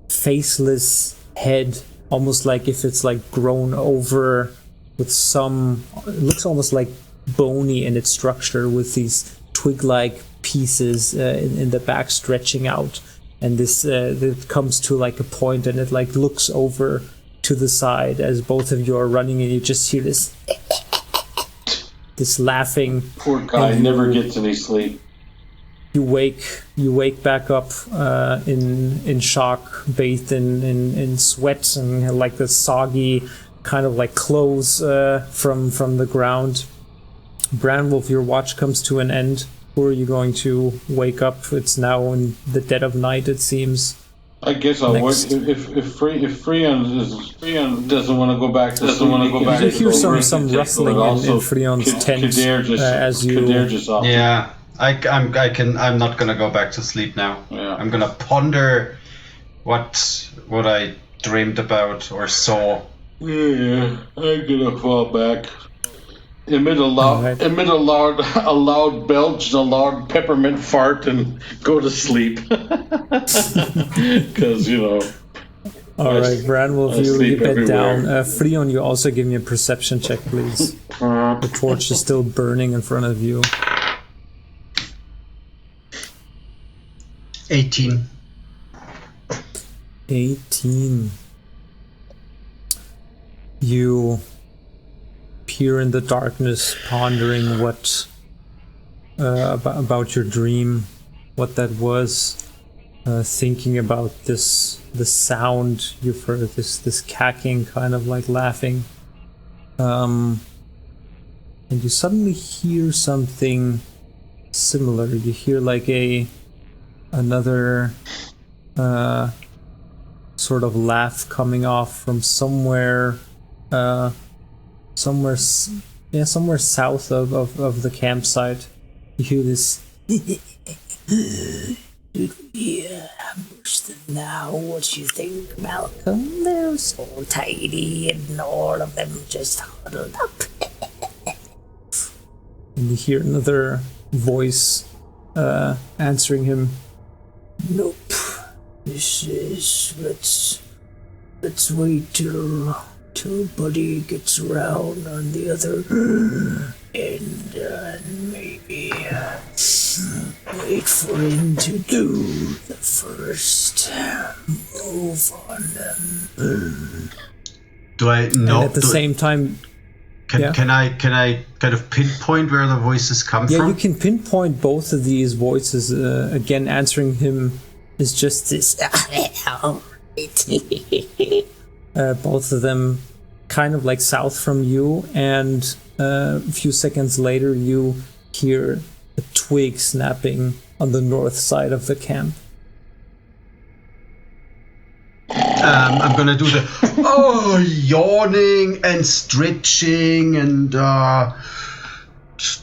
faceless head, almost like if it's like grown over with some, it looks almost like bony in its structure with these twig-like pieces in the back stretching out, and this it comes to like a point and it like looks over to the side as both of you are running, and you just hear this laughing. Poor guy never gets any sleep. You wake back up in shock, bathed in sweat and like the soggy kind of like clothes from the ground. Branwolf, your watch comes to an end. Who are you going to wake up? It's now in the dead of night, it seems. I guess I'll wait. If Freon doesn't want to go back to sleep, you hear some rustling in Freon's tent as you. Yeah, I'm not gonna go back to sleep now. Yeah. I'm gonna ponder what I dreamed about or saw. Yeah, I'm gonna fall back. Emit a loud belch and a loud peppermint fart and go to sleep. Because, Alright, Branwolf, you bed down. Freon, you also give me a perception check, please. The torch is still burning in front of you. 18. 18. You peer in the darkness, pondering what about your dream, what that was, thinking about the sound you've heard, this cacking, kind of like laughing, and you suddenly hear something similar. You hear like another sort of laugh coming off from somewhere south of the campsite. You hear this. Did we ambush them now? What do you think, Malcolm? They're so tidy and all of them just huddled up. And you hear another voice answering him. Nope. This is let's wait till Buddy gets around on the other end and maybe wait for him to do the first move on them. Do I know? And at the same time, Can I kind of pinpoint where the voices come from? Yeah, you can pinpoint both of these voices. Again, answering him is just this. Both of them kind of like south from you, and a few seconds later you hear a twig snapping on the north side of the camp. I'm gonna do the yawning and stretching and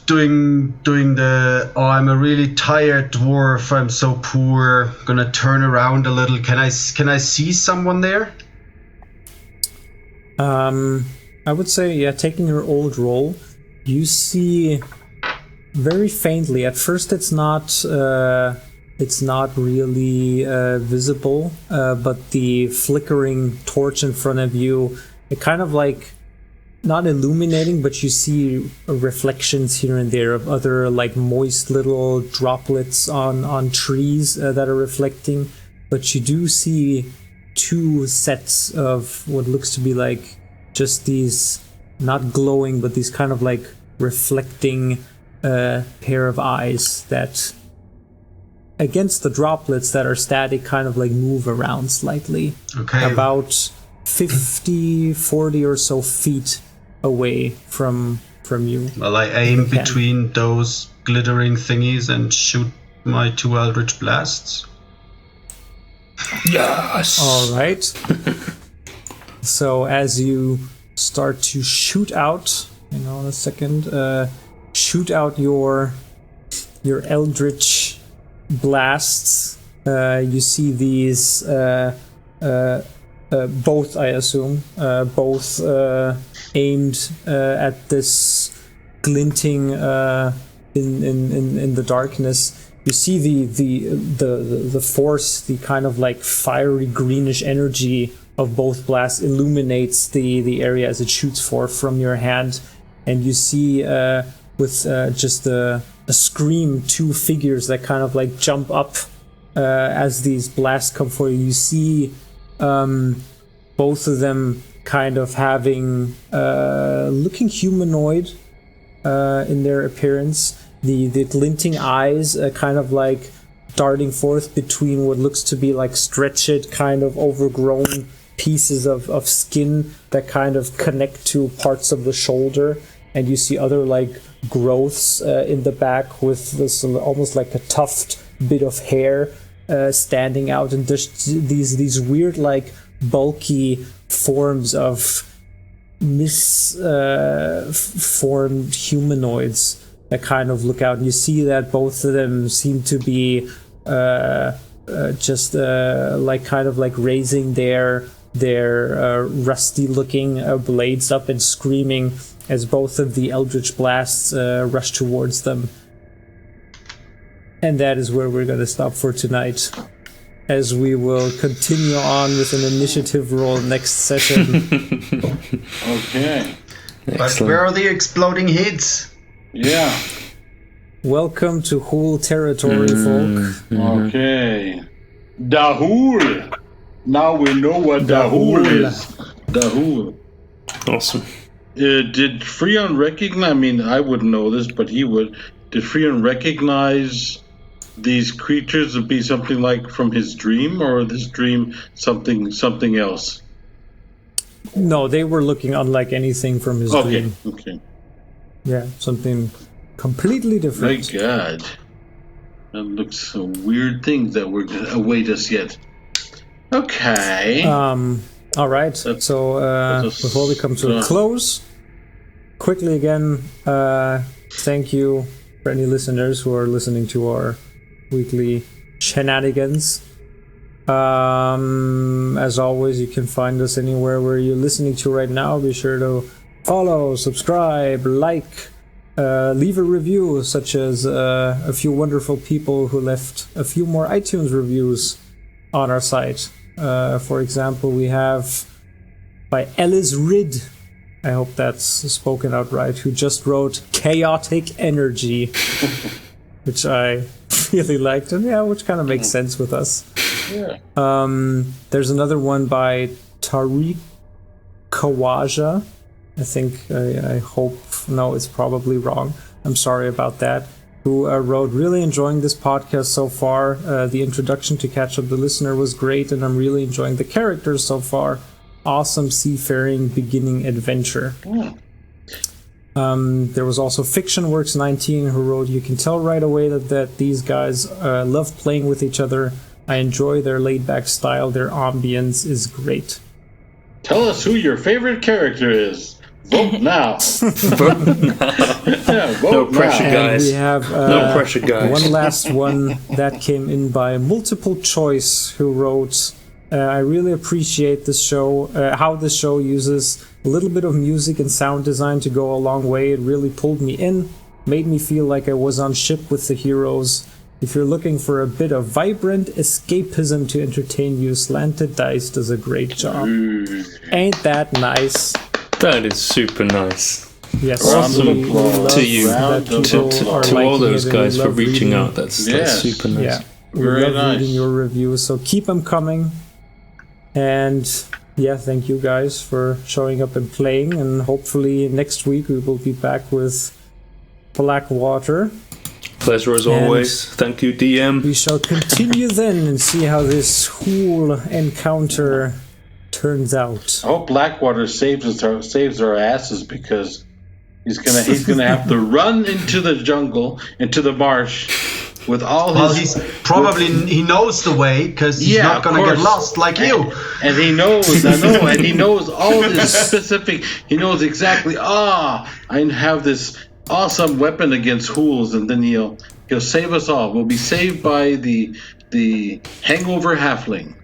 doing the I'm a really tired dwarf, I'm so poor. Gonna turn around a little. Can I see someone there? I would say, yeah, taking your old roll, you see very faintly. At first, it's not really visible, but the flickering torch in front of you, it kind of like not illuminating, but you see reflections here and there of other like moist little droplets on trees that are reflecting. But you do see two sets of what looks to be like just these not glowing, but these kind of like reflecting pair of eyes that against the droplets that are static kind of like move around slightly. Okay. About 40 or so feet away from you. Well, I aim between those glittering thingies and shoot my 2 Eldritch Blasts. Yes! Alright. So as you start to shoot out, hang on a second, shoot out your Eldritch Blasts, you see these both, I assume, both aimed at this glinting in the darkness. You see the force, the kind of like fiery greenish energy of both blasts illuminates the area as it shoots forth from your hand, and you see with just a scream, two figures that kind of like jump up as these blasts come for you. You see both of them kind of having looking humanoid in their appearance. The glinting eyes kind of like darting forth between what looks to be like stretched, kind of overgrown pieces of skin that kind of connect to parts of the shoulder, and you see other like growths in the back with this almost like a tuft bit of hair standing out, and these weird like bulky forms of misformed humanoids that kind of look out, and you see that both of them seem to be just like kind of like raising their rusty looking blades up and screaming as both of the Eldritch Blasts rush towards them. And that is where we're going to stop for tonight, as we will continue on with an initiative roll next session. Okay. But where are the exploding heads? Yeah. Welcome to Hool territory, folk. Okay. The Hool. Now we know what the Hool is. The Hool. Awesome. Did Freon recognize? I mean, I wouldn't know this, but he would. Did Freon recognize these creatures to be something like from his dream, or this dream something else? No, they were looking unlike anything from his dream. Okay. Yeah, something completely different. My God. That looks some weird things that were going to await us yet. Okay. All right. So before we come to a close, quickly again, thank you for any listeners who are listening to our weekly shenanigans. As always, you can find us anywhere where you're listening to right now. Be sure to follow, subscribe, like, leave a review, such as a few wonderful people who left a few more iTunes reviews on our site. For example, we have by Ellis Rid, I hope that's spoken out right, who just wrote chaotic energy, which I really liked, and yeah, which kind of makes sense with us. Yeah. There's another one by Tariq Kawaja, I think, I hope, no, it's probably wrong. I'm sorry about that. Who wrote, really enjoying this podcast so far. The introduction to Catch Up the Listener was great, and I'm really enjoying the characters so far. Awesome seafaring beginning adventure. There was also FictionWorks19 who wrote, you can tell right away that these guys love playing with each other. I enjoy their laid-back style. Their ambience is great. Tell us who your favorite character is. Vote now. Yeah, vote no pressure, now. guys. And we have no pressure, guys. One last one that came in by Multiple Choice, who wrote, I really appreciate this show, how this show uses a little bit of music and sound design to go a long way. It really pulled me in, made me feel like I was on ship with the heroes. If you're looking for a bit of vibrant escapism to entertain you, Slanted Dice does a great job. Ain't that nice? That is super nice. Yes, awesome we love to you, that people are to all liking those it, guys and we for love reaching reading. out. That's super nice. Yeah, we Very love nice. reading your reviews, so keep them coming. And yeah, thank you guys for showing up and playing. And hopefully next week we will be back with Blackwater. Pleasure as always. Thank you, DM. We shall continue then and see how this Hool encounter turns out. I hope Blackwater saves our asses, because he's gonna have to run into the jungle, into the marsh, with all his. Well, he knows the way, because he's not gonna get lost like you. And he knows, I know, and he knows all this specific. He knows exactly. I have this awesome weapon against Hools, and then he'll save us all. We'll be saved by the hangover halfling.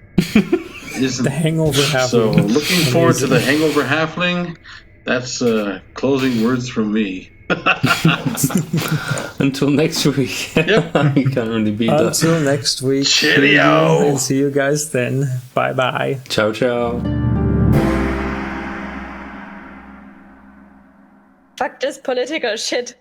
The hangover halfling. So looking forward to the hangover halfling. That's closing words from me. Until next week. Yep. You can't really beat that. Until next week. Cheerio. And see you guys then. Bye bye. Ciao, ciao. Fuck this political shit.